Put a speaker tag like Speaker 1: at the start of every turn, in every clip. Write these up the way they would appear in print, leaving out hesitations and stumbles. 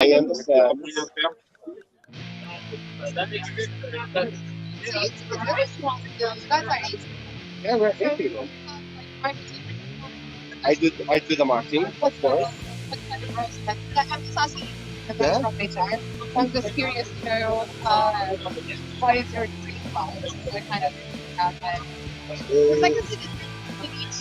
Speaker 1: I understand. Yeah, we're eight people. I do the marketing, of course. Yeah. I'm just curious to know what is your dream college? What kind of outfit? Because I can see this beach.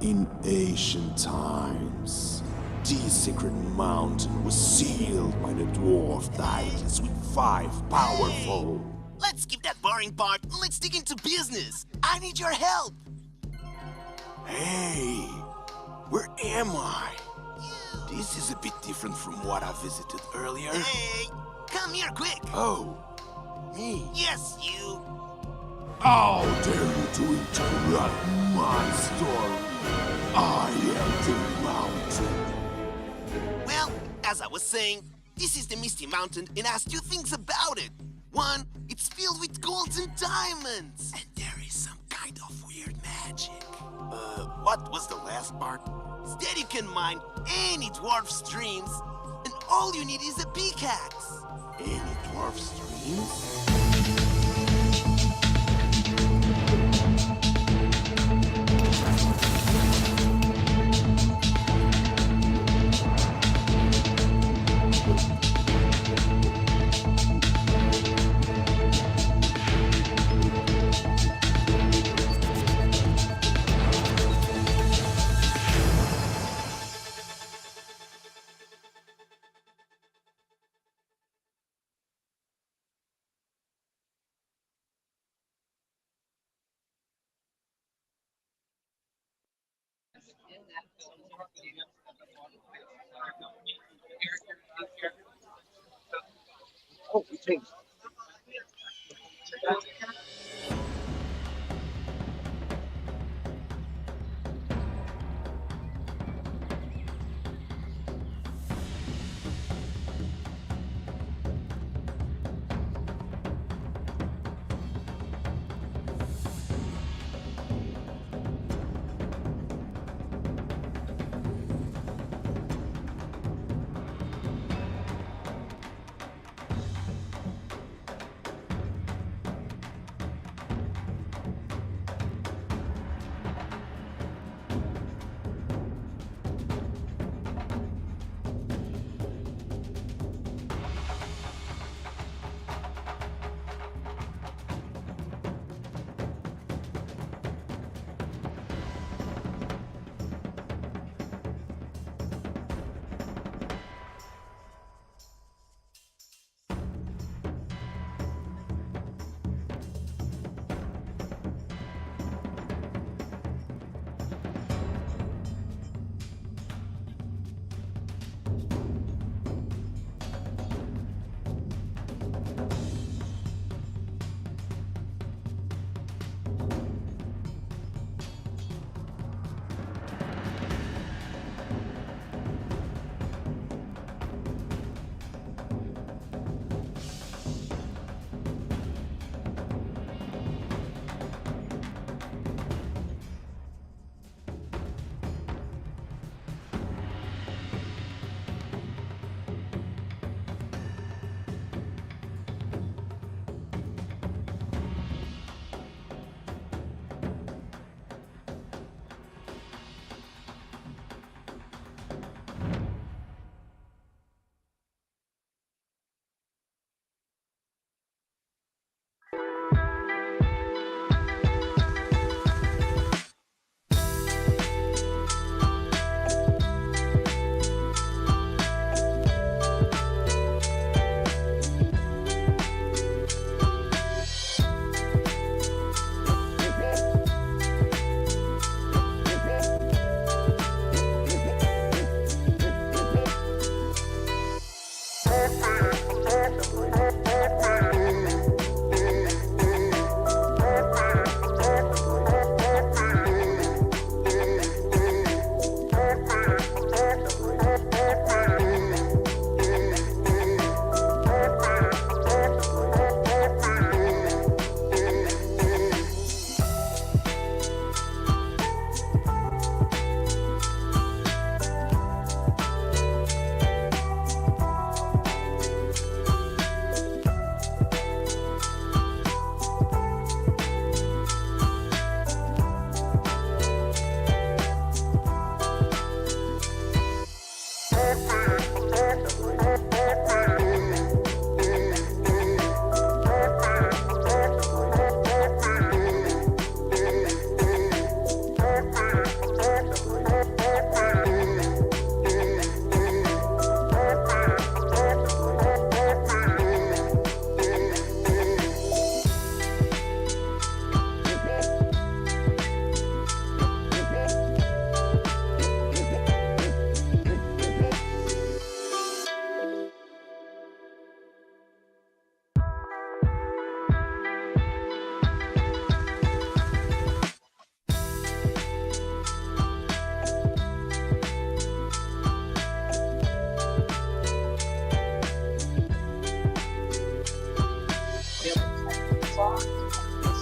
Speaker 2: In ancient times, this sacred mountain was sealed by the dwarf titans with 5 powerful.
Speaker 3: Let's skip that boring part and let's dig into business. I need your help.
Speaker 2: Hey, where am I? This is a bit different from what I visited earlier.
Speaker 3: Hey, come here quick.
Speaker 2: Oh, me?
Speaker 3: Yes, you.
Speaker 2: How dare you to interrupt my story? I am the mountain.
Speaker 3: Well, as I was saying, this is the Misty Mountain and has two things about it. One, it's filled with golds and diamonds. And there is some kind of weird magic.
Speaker 2: What was the last part?
Speaker 3: Instead, you can mine any dwarf streams, and all you need is a pickaxe.
Speaker 2: Any dwarf streams?
Speaker 1: Oh, thanks.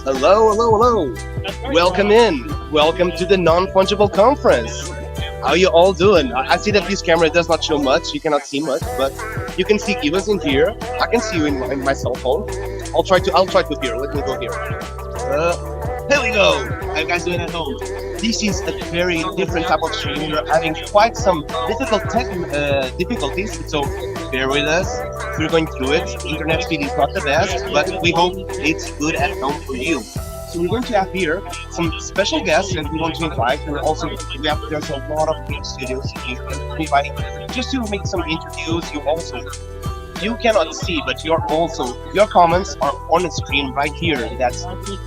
Speaker 4: Hello, hello, hello. Welcome in. Welcome to the non-fungible conference. How you all doing? I see that this camera does not show much. You cannot see much, but you can see Evans in here. I can see you in my cell phone. I'll try to here. Let me go here. Here we go. How you guys doing at home? This is a very different type of stream. We're having quite some difficulties, so bear with us. We're going through it. Internet speed is not the best, but we hope it's good at home for you. So we're going to have here some special guests that we want to invite, and also there's a lot of big studios here. Everybody, just to make some interviews. You cannot see, but your comments are on the screen right here. That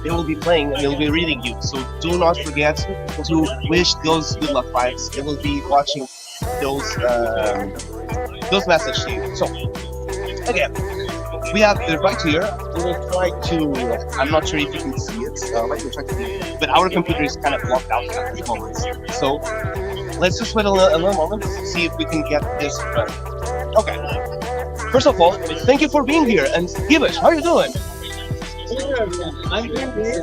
Speaker 4: they will be playing and they'll be reading you. So do not forget to wish those good luck vibes. They will be watching those messages to you. So again, we have it right here. We will try to. I'm not sure if you can see it. Let me try to see it. But our computer is kind of blocked out at this moment. So let's just wait a little moment to see if we can get this. Okay. First of all, thank you for being here. And Gibbs, how are you doing?
Speaker 5: I'm doing this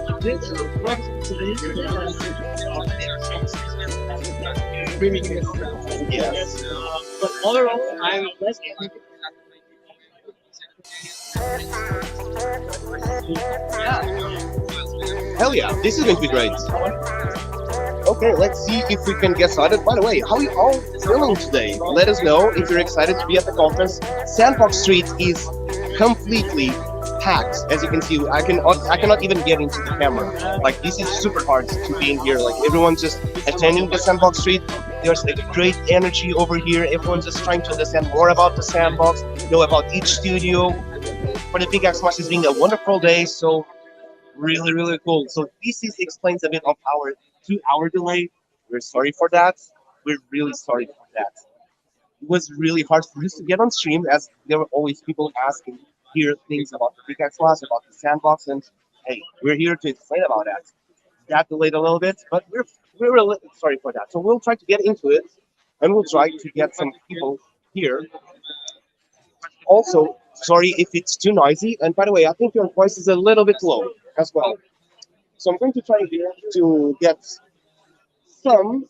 Speaker 4: Yes.
Speaker 5: but overall, I'm less.
Speaker 4: Hell yeah, this is going to be great. Okay, let's see if we can get started. By the way, how are you all feeling today? Let us know if you're excited to be at the conference. Sandbox Street is completely packed. As you can see, I cannot even get into the camera. Like, this is super hard to be in here. Like, everyone's just attending the Sandbox Street. There's a great energy over here. Everyone's just trying to understand more about the sandbox, know about each studio. For the Pickaxe Smash, it's been a wonderful day. So really, really cool. So explains a bit of our 2 hour delay. We're sorry for that. We're really sorry for that. It was really hard for us to get on stream as there were always people asking here things about the Pickaxe class, about the sandbox, and hey, we're here to explain about that. That delayed a little bit, but we're a little sorry for that. So we'll try to get into it, and we'll try to get some people here. Also, sorry if it's too noisy. And by the way, I think your voice is a little bit low as well. So I'm going to try here to get some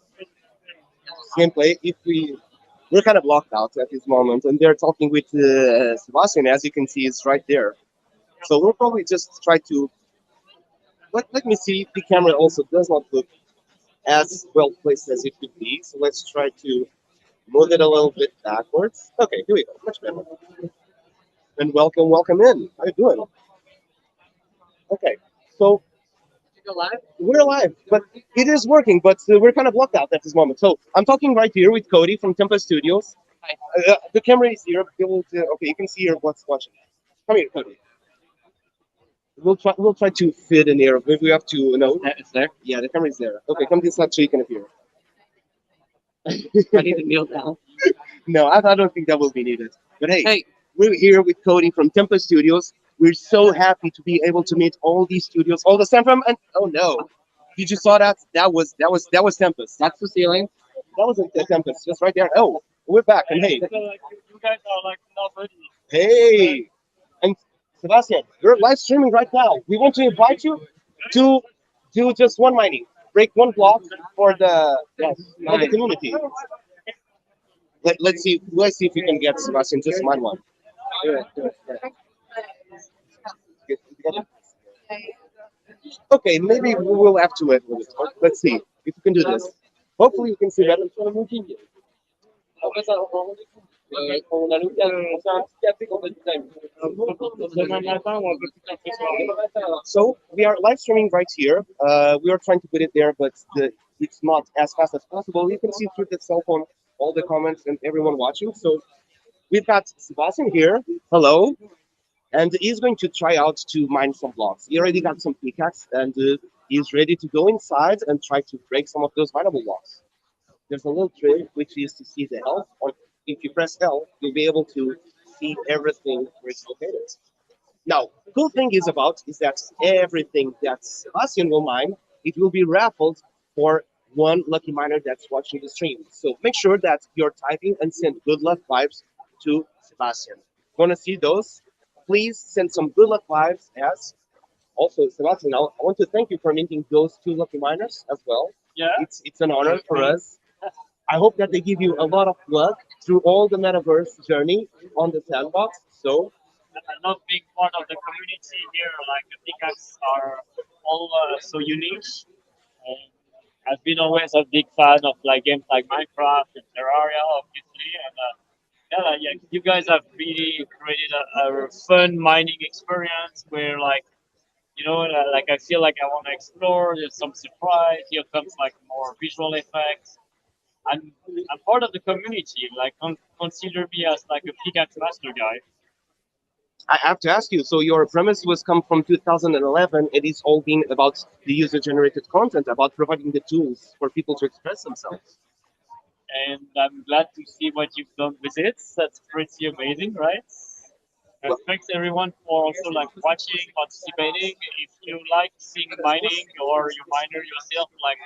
Speaker 4: gameplay. If we're kind of blocked out at this moment, and they're talking with Sebastian, as you can see, is right there. So we'll probably just try to let me see. The camera also does not look as well placed as it could be. So let's try to move it a little bit backwards. Okay, here we go. Much better. And welcome in. How you doing? Okay, so we're alive, but it is working, but we're kind of blocked out at this moment. So I'm talking right here with Cody from Tempa Studios. The camera is here. Okay, you can see here what's watching. Come here, Cody. We'll try to fit in here. Maybe we have to no.
Speaker 5: It's there.
Speaker 4: Yeah, the camera is there. Okay, come this side so you can appear.
Speaker 5: I need to kneel down.
Speaker 4: No, I don't think that will be needed. But hey,
Speaker 5: Hey,
Speaker 4: we're here with Cody from Tempa Studios. We're so happy to be able to meet all these studios, all the stuff from. And oh no, you just saw that? That was Tempest.
Speaker 5: that's the ceiling.
Speaker 4: That was a Tempest, just right there. Oh, we're back. And hey,
Speaker 5: You guys are like not ready.
Speaker 4: hey, and Sebastian, you're live streaming right now. We want to invite you to do just one mining, break one block for the community. Let's see if we can get Sebastian just mine one. Do it. Okay, maybe we will have to wait a little bit. Let's see if we can do this. Hopefully, you can see better. So we are live streaming right here. We are trying to put it there, but it's not as fast as possible. You can see through the cell phone all the comments and everyone watching. So we've got Sebastian here. Hello. And he's going to try out to mine some blocks. He already got some pickaxe, and he's ready to go inside and try to break some of those mineable blocks. There's a little trick, which is to see the health. Or if you press L, you'll be able to see everything where it's located. Now, the cool thing is that everything that Sebastian will mine, it will be raffled for one lucky miner that's watching the stream. So make sure that you're typing and send good luck vibes to Sebastian. Want to see those? Please send some good luck vibes as Also, Sebastian, I want to thank you for minting those two lucky miners as well.
Speaker 5: Yeah.
Speaker 4: It's an honor for us. I hope that they give you a lot of luck through all the metaverse journey on the sandbox. So,
Speaker 5: I love being part of the community here. Like the Pickaxe are all so unique. And I've been always a big fan of like games like Minecraft and Terraria, obviously. And yeah, you guys have really created a fun mining experience where like like I feel like I want to explore. There's some surprise. Here comes like more visual effects. I'm part of the community. Like consider me as like a Pickaxe master guy.
Speaker 4: I have to ask you. So, your premise was come from 2011. It is all been about the user-generated content, about providing the tools for people to express themselves.
Speaker 5: And I'm glad to see what you've done with it. That's pretty amazing, right?
Speaker 4: Well,
Speaker 5: Thanks everyone for also like watching, participating. If you like seeing mining or you miner yourself, like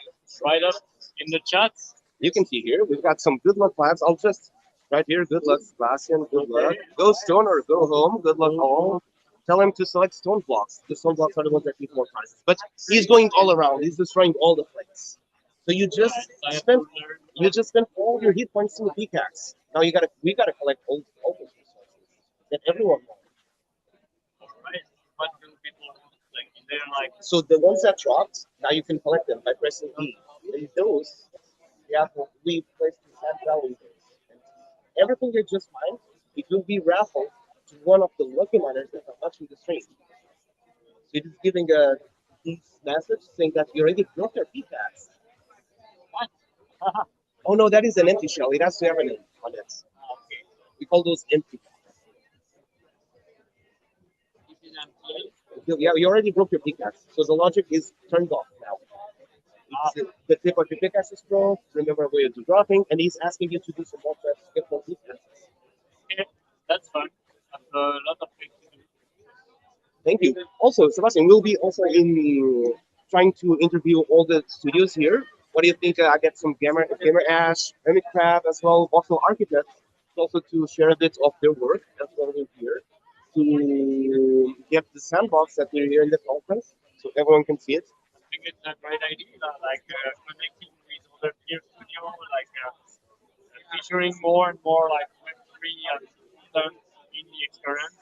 Speaker 5: write up in the chat.
Speaker 4: you can see here we've got some good luck vibes. I'll just right here. Good luck, Sebastian. Good luck. Go stone or go home. Good luck all. Tell him to select stone blocks. The stone blocks are the ones that give more prizes. But he's going all around. He's destroying all the plates. So you just spent all your hit points in the pickaxe. Now we gotta collect all those resources that everyone wants.
Speaker 5: Right? What do people like? They're like,
Speaker 4: So the ones that dropped, now you can collect them by pressing E. And those, yeah, we placed the sand value. And everything you just mined, it will be raffled to one of the lucky miners that are watching the stream. So it is giving a this message saying that you already built your pickaxe.
Speaker 5: what?
Speaker 4: Oh no, that is an empty shell. It has to have a name on it.
Speaker 5: Okay,
Speaker 4: We call those empty.
Speaker 5: this is empty.
Speaker 4: Yeah, you already broke your pickaxe, so the logic is turned off now. The tip of your pickaxe is broke. Remember where you're dropping, and he's asking you to do some more steps to get more pickaxes.
Speaker 5: Okay, that's fun. Have a lot of things to do.
Speaker 4: Thank you. Also, Sebastian, we'll be also in trying to interview all the studios here. What do you think? I get some gamer Ash, Hermit Crab as well, also Architects, also to share a bit of their work as well in here to get the sandbox that we're here in the conference, so everyone can see it.
Speaker 5: I think it's a great idea, like connecting with other peer studio, like featuring more and more like Web3 and content in the experience.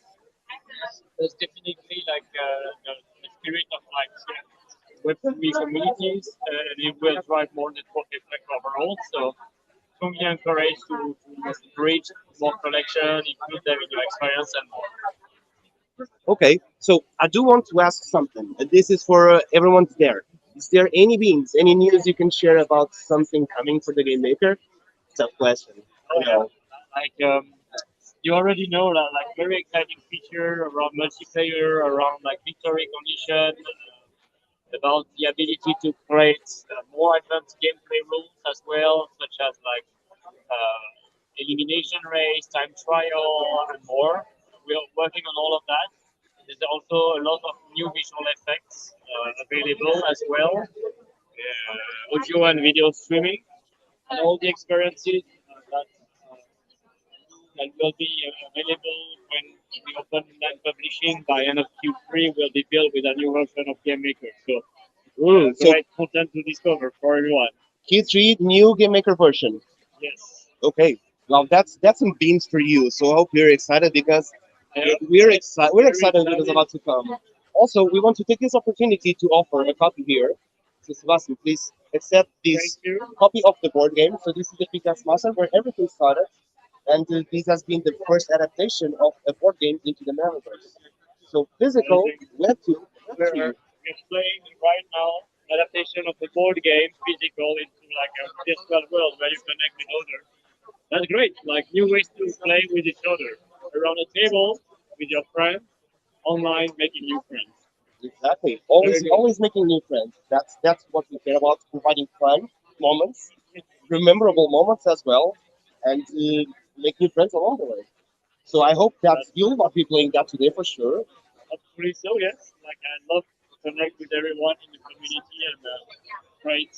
Speaker 5: There's definitely like the spirit of like Web3 communities, and it will drive more network effect overall. So strongly encouraged to bridge more collection, include them in your experience and more.
Speaker 4: Okay, so I do want to ask something. This is for everyone there. Is there any beans, any news you can share about something coming for the game maker? Tough question.
Speaker 5: Oh yeah, like you already know that like very exciting feature around multiplayer, around like victory condition, about the ability to create more advanced gameplay rules as well, such as like elimination race, time trial, and more. We are working on all of that. There's also a lot of new visual effects available as well, audio and video streaming, and all the experiences that will be available when we open land publishing by end of Q3 will be built with a new version of Game Maker. So
Speaker 4: So
Speaker 5: great content to discover for everyone.
Speaker 4: Q3 new game maker version.
Speaker 5: Yes.
Speaker 4: Okay, well that's some beans for you. So I hope you're excited because
Speaker 5: Yeah.
Speaker 4: we're excited. We're
Speaker 5: Very
Speaker 4: excited because
Speaker 5: excited.
Speaker 4: about to come. Also, we want to take this opportunity to offer a copy here. So Sebastian, please accept
Speaker 5: Thank
Speaker 4: this
Speaker 5: you.
Speaker 4: copy of the board game. So this is the Pickaxe Master where everything started, and this has been the first adaptation of a board game into the metaverse. So physical
Speaker 5: Amazing.
Speaker 4: led to
Speaker 5: We're playing right now adaptation of the board game physical into like a virtual world where you connect with others. That's great. Like new ways to play with each other around a table with your friends, online making new friends.
Speaker 4: exactly
Speaker 5: Very good.
Speaker 4: always making new friends. That's what we care about, providing fun moments, memorable moments as well, and make new friends along the way. So I hope that
Speaker 5: That's
Speaker 4: you'll not be playing that today for sure.
Speaker 5: hopefully so. Yes. Like I love to connect with everyone in the community and create,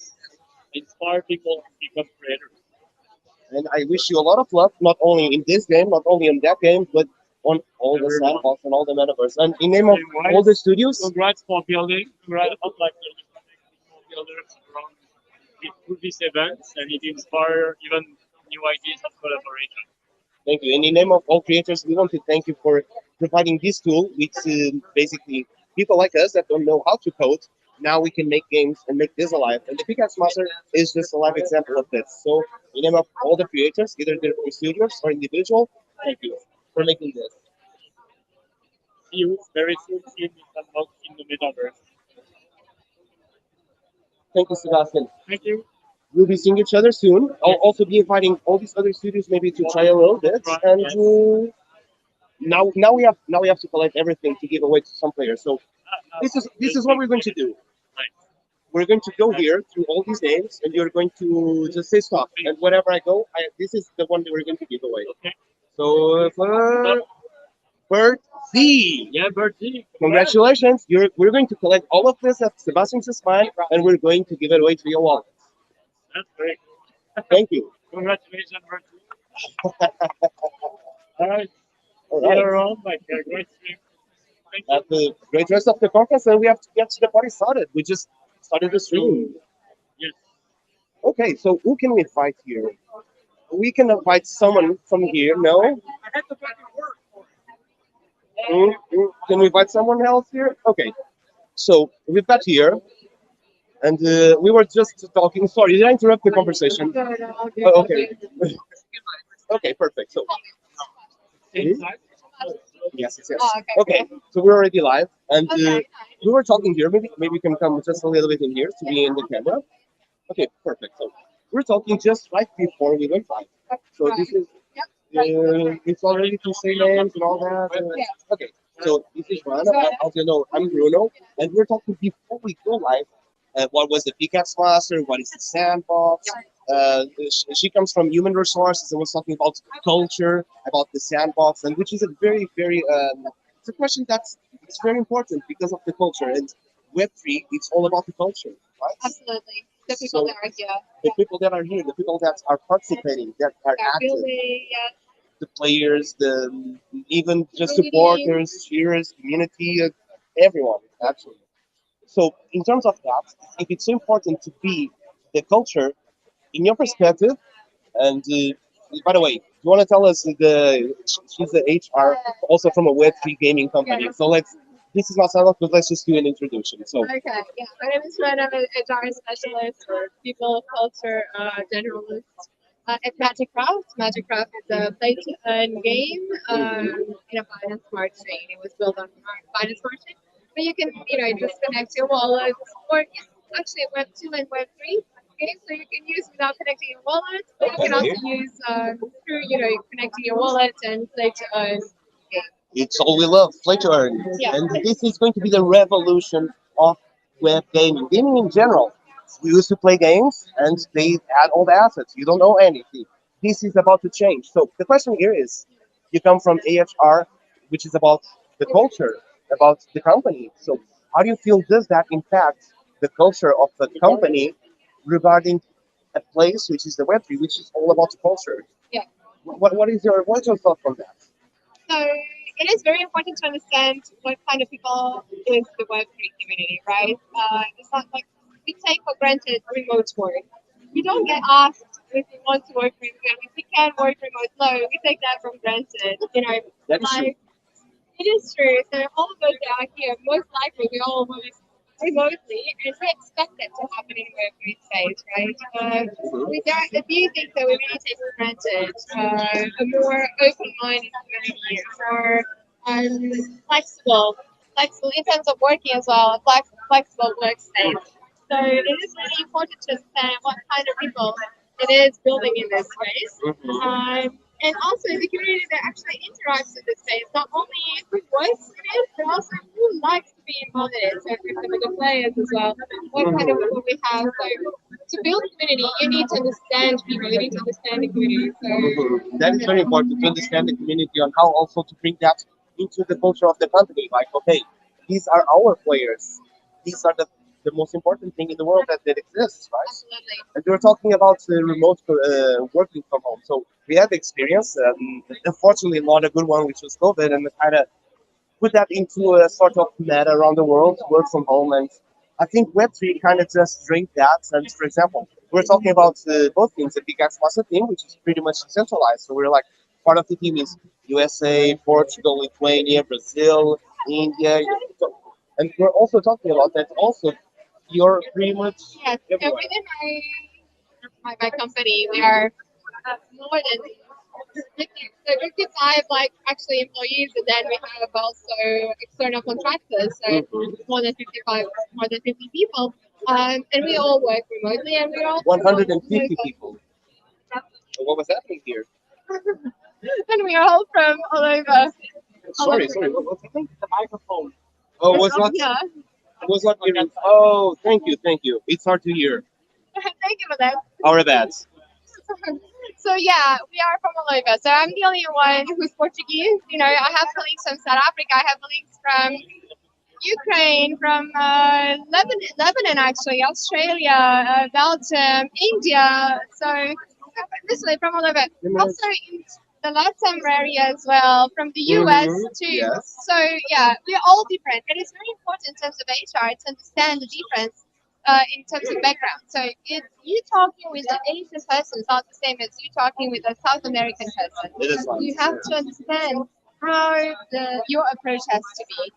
Speaker 5: inspire people to become creators.
Speaker 4: And I wish you a lot of luck, not only in this game, not only in that game, but on all the
Speaker 5: Very much.
Speaker 4: sandbox and all the metaverse. And in name of
Speaker 5: Likewise,
Speaker 4: all the studios,
Speaker 5: congrats for building. Congrats on like the builders around through these events, and it inspire even new ideas of collaboration.
Speaker 4: thank you. And in name of all creators, we want to thank you for providing this tool, which basically people like us that don't know how to code, now we can make games and make this alive. And the Pickaxe Master is just a live example of this. So in name of all the creators, either they're studios or individual, thank you for making this.
Speaker 5: See you very soon in the metaverse.
Speaker 4: Thank you, Sebastian.
Speaker 5: Thank you.
Speaker 4: We'll be seeing each other soon. I'll also be inviting all these other studios maybe to try a little bit. And now we have to collect everything to give away to some players. So this is what we're going to do. We're going to go here through all these names, and you're going to just say stop. And wherever I go, this is the one that we're going to give away.
Speaker 5: Okay.
Speaker 4: So for Bird Z,
Speaker 5: Yeah, Bertie.
Speaker 4: congratulations! We're going to collect all of this at Sebastian's spine, and we're going to give it away to your wallet.
Speaker 5: That's great.
Speaker 4: Thank you.
Speaker 5: Congratulations, Bertie. All right.
Speaker 4: All
Speaker 5: See you
Speaker 4: right.
Speaker 5: around. Like a great stream. Thank you.
Speaker 4: Have the great rest of the conference, and we have to get the party started. We just started the stream.
Speaker 5: Yes.
Speaker 4: Okay, so who can we invite here? We can invite someone from here. No? Can we invite someone else here? Okay, so we've got here, and we were just talking. Sorry, did I interrupt the conversation? Oh, okay. Okay, perfect. So,
Speaker 5: Inside.
Speaker 4: yes, yes, yes.
Speaker 1: Oh, okay.
Speaker 4: Okay, so we're already live, and
Speaker 1: Okay.
Speaker 4: we were talking here. Maybe you can come just a little bit in here to be in the camera. Okay, perfect. So we're talking just right before we went live. So this is it's already to say names and all that.
Speaker 1: Yeah.
Speaker 4: Okay, so this is Juan. As you know, I'm Bruno, and we're talking before we go live. What was the Pickaxe Master? What is the sandbox? She comes from human resources and was talking about culture, about the sandbox, and which is a very, very it's a question that's it's very important because of the culture. And Web3, it's all about the culture, right?
Speaker 1: Absolutely. The people
Speaker 4: So
Speaker 1: that are here.
Speaker 4: the people that are here, the people that are participating, that are
Speaker 1: They're
Speaker 4: active,
Speaker 1: building, yeah.
Speaker 4: the players, the even just
Speaker 1: Community.
Speaker 4: supporters, cheers, community, everyone, actually. So in terms of that, if it's so important to be the culture, in your perspective, and by the way, you want to tell us she's the HR also from a Web3 gaming company. So this is not silent, but let's just do an introduction. So
Speaker 1: Okay, yeah. My name is Fred. I'm an HR specialist or people culture generalist at Magic Craft. Magic Craft is a play to earn game in a Binance Smart Chain. It was built on Binance Smart Chain. But you can, just connect your wallet, or it's actually a Web2 and Web3 game, so you can use without connecting your wallet, but you can also use through, connecting your wallet and play to earn game.
Speaker 4: it's all we love, play to earn.
Speaker 1: Yeah.
Speaker 4: And this is going to be the revolution of web gaming. Gaming in general. We used to play games and they had all the assets. You don't know anything. This is about to change. So the question here is, you come from AHR, which is about the culture, about the company. So how do you feel does that impact the culture of the company regarding a place which is the Web3, which is all about the culture?
Speaker 1: Yeah.
Speaker 4: What's your thought on that?
Speaker 1: So it is very important to understand what kind of people is the Web3 community, right? It's not like we take for granted remote work. We don't get asked if we want to work remote. If we can work remote, no, we take that for granted.
Speaker 4: That is true.
Speaker 1: Like, it is true. So all of us that are here, most likely we all work remotely, and we expect it to happen in Web3 space, right? There are a few things that we really take for granted. A more open-minded community, more flexible in terms of working as well, a flexible workspace. So it is really important to understand what kind of people it is building in this space. And also the community that actually interacts with this space, not only who works in it, but also who likes to be involved in it. So for example, the players as well, what kind of people we have. So to build community, you need to understand people, you need to understand the community. So
Speaker 4: That is very important to understand the community on how also to bring that into the culture of the company. Like, okay, these are our players. These are the the most important thing in the world that exists, right?
Speaker 1: Absolutely.
Speaker 4: And we were talking about remote working from home. So we had the experience, unfortunately not a good one, which was COVID, and kind of put that into a sort of meta around the world, work from home. And I think Web3 kind of just drink that. And for example, we're talking about both things. The Pickaxe was a team, which is pretty much centralized. So we're like, part of the team is USA, Portugal, Lithuania, Brazil, India. And we're also talking about that also you're pretty much
Speaker 1: Yes, and
Speaker 4: everywhere.
Speaker 1: within my company, we are more than 50, so 55 like actually employees, and then we have also external contractors, so more than 55, more than 50 people, and we all work remotely, and we're all
Speaker 4: 150 people. What was happening here?
Speaker 1: and we are all from all over.
Speaker 4: Sorry, what's happening?
Speaker 5: The microphone.
Speaker 4: Oh, was not
Speaker 1: Yeah.
Speaker 4: hearing. Oh, thank you. It's hard to hear.
Speaker 1: Thank you for that.
Speaker 4: Our bad.
Speaker 1: So yeah, we are from all over. So I'm the only one who's Portuguese. You know, I have colleagues from South Africa. I have colleagues from Ukraine, from Lebanon actually, Australia, Belgium, India. So basically from all over. Also in the Latin area as well, from the US too.
Speaker 4: Yes.
Speaker 1: So yeah, we're all different, and it's very important in terms of HR to understand the difference. In terms of background, so if you talking with an Asian person is not the same as you talking with a South American person.
Speaker 4: It is
Speaker 1: You have to understand how your approach has to be.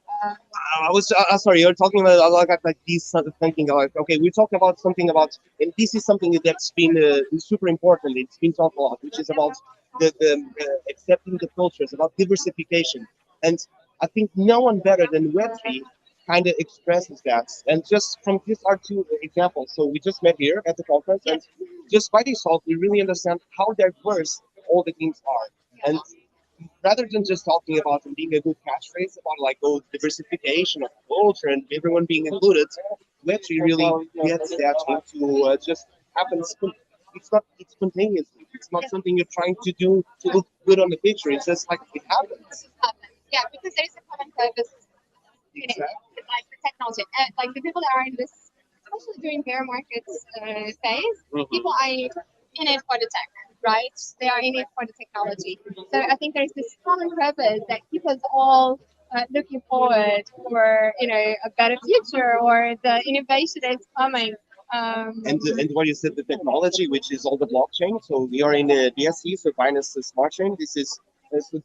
Speaker 4: I was sorry. You're talking about like these sort of thinking like okay, we're talking about something about and this is something that's been super important. It's been talked a lot, which is about the accepting the cultures, about diversification, and I think no one better than Web3 kind of expresses that. And just from these are two examples. So we just met here at the conference, and just by default, we really understand how diverse all the teams are, and rather than just talking about and being a good catchphrase about like oh diversification of culture and everyone being included, we actually really gets that into just happens. It's spontaneously. It's not something you're trying to do to look good on the picture. It's just like it happens.
Speaker 1: Yeah, because there is a common purpose in it,
Speaker 4: Exactly.
Speaker 1: like the technology. Like the people that are in this, especially during bear markets phase, people are in it for the tech, right? They are in it for the technology. So I think there is this common purpose that keeps us all looking forward for a better future or the innovation that's coming.
Speaker 4: And what you said, the technology, which is all the blockchain. So we are in the BSC, so Binance Smart Chain. So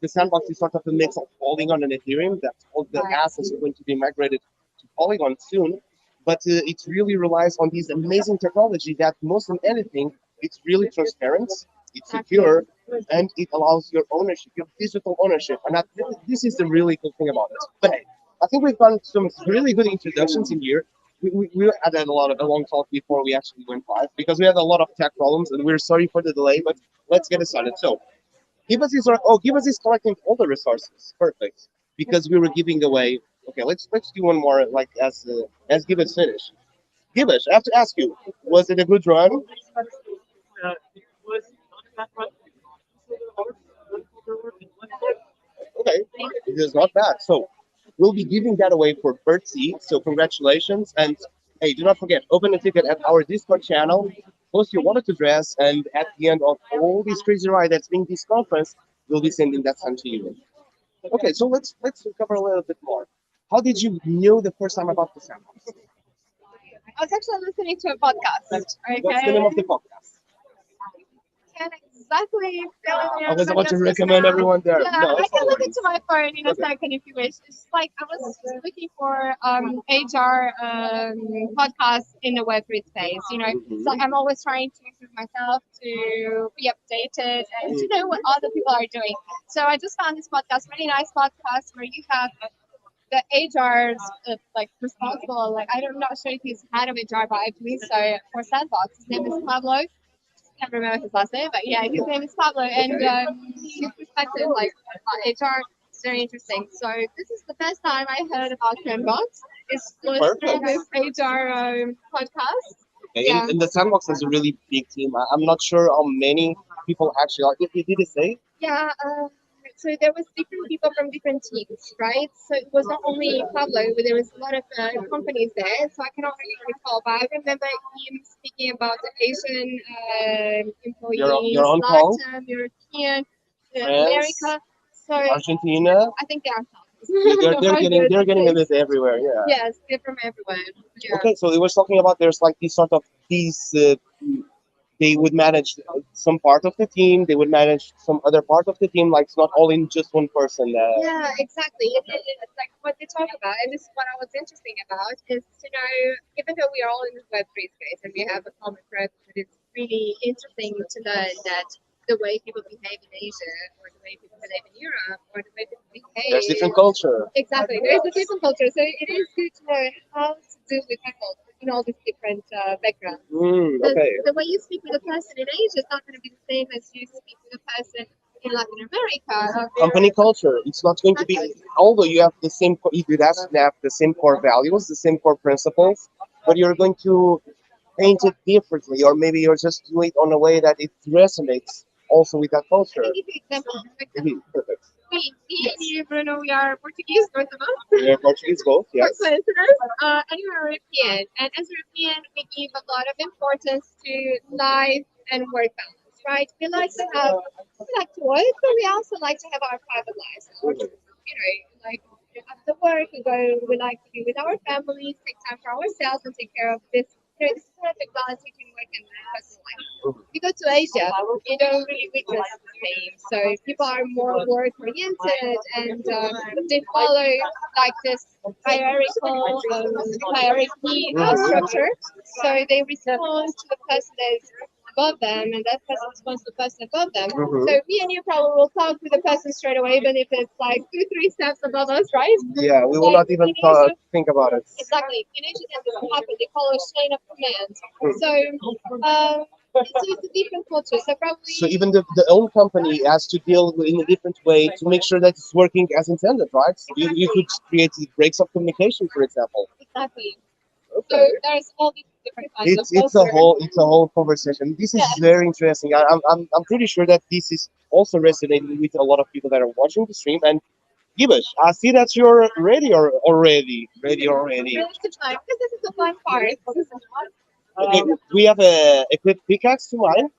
Speaker 4: the sandbox is sort of a mix of Polygon and Ethereum. That all the assets are going to be migrated to Polygon soon. But it really relies on these amazing technology that most than anything, it's really transparent, it's secure, and it allows your ownership, your digital ownership. And this is the really cool thing about it. But hey, I think we've done some really good introductions in here. We had a long talk before we actually went live because we had a lot of tech problems and we're sorry for the delay, but let's get it started. So give us this collecting all the resources. Perfect. Because we were giving away. Okay, let's do one more like as give us finish. Give us. I have to ask you, was it a good run?
Speaker 5: It was not that much.
Speaker 4: Okay, it is not bad. So we'll be giving that away for Birdsea. So congratulations, and hey, do not forget, open a ticket at our Discord channel, post your wallet address, and at the end of all this crazy ride that's being this conference, we'll be sending that sent to you. Okay, so let's cover a little bit more. How did you know the first time about the sandbox?
Speaker 1: I was actually listening to a podcast. Okay.
Speaker 4: What's the name of the podcast?
Speaker 1: Can't exactly
Speaker 4: I was about to recommend everyone there.
Speaker 1: Yeah,
Speaker 4: No,
Speaker 1: I
Speaker 4: it's
Speaker 1: can
Speaker 4: not
Speaker 1: look
Speaker 4: worries.
Speaker 1: into my phone in a second if you wish. It's like I was looking for HR podcasts in the Web3 space. So I'm always trying to improve myself to be updated and to know what other people are doing. So I just found this podcast, really nice podcast where you have the HR's like responsible. Like I'm not sure if he's head of HR, but I believe so for Sandbox. His name is Pablo. Can't remember his last name, but yeah, his name is Pablo, and his perspective, like about HR, is very interesting. So this is the first time I heard about Sandbox. It's through this HR podcast.
Speaker 4: Okay,
Speaker 1: Yeah.
Speaker 4: and the sandbox has a really big team. I'm not sure how many people actually are. Did it say?
Speaker 1: Yeah, so there was different people from different teams, right? So it was not only Pablo, but there was a lot of companies there. So I cannot really recall, but I remember him speaking about the Asian employees,
Speaker 4: You're on call.
Speaker 1: Latin, European,
Speaker 4: France,
Speaker 1: America. So
Speaker 4: Argentina.
Speaker 1: I think they are
Speaker 4: They're getting a bit everywhere. Yeah.
Speaker 1: Yes, they're from everywhere. Yeah.
Speaker 4: Okay, so they were talking about there's like these sort of these. They would manage some part of the team. They would manage some other part of the team. Like it's not all in just one person.
Speaker 1: Yeah, exactly. It's like what they talk about, and this is what I was interesting about is even though we are all in the Web3 space and we have a common thread, but it's really interesting to learn that the way people behave in Asia, or the way people behave in Europe, or the way people behave.
Speaker 4: There's different culture.
Speaker 1: Exactly, there's a different culture, so it is good to know how to deal with people in all these different backgrounds.
Speaker 4: Okay.
Speaker 1: The way you speak with a person in Asia is not going to be the same as you speak with a person in Latin America.
Speaker 4: Company culture. It's not going to be, although you have the same, you would have to have the same core values, the same core principles, but you're going to paint it differently, or maybe you're just doing it on a way that it resonates also with that culture.
Speaker 1: I'll give you an example.
Speaker 4: Perfect.
Speaker 1: Me and you, Bruno, we are Portuguese, both of us.
Speaker 4: We're Portuguese both,
Speaker 1: For
Speaker 4: yes.
Speaker 1: coincidence, and you're European. And as European, we give a lot of importance to life and work balance, right? We like to work, but we also like to have our private lives. Like after work, we like to be with our families, take time for ourselves, and take care of this. This is perfect balance between work and personal life. If you go to Asia, you don't really witness the same. So people are more work oriented, and they follow like this hierarchy structure. So they respond to the person that is above them, and that person responds to the person above them. So me and you probably will talk with the person straight away, even if it's like 2-3 steps above us, right?
Speaker 4: Yeah, we will not even think about it.
Speaker 1: Exactly. In Asia, that doesn't happen. They follow a chain of command. So it's a different culture. So probably.
Speaker 4: So even the own company has to deal in a different way to make sure that it's working as intended, right? So you could create breaks of communication, for example.
Speaker 1: Exactly.
Speaker 4: Okay.
Speaker 1: So there's all these different kinds of
Speaker 4: It's a whole conversation. This is very interesting. I'm pretty sure that this is also resonating with a lot of people that are watching the stream. And Gibbous, I see that you're ready already.
Speaker 1: Ready to try, because this is the fun part.
Speaker 4: Okay, we have a quick pickaxe to mine.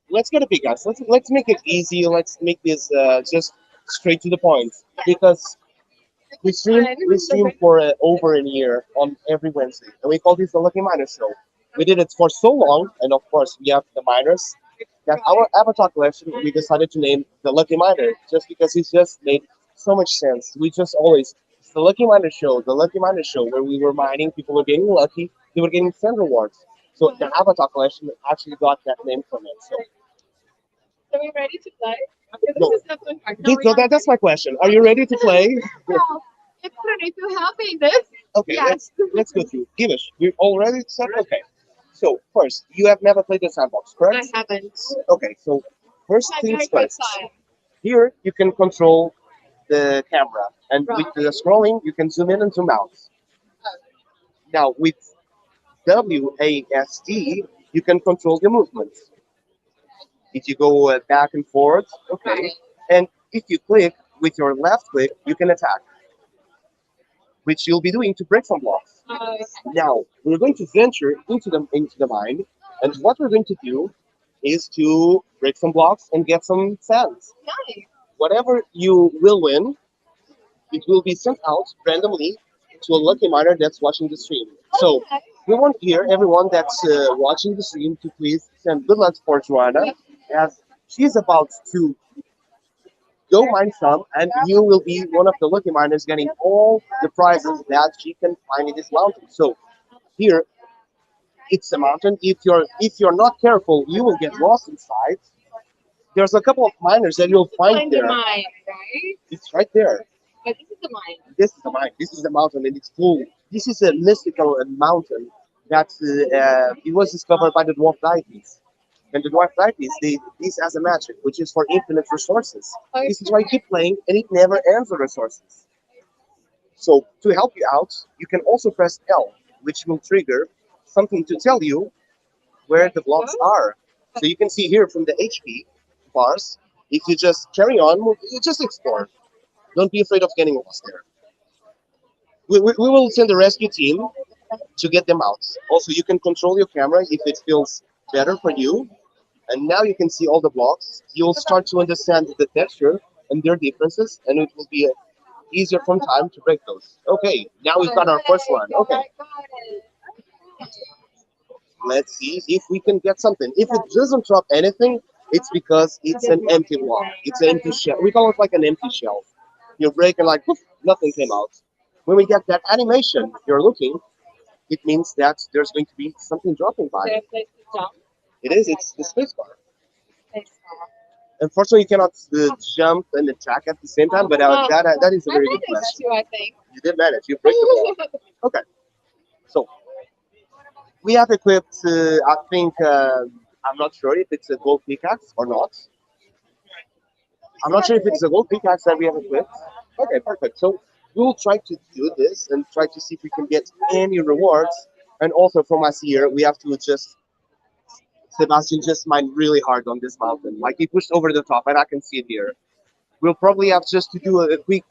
Speaker 4: Let's get a pickaxe. Let's make it easy. Let's make this just straight to the point, because we stream for over a year on every Wednesday, and we call this the Lucky Miner Show. We did it for so long, and of course we have the miners. That our avatar collection we decided to name the Lucky Miner, just because it just made so much sense. We just always it's the Lucky Miner Show, where we were mining, people were getting lucky, they were getting send rewards. So the avatar collection actually got that name from it. So
Speaker 1: Are we ready to play? Okay,
Speaker 4: No.
Speaker 1: this is the fun part.
Speaker 4: that's my question. Are you ready to play?
Speaker 1: Well, it's funny to helping this.
Speaker 4: Okay,
Speaker 1: Yes.
Speaker 4: let's go through. Give us. We're all ready to start? Okay. So first, you have never played the sandbox,
Speaker 1: I
Speaker 4: correct?
Speaker 1: haven't.
Speaker 4: Okay, so first
Speaker 1: My
Speaker 4: things
Speaker 1: very
Speaker 4: first.
Speaker 1: first time.
Speaker 4: Here you can control the camera, and with the scrolling you can zoom in and zoom out. Now with WASD you can control the movement. If you go back and forth, okay,
Speaker 1: Right.
Speaker 4: and if you click with your left click, you can attack, which you'll be doing to break some blocks. Now we're going to venture into the mine, and what we're going to do is to break some blocks and get some sands.
Speaker 1: Nice.
Speaker 4: Whatever you will win, it will be sent out randomly to a lucky miner that's watching the stream. So
Speaker 1: Okay.
Speaker 4: we want here everyone that's watching the stream to please send good luck for Joanna, as she's about to go mine some, and you will be one of the lucky miners getting all the prizes that she can find in this mountain. So here it's a mountain. If you're not careful, you will get lost inside. There's a couple of miners that you'll find
Speaker 1: the
Speaker 4: there.
Speaker 1: mine, right?
Speaker 4: It's right there.
Speaker 1: But this is the mine.
Speaker 4: This is the mine. This is the mountain, and it's full. This is a mystical mountain that it was discovered by the dwarf deities. And the dwarf deities, this as a magic, which is for infinite resources. This is why you keep playing, and it never ends the resources. So to help you out, you can also press L, which will trigger something to tell you where the blocks are. So you can see here from the HP, bars. If you just carry on, you just explore. Don't be afraid of getting lost there. We will send a rescue team to get them out. Also, you can control your camera if it feels better for you. And now you can see all the blocks. You'll start to understand the texture and their differences, and it will be easier from time to break those. Okay, now we've got our first one. Okay, let's see if we can get something. If it doesn't drop anything, it's because it's an empty block. It's an empty shell. We call it like an empty shell. You break and like poof, nothing came out. When we get that animation you're looking, it means that there's going to be something dropping by. It is. It's the space bar. Unfortunately, you cannot jump and attack at the same time, but that is a very good question.
Speaker 1: I think.
Speaker 4: You did manage. You break the wall. Okay. So we have equipped. I think I'm not sure if it's a gold pickaxe or not. I'm not sure if it's a gold pickaxe that we have equipped. Okay, perfect. So we'll try to do this and try to see if we can get any rewards. And also from us here, we have to just Sebastian just mined really hard on this mountain. Like he pushed over the top, and I can see it here. We'll probably have just to do a quick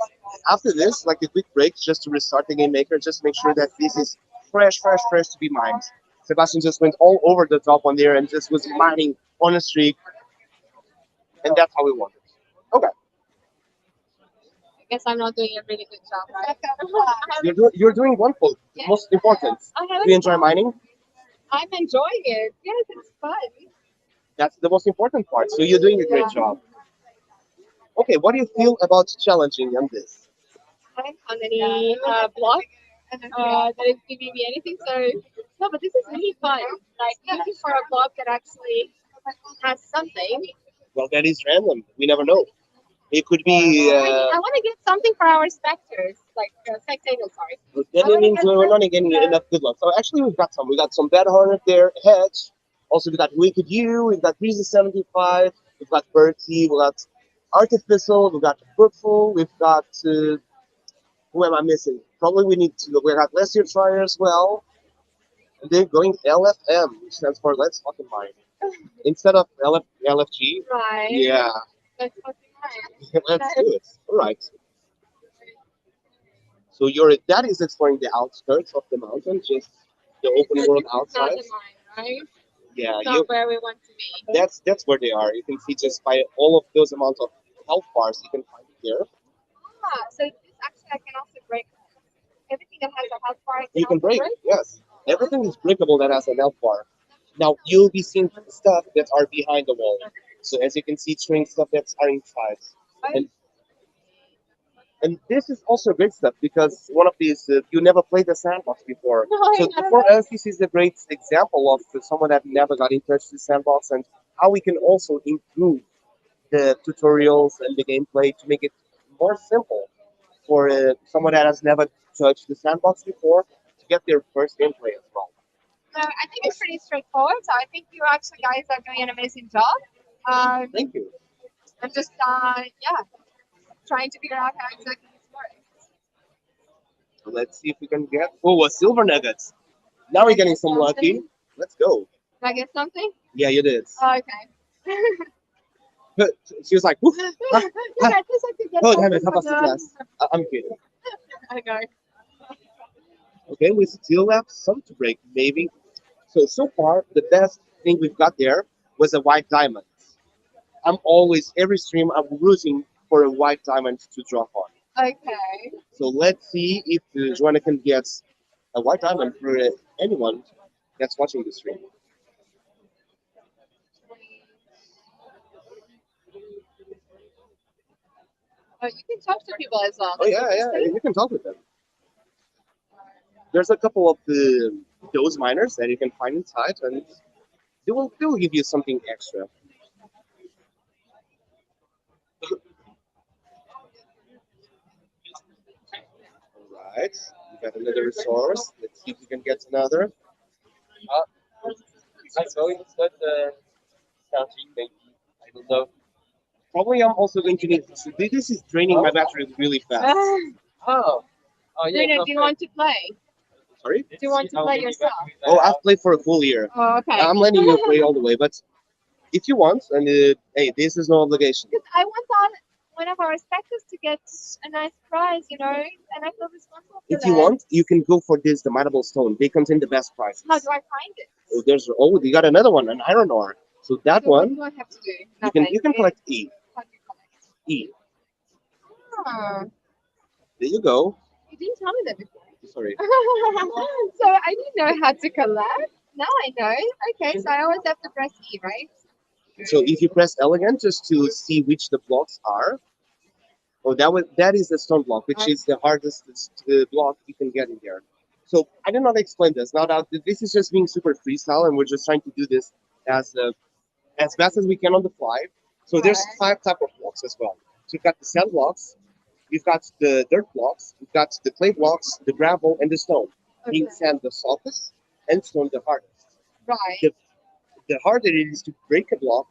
Speaker 4: after this, like a quick break, just to restart the game maker, just make sure that this is fresh to be mined. Sebastian just went all over the top on there and just was mining on a streak, and that's how we want it. Okay,
Speaker 1: I guess I'm not doing a really good job, right?
Speaker 4: you're doing wonderful. The most important.
Speaker 1: I
Speaker 4: Do you enjoy mining?
Speaker 1: I'm enjoying it. Yes, it's fun.
Speaker 4: That's the most important part. So you're doing a great job. Okay, what do you feel about challenging on this?
Speaker 1: I haven't found any block that is giving me anything. So no, but this is really fun. Like looking for a block that actually has something.
Speaker 4: Well, that is random. We never know. It could be.
Speaker 1: I want to get something for our spectators, like spectators. Sorry.
Speaker 4: Then it means we're not getting enough good luck. So actually, we've got some. We got some Bad Hornet there, Hedge. Also, we got Wicked You. We've got Breezy 75. We've got Bertie. We got Artificial. We've got Fruitful. We've got. Who am I missing? Probably we need to. We got Less Your Trier as well. And they're going LFM, which stands for Let's Fucking Mine. Instead of LFG.
Speaker 1: Right.
Speaker 4: Yeah.
Speaker 1: Let's fucking mine.
Speaker 4: Let's do it. All right. So that is exploring the outskirts of the mountain, just the open world
Speaker 1: Not
Speaker 4: outside.
Speaker 1: the mine, right?
Speaker 4: Yeah,
Speaker 1: Not where we want to be.
Speaker 4: that's where they are. You can see just by all of those amounts of health bars you can find here.
Speaker 1: So this actually I can also break everything that has a health bar. I
Speaker 4: You can
Speaker 1: also
Speaker 4: break. Yes, everything is breakable that has an health bar. Now you'll be seeing stuff that are behind the wall. So as you can see, string stuff that are inside. And this is also great stuff because one of these, you never played the sandbox before. So for us, this is a great example of someone that never got in touch with the sandbox and how we can also improve the tutorials and the gameplay to make it more simple for someone that has never touched the sandbox before to get their first gameplay as well.
Speaker 1: So I think it's pretty straightforward. So I think you actually guys are doing an amazing job.
Speaker 4: Thank you.
Speaker 1: I'm just trying to figure out how exactly this works.
Speaker 4: Let's see if we can get a silver nuggets. Now we're getting some lucky. Let's go.
Speaker 1: Did I get something?
Speaker 4: Yeah, you did.
Speaker 1: Oh, okay.
Speaker 4: But she was like, "Woof,
Speaker 1: Yeah, I just have to get
Speaker 4: oh damn it,
Speaker 1: something
Speaker 4: half past the
Speaker 1: from
Speaker 4: class." I'm kidding.
Speaker 1: Okay.
Speaker 4: Okay, we still have some to break, maybe. So far, the best thing we've got there was a white diamond. I'm always, every stream, I'm rooting for a white diamond to drop on.
Speaker 1: Okay.
Speaker 4: So let's see if Joanna can get a white diamond for anyone that's watching the stream.
Speaker 1: Oh, you can talk to people as well.
Speaker 4: Oh yeah, you can talk with them. There's a couple of those miners that you can find inside, and they will give you something extra. Alright, we got another resource. Let's see if we can get another.
Speaker 6: I'm going to start starting maybe. I don't know.
Speaker 4: Probably I'm also going to need this is draining my battery really fast.
Speaker 6: Oh. Oh yeah.
Speaker 1: Bruno, do you want to play?
Speaker 4: Sorry?
Speaker 1: Do you want to play yourself?
Speaker 4: Oh, I've played for a full year.
Speaker 1: Oh, okay.
Speaker 4: I'm letting you play all the way, but if you want, and hey, this is no obligation.
Speaker 1: Because I want one of our spectators to get a nice prize, and I feel responsible for
Speaker 4: If you
Speaker 1: that.
Speaker 4: want, you can go for this, the mineable stone. They contain the best prizes.
Speaker 1: How do I find it?
Speaker 4: You got another one, an iron ore. So that
Speaker 1: So what
Speaker 4: one
Speaker 1: do I have to do?
Speaker 4: you can collect E.
Speaker 1: How do you collect?
Speaker 4: E.
Speaker 1: Ah,
Speaker 4: There you go.
Speaker 1: you didn't tell me that before.
Speaker 4: Sorry.
Speaker 1: So I didn't know how to collect. Now I know. Okay, so I always have to press E, right?
Speaker 4: So if you press elegant just to see which the blocks are, oh that is the stone block, which is the hardest block you can get in there. So I did not explain this. Now that this is just being super freestyle, and we're just trying to do this as fast as we can on the fly. So there's
Speaker 1: Right.
Speaker 4: 5 type of blocks as well. So you've got the sand blocks, we've got the dirt blocks, we've got the clay blocks, the gravel, and the stone. Being
Speaker 1: Okay.
Speaker 4: sand the softest and stone the hardest.
Speaker 1: Right.
Speaker 4: The harder it is to break a block,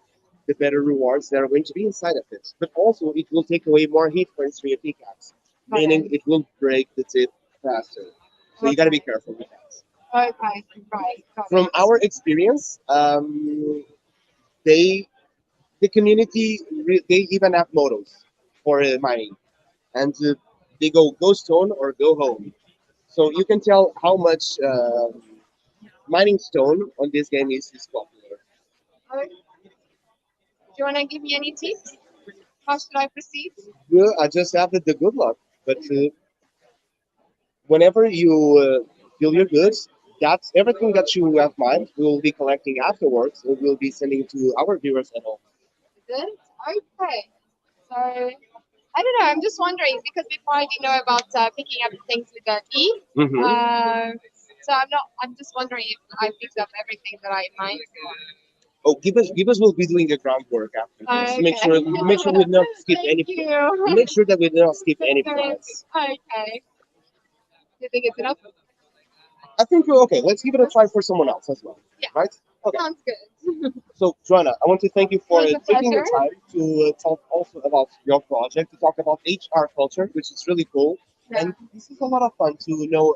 Speaker 4: the better rewards that are going to be inside of it. But also, it will take away more hit points from your pickaxe, meaning
Speaker 1: Okay.
Speaker 4: it will break the tip faster. So you got to be careful with that.
Speaker 1: Okay. Right. Got
Speaker 4: From
Speaker 1: it.
Speaker 4: our experience, they the community they even have mottos for mining, and they go stone or go home. So you can tell how much mining stone on this game is popular.
Speaker 1: Okay. Do you want to give me any tips? How should I proceed?
Speaker 4: Well, I just have the good luck, but whenever you feel you're good, that's everything that you have mind. We'll be collecting afterwards, and we'll be sending to our viewers at home.
Speaker 1: Is it? Okay. So I don't know. I'm just wondering because before I didn't know about picking up things with the E. So I'm not. I'm just wondering if I picked up everything that I might.
Speaker 4: Oh, give us will be doing the groundwork after this.
Speaker 1: Okay.
Speaker 4: Make sure we not skip
Speaker 1: Thank
Speaker 4: any.
Speaker 1: you.
Speaker 4: Make sure that we do not skip any
Speaker 1: Okay.
Speaker 4: parts.
Speaker 1: Okay. Do you think it's enough?
Speaker 4: I think we're okay. Let's give it a try for someone else as well.
Speaker 1: Yeah.
Speaker 4: Right? Okay.
Speaker 1: Sounds good.
Speaker 4: So, Joanna, I want to thank you for
Speaker 1: It was a
Speaker 4: taking the
Speaker 1: pleasure.
Speaker 4: time to talk also about your project, to talk about HR culture, which is really cool.
Speaker 1: Yeah.
Speaker 4: And this is a lot of fun to know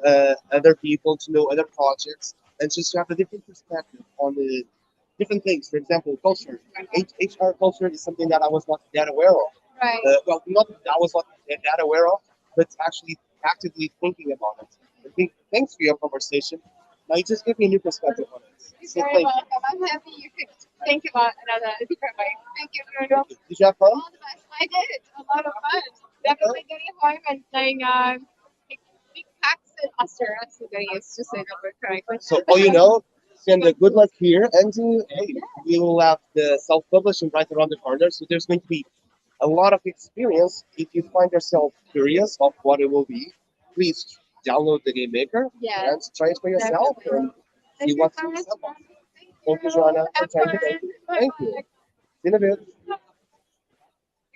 Speaker 4: other people, to know other projects, and just to have a different perspective on the different things. For example, culture. HR culture is something that I was not that aware of.
Speaker 1: Right.
Speaker 4: Well, not that I was not that aware of, but actually actively thinking about it. I think thanks for your conversation. Now you just gave me a new perspective on it.
Speaker 1: You're
Speaker 4: So
Speaker 1: very
Speaker 4: thank you.
Speaker 1: welcome. I'm happy you could think about another different way. Thank you very much.
Speaker 4: Did you have fun?
Speaker 1: All the best. I did. A lot of fun. Definitely getting home and playing Pickaxe and Uster. That's the thing. It's just say that word correctly.
Speaker 4: So, oh, send a good luck here, and hey, we will have the self-publishing right around the corner. So there's going to be a lot of experience. If you find yourself curious of what it will be, please download the game maker
Speaker 1: Yeah.
Speaker 4: and try it for yourself
Speaker 1: Definitely.
Speaker 4: and
Speaker 1: Thank
Speaker 4: see
Speaker 1: you
Speaker 4: what's
Speaker 1: so much.
Speaker 4: yourself.
Speaker 1: Thank
Speaker 4: Thank you,
Speaker 1: you.
Speaker 4: Joanna, for
Speaker 1: Have
Speaker 4: trying
Speaker 1: fun.
Speaker 4: today.
Speaker 1: Bye.
Speaker 4: Thank you. See you in a bit.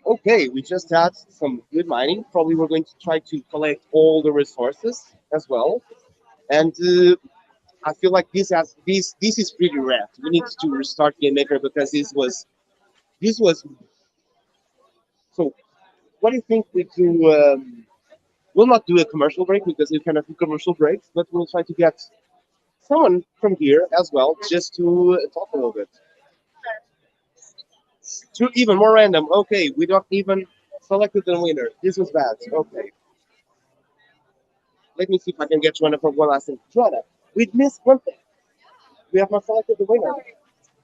Speaker 4: Okay, we just had some good mining. Probably we're going to try to collect all the resources as well. And I feel like this is pretty rare. We need to restart Game Maker because this was so. What do you think we do? We'll not do a commercial break because we cannot do commercial breaks, but we'll try to get someone from here as well just to talk a little bit. To even more random. Okay, we don't even selected the winner. This was bad. Okay, let me see if I can get Joanna for one last thing. Joanna, we missed one thing. We have not selected the winner.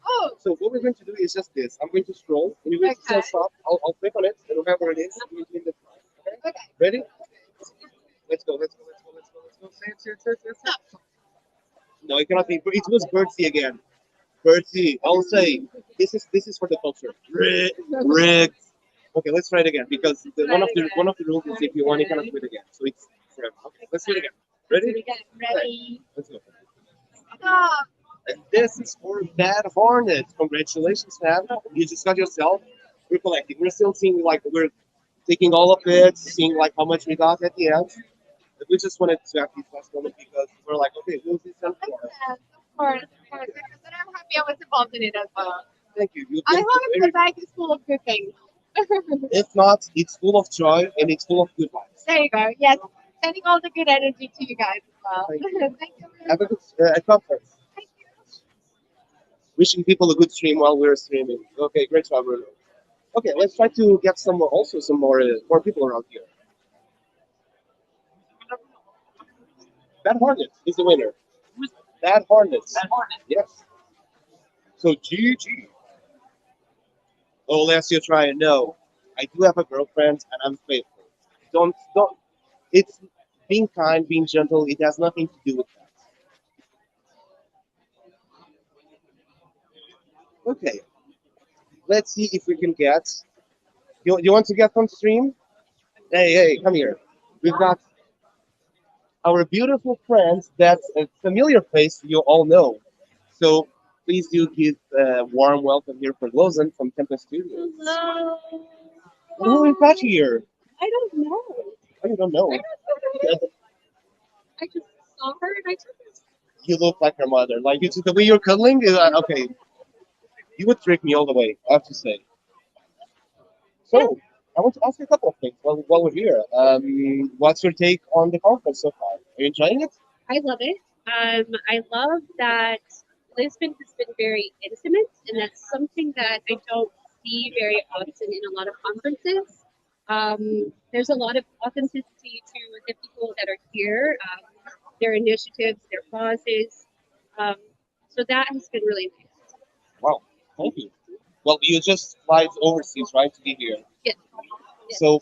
Speaker 1: Oh,
Speaker 4: So what we're going to do is just this. I'm going to scroll, and you're going to
Speaker 1: okay.
Speaker 4: tell stop. I'll click on it, and whoever it is, I'm going to end the time. Okay?
Speaker 1: Okay.
Speaker 4: Ready? Let's go. Let's go. Let's go. Let's go. Let's go. Say it. No, it cannot be. It was Birdsey again. Birdsey. I'll say this is for the culture. Rigged. Okay, let's try it again because one of the rules is if you want, you cannot do it again. So it's forever. Okay, let's do it again. Ready?
Speaker 1: Ready?
Speaker 4: Let's go.
Speaker 1: Stop.
Speaker 4: And this is for Bad Hornet. Congratulations, man. You just got yourself. We're collecting. We're still seeing like we're taking all of it, seeing like how much we got at the end. But we just wanted to have this last moment because we're like, okay, who's this sent for?
Speaker 1: Yes, of course, of course. But I'm happy I was involved in it as well.
Speaker 4: Thank you. You've
Speaker 1: I
Speaker 4: been
Speaker 1: hope the
Speaker 4: very,
Speaker 1: bag is full of good things.
Speaker 4: if not, it's full of joy and it's full of good vibes.
Speaker 1: There you go. Yes, sending all the good energy to you guys as well.
Speaker 4: Thank you.
Speaker 1: Thank you.
Speaker 4: Have a good conference.
Speaker 1: Thank you.
Speaker 4: Wishing people a good stream while we're streaming. Okay, great job, Bruno. Okay, let's try to get some more, also some more people around here. Bad Hornet is the winner. Bad Hornets. Yes. So GG. Oh, let's you try it. No, I do have a girlfriend and I'm faithful. Don't. It's being kind, being gentle. It has nothing to do with that. Okay, let's see if we can get. You want to get on stream? Hey, come here. We've got our beautiful friends. That's a familiar face you all know. So please do give a warm welcome here for Lozen from Tempest Studios.
Speaker 1: Hello.
Speaker 4: Who is that here?
Speaker 1: I don't know.
Speaker 4: I don't know.
Speaker 1: I just saw her and I took her.
Speaker 4: You look like her mother. Like it's the way you're cuddling. Okay, you would trick me all the way. I have to say. So I want to ask you a couple of things while we're here. What's your take on the conference so far? Are you enjoying it?
Speaker 1: I love it. I love that Lisbon has been very intimate, and that's something that I don't see very often in a lot of conferences. There's a lot of authenticity to the people that are here, their initiatives, their causes. Um, so that has been really nice.
Speaker 4: Wow, thank you. Well, you just flies overseas, right, to be here.
Speaker 1: Yes. Yes.
Speaker 4: So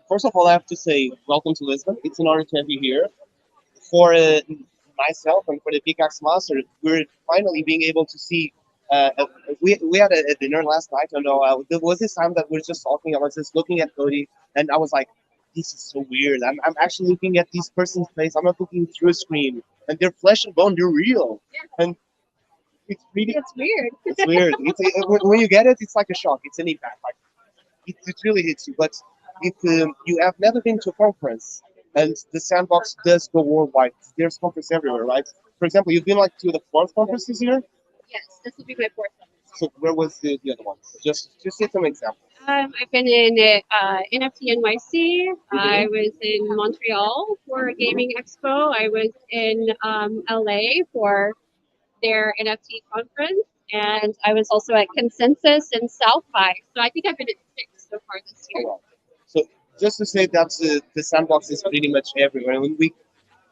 Speaker 4: first of all, I have to say welcome to Lisbon. It's an honor to have you here. For myself and for the Pickaxe Master, we're finally being able to see. We had a dinner last night. I know there was this time that we were just talking. I was just looking at Cody, and I was like, "This is so weird." I'm actually looking at this person's face. I'm not looking through a screen, and they're flesh and bone. They're real, and it's really
Speaker 1: It's weird.
Speaker 4: it's weird. When you get it, it's like a shock. It's an impact. Like it really hits you. But if you have never been to a conference and the sandbox does go worldwide, there's conference everywhere, right? For example, you've been like to the fourth conference this year.
Speaker 1: Yes, this will be my fourth one.
Speaker 4: So where was the other one? Just say some examples.
Speaker 1: I've been in NFT NYC. I was in Montreal for a gaming expo. I was in LA for their NFT conference, and I was also at Consensus in South by. So I think I've been at 6 so far this
Speaker 4: Oh,
Speaker 1: year.
Speaker 4: wow. So just to say that the sandbox is pretty much everywhere. When the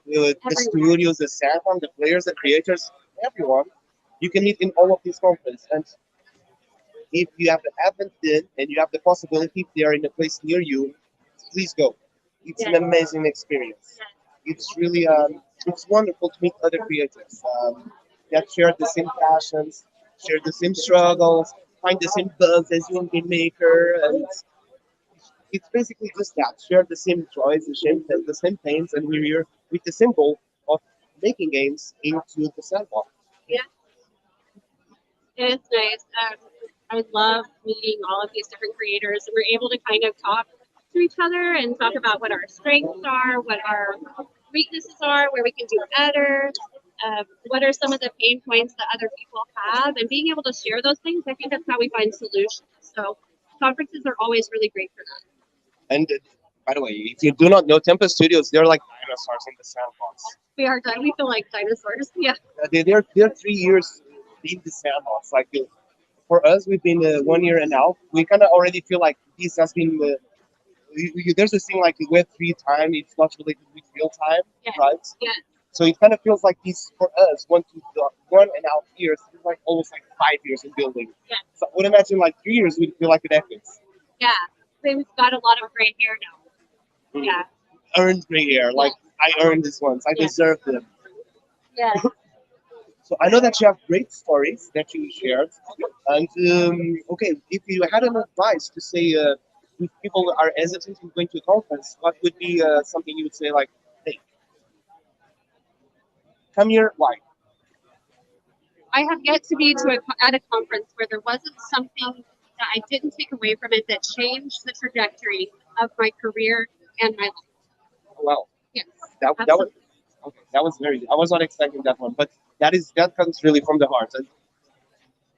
Speaker 1: Everywhere.
Speaker 4: studios, the sandbox, the players, the creators, everyone, you can meet in all of these conferences. And if you haven't been and you have the possibility, if they are in a place near you, please go. It's an
Speaker 1: Yeah.
Speaker 4: amazing experience. It's really it's wonderful to meet other creators that share the same passions, share the same struggles, find the same bugs as you in game maker, and it's basically just that share the same joys, the same pains, and we're here with the same goal of making games into the sandbox.
Speaker 1: Yeah, it's nice. I love meeting all of these different creators, and we're able to kind of talk to each other and talk about what our strengths are, what our weaknesses are, where we can do better, what are some of the pain points that other people have, and being able to share those things. I think that's how we find solutions. So conferences are always really great for that.
Speaker 4: And by the way, if you do not know Tempest Studios, they're like dinosaurs in the sandbox.
Speaker 1: We are done. We feel like dinosaurs. Yeah.
Speaker 4: They're 3 years in the sandbox. Like for us, we've been 1 year and a half. We kind of already feel like this has been. There's this thing like Web3 time. It's not related with real time,
Speaker 1: Yeah.
Speaker 4: right?
Speaker 1: Yeah.
Speaker 4: So it kind of feels like this for us. 1.5 years. It's like almost like 5 years in building.
Speaker 1: Yeah.
Speaker 4: So I would imagine like 3 years would feel like a decade.
Speaker 1: Yeah. We've got a lot of gray hair now.
Speaker 4: Mm.
Speaker 1: Yeah.
Speaker 4: Earned gray hair. Like I earned this once. I
Speaker 1: Yeah.
Speaker 4: deserve them.
Speaker 1: Yeah.
Speaker 4: So I know that you have great stories that you shared. And okay, if you had an advice to say if people are hesitant in going to a conference, what would be something you would say like, hey, come here, why?
Speaker 1: I have yet to be at a conference where there wasn't something that I didn't take away from it that changed the trajectory of my career and my life.
Speaker 4: Well,
Speaker 1: Yes.
Speaker 4: that was
Speaker 1: Absolutely.
Speaker 4: okay. That was very. I was not expecting that one, but that comes really from the heart. And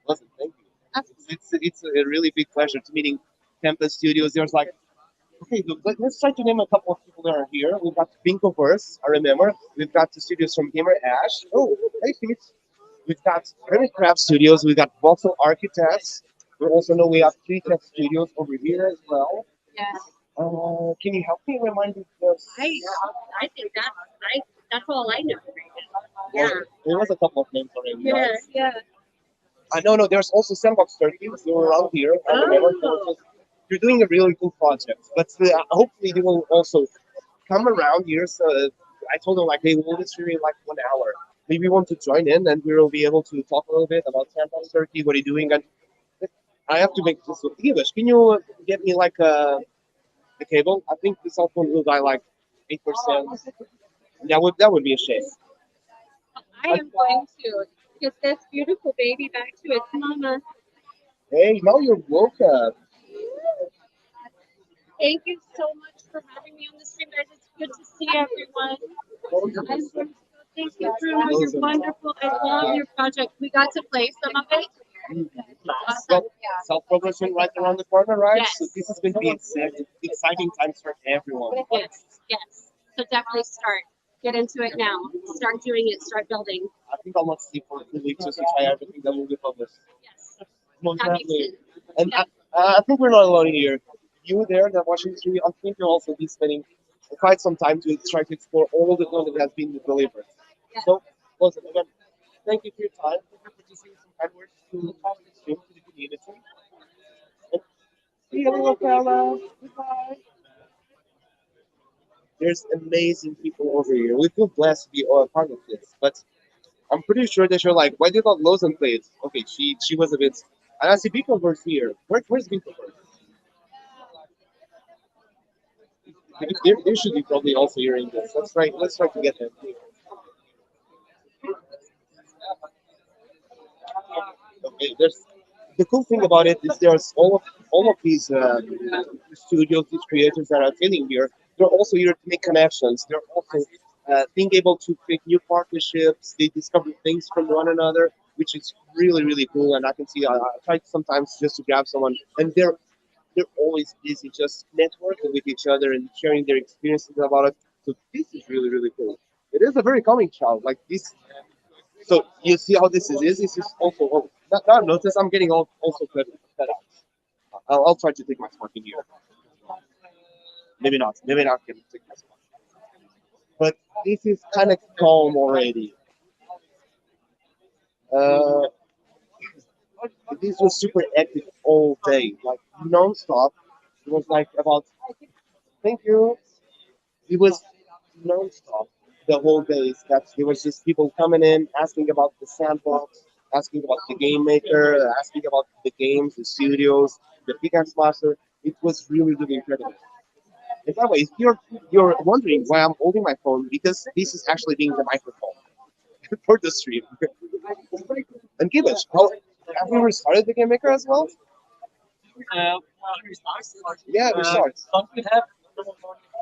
Speaker 4: listen, thank you.
Speaker 1: Absolutely.
Speaker 4: It's a really big pleasure to meeting Tempest Studios. There's like, okay, look, let's try to name a couple of people that are here. We've got Pinkoverse, I remember. We've got the studios from Gamer Ash. Oh, hey, Fitz. We've got Hermit Craft Studios, we've got Voxel Architects. We also know we have three tech studios over here as well.
Speaker 1: Yes.
Speaker 4: Can you help me remind me this?
Speaker 1: I think that's all I know right now. Yeah.
Speaker 4: There was a couple of names already.
Speaker 1: Yeah.
Speaker 4: Right?
Speaker 1: Yeah.
Speaker 4: No, there's also Sandbox Turkey. You're around here. I remember.
Speaker 1: Oh.
Speaker 4: You're doing a really cool project, but hopefully they will also come around here. So I told them like, hey, we'll be streaming like 1 hour. Maybe you want to join in, and we will be able to talk a little bit about Sandbox Turkey. What are you doing? And I have to make this. English. Can you get me like a cable? I think the cell phone will die like 8%. That would be a shame.
Speaker 1: I am going to get this beautiful baby back to its mama.
Speaker 4: Hey, now you're woke up.
Speaker 1: Thank you so much for having me on the stream, guys. It's good to see everyone. I'm going to go. Thank you, Bruno. You're wonderful. I love your project. We got to play some of it. Awesome.
Speaker 4: Self-publishing right around the corner, right?
Speaker 1: Yes.
Speaker 4: So this is going to be exciting times for everyone.
Speaker 1: Yes, yes. So definitely start. Get into it now. Start doing it. Start building.
Speaker 4: I think I'll not sleep for 2 weeks just to try everything that will be published.
Speaker 1: Yes,
Speaker 4: Most
Speaker 1: that makes
Speaker 4: definitely.
Speaker 1: sense.
Speaker 4: And
Speaker 1: Yeah.
Speaker 4: I think we're not alone here. You there that watching the stream, I think you'll also be spending quite some time to try to explore all the content that has been delivered. So, listen, again, thank you for your time. Thank you for just saying some kind words to the stream, to the community. And see you, little fella. Goodbye. There's amazing people over here. We feel blessed to be a part of this. But I'm pretty sure that you're like, why did not Lawson play it? Okay, she was a bit. And I see Beetleborg here. Where's Beetleborg? They should be probably also hearing this. Let's try to get them. Okay, there's the cool thing about it is there's all of these studios, these creators that are sitting here. They're also here to make connections. They're also being able to create new partnerships. They discover things from one another, which is really cool. And I can see I try sometimes just to grab someone, and they're always busy just networking with each other and sharing their experiences about it. So this is really cool. It is a very calming child. Like this, so you see how this is? This is also now notice I'm getting also cut out. I'll try to take my spot in here. Maybe not. Maybe not going to take my spot. But this is kind of calm already. Uh, this was super active all day, like non-stop. It was like about. Thank you. It was non-stop the whole day. That there was just people coming in asking about the sandbox, asking about the game maker, asking about the games, the studios, the Pickaxe master. It was really incredible. And by the way, if you're wondering why I'm holding my phone, because this is actually being the microphone for the stream. And give us, how have we restarted the game maker as well? Yeah, we started.
Speaker 6: Don't we have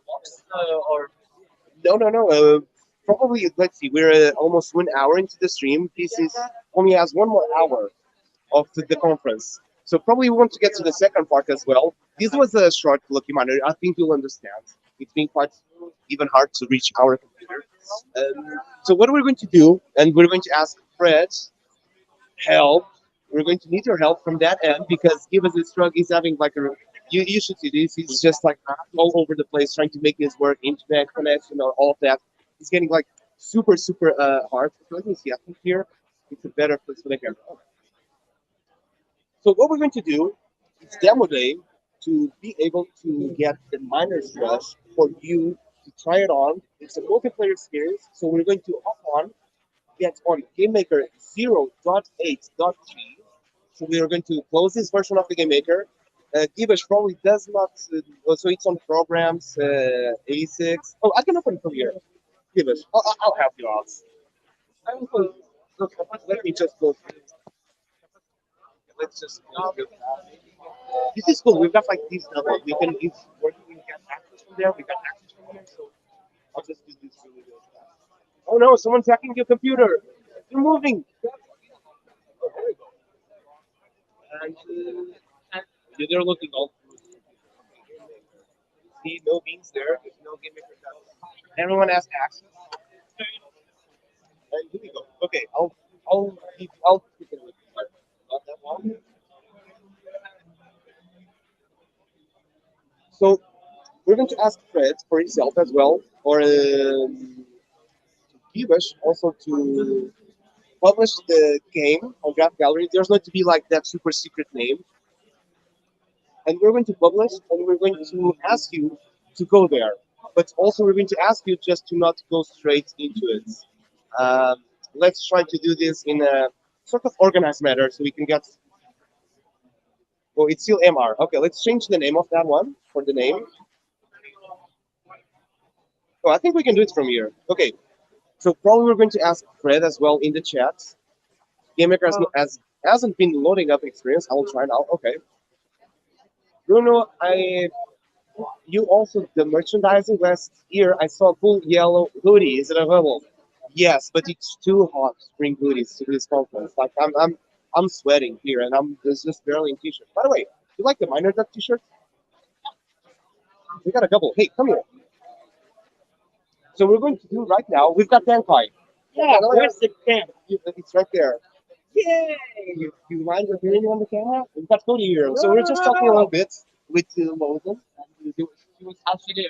Speaker 6: box or
Speaker 4: No. Probably, let's see, we're almost 1 hour into the stream. This is only has 1 more hour of the conference. So probably we want to get to the second part as well. This was a short lucky minor. I think you'll understand. It's been quite even hard to reach our computer. So what we're going to do, and we're going to ask Fred help. We're going to need your help from that end because Give us this drug is having like a. You should see this. He's just like all over the place trying to make this work, internet connection, or all of that. He's getting like super hard. So let me see. I think here it's a better place for the camera. So what we're going to do is demo day to be able to get the miner's rush for you to try it on. It's a multiplayer experience. So we're going to hop on, get on GameMaker 0.8.3. So we are going to close this version of the GameMaker. Givesh probably does not, so it's on programs, ASICs. Oh, I can open it from here. Givesh, I'll help you out. I will close. Look, let me just close. Let's just close it. This is cool. We've got like these levels. We can use working. We get access from there. We got access from here. So I'll just do this really fast. Oh no! Someone's hacking your computer. You're moving. Oh, there we go. And they're looking all through. See, no beans there. There's no game maker. Everyone has access. And here we go. Okay, I'll take it with you. Not that one. So we're going to ask Fred for himself as well, or Gibash also to publish the game on Draft Gallery. There's going to be like that super secret name, and we're going to publish, and we're going to ask you to go there. But also, we're going to ask you just to not go straight into it. Um, let's try to do this in a sort of organized manner so we can get. Oh, it's still MR. Okay, let's change the name of that one for the name. Oh, I think we can do it from here. Okay, so probably we're going to ask Fred as well in the chat. GameMaker hasn't been loading up experience. I will try now. Okay. Bruno, you also the merchandising last year. I saw a cool yellow hoodie. Is it available? Yes, but it's too hot to bring hoodies to this conference. Like I'm sweating here, and I'm there's just barely in t-shirt. By the way, you like the Miner Duck t-shirt? We got a couple. Hey, come here. So we're going to do right now. We've got Dankai.
Speaker 5: Yeah, where's the camp?
Speaker 4: It's right there. Yay! You mind reviewing on the camera? We've got Cody here. So we're just talking a little bit with Logan.
Speaker 6: How'd she do?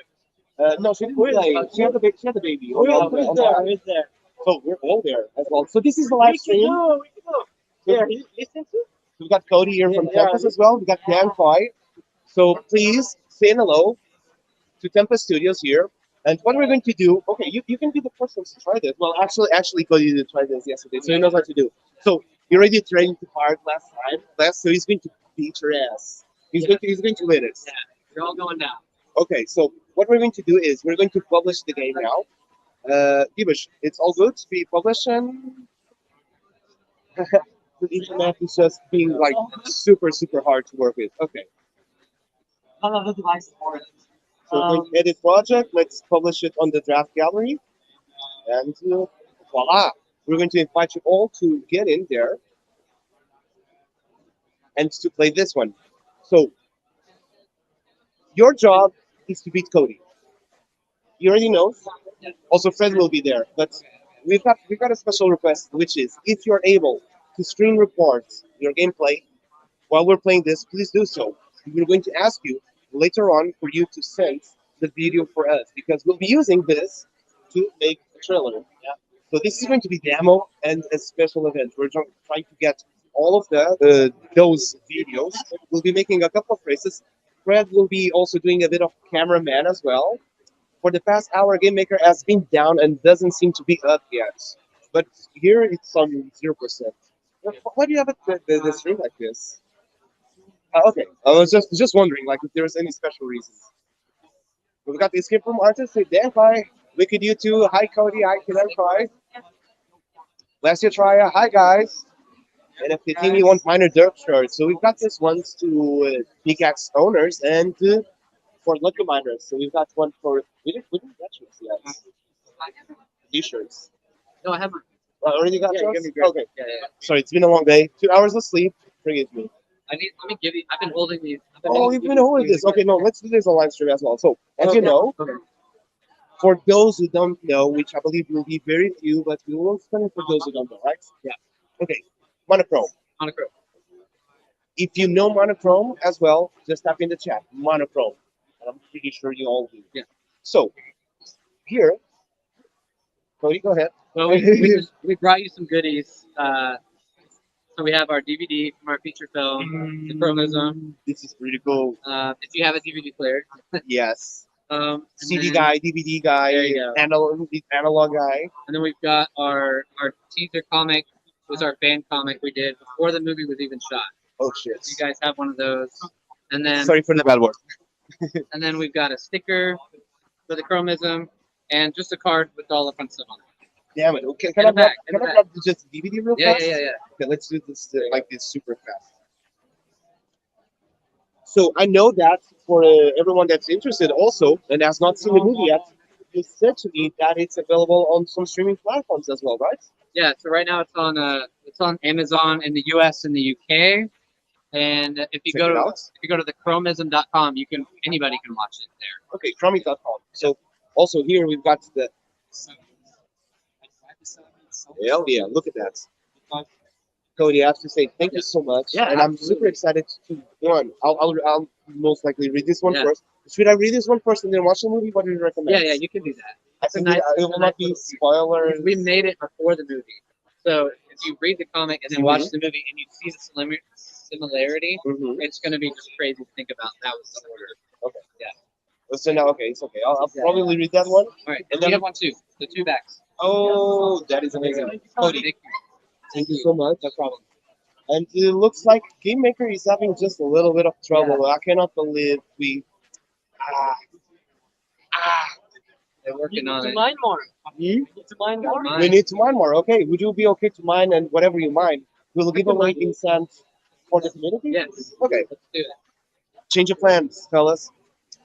Speaker 4: No, she didn't play. She had the baby.
Speaker 5: Who's there?
Speaker 4: So we're all there as well. So this is the live stream.
Speaker 5: We can go. Yeah, listen to.
Speaker 4: We've got Cody here from Tempest as well. We've got Dan Foy. So please say hello to Tempest Studios here. And what we're going to do, okay, you can be the first one to try this. Well, actually, Cody did try this yesterday, so he knows what to do. So he already trained hard so he's going to beat your ass. He's going to win it.
Speaker 6: Yeah, you're all going down.
Speaker 4: Okay, so what we're going to do is we're going to publish the game now. Gibish, it's all good to be published, and the internet is just being like super hard to work with. Okay,
Speaker 6: None of the devices for it.
Speaker 4: so we're going to edit project. Let's publish it on the draft gallery, and voila! We're going to invite you all to get in there and to play this one. So your job is to beat Cody. He already knows. Also, Fred will be there, but we've got a special request, which is if you're able to screen record your gameplay while we're playing this, please do so. We're going to ask you later on for you to send the video for us because we'll be using this to make a trailer. Yeah. So this is going to be demo and a special event. We're trying to get all of those videos. We'll be making a couple of races. Fred will be also doing a bit of cameraman as well. For the past hour, Game Maker has been down and doesn't seem to be up yet. But here it's on 0%. Why do you have the stream like this? Okay, I was just wondering, like, if there was any special reasons. We've got the escape room artist. Say, Dan Kai, Wicked U2, hi Cody, hi Kidan Kai. Last year try, hi guys. And if the team want minor dirt shirts, so we've got this ones to Pickaxe owners and for Lucky Miners. So we've got one for we didn't get shirts yet. T-shirts.
Speaker 6: No, I haven't.
Speaker 4: Already got yours?
Speaker 6: give me great.
Speaker 4: Okay.
Speaker 6: Yeah.
Speaker 4: Sorry, it's been a long day. 2 hours of sleep. Forgive me.
Speaker 6: Let me give you. I've been holding these.
Speaker 4: Oh, you've been holding this. Okay, no, let's do this on live stream as well. So, as you know, for those who don't know, which I believe will be very few, but we will explain it for those who don't know, right?
Speaker 6: Yeah.
Speaker 4: Okay, monochrome.
Speaker 6: Monochrome.
Speaker 4: If you know monochrome as well, just type in the chat, monochrome. And I'm pretty sure you all do.
Speaker 6: Yeah.
Speaker 4: So, here, Cody, go ahead.
Speaker 6: Well, we brought you some goodies. So we have our DVD from our feature film, The Chromism.
Speaker 4: This is pretty cool.
Speaker 6: If you have a DVD player.
Speaker 4: Yes.
Speaker 6: And
Speaker 4: CD
Speaker 6: then-
Speaker 4: guy, DVD guy,
Speaker 6: There you go.
Speaker 4: analog guy.
Speaker 6: And then we've got our teaser comic. Was our fan comic we did before the movie was even shot.
Speaker 4: Oh shit.
Speaker 6: You guys have one of those. And then
Speaker 4: Sorry for the bad word.
Speaker 6: and then we've got a sticker for the Chromism and just a card with all the fun stuff on it.
Speaker 4: Damn it. Okay,
Speaker 6: In
Speaker 4: can
Speaker 6: the
Speaker 4: I grab,
Speaker 6: back, in
Speaker 4: can
Speaker 6: the
Speaker 4: I
Speaker 6: back.
Speaker 4: grab just DVD real
Speaker 6: Yeah,
Speaker 4: fast?
Speaker 6: yeah.
Speaker 4: Okay, let's do this like this super fast. So I know that for everyone that's interested also and has not seen the movie yet, you said to me that it's available on some streaming platforms as well, right?
Speaker 6: Yeah, so right now it's on Amazon in the US and the UK. And if you
Speaker 4: Check
Speaker 6: go
Speaker 4: it
Speaker 6: to
Speaker 4: out.
Speaker 6: thechromism.com, anybody can watch it there.
Speaker 4: Okay, Crummy.com. So also here we've got the hell yeah, look at that. Cody, I have to say thank you so much.
Speaker 6: Yeah,
Speaker 4: and I'm super
Speaker 6: absolutely.
Speaker 4: excited to one. I'll most likely read this one
Speaker 6: Yeah.
Speaker 4: first. Should I read this one first and then watch the movie? What do you recommend?
Speaker 6: Yeah, you can do that.
Speaker 4: I
Speaker 6: It's a
Speaker 4: think
Speaker 6: nice,
Speaker 4: it
Speaker 6: it's
Speaker 4: will
Speaker 6: a
Speaker 4: not
Speaker 6: nice
Speaker 4: be
Speaker 6: little-
Speaker 4: spoilers.
Speaker 6: We made it before the movie, so if you read the comic and then watch the movie and you see the similarity,
Speaker 4: Mhm.
Speaker 6: it's going to be just crazy to think about. That was the order.
Speaker 4: Okay.
Speaker 6: Yeah.
Speaker 4: So now, okay, it's okay. I'll
Speaker 6: Yeah.
Speaker 4: probably read that one.
Speaker 6: All right,
Speaker 4: And
Speaker 6: and
Speaker 4: then-
Speaker 6: we have one too. The two backs.
Speaker 4: Oh, that is amazing. Cody,
Speaker 6: Thank you.
Speaker 4: thank you so much.
Speaker 6: No problem.
Speaker 4: And it looks like Game Maker is having just a little bit of trouble. I cannot believe we. Ah,
Speaker 6: They're working on it.
Speaker 5: Mine more.
Speaker 4: hmm?
Speaker 5: You need to mine more.
Speaker 6: Mine.
Speaker 4: We need to mine more. Okay, would you be okay to mine and whatever you mine? We'll give away incense for the community?
Speaker 6: Yes.
Speaker 4: Okay,
Speaker 6: Let's do it.
Speaker 4: change of plans, fellas.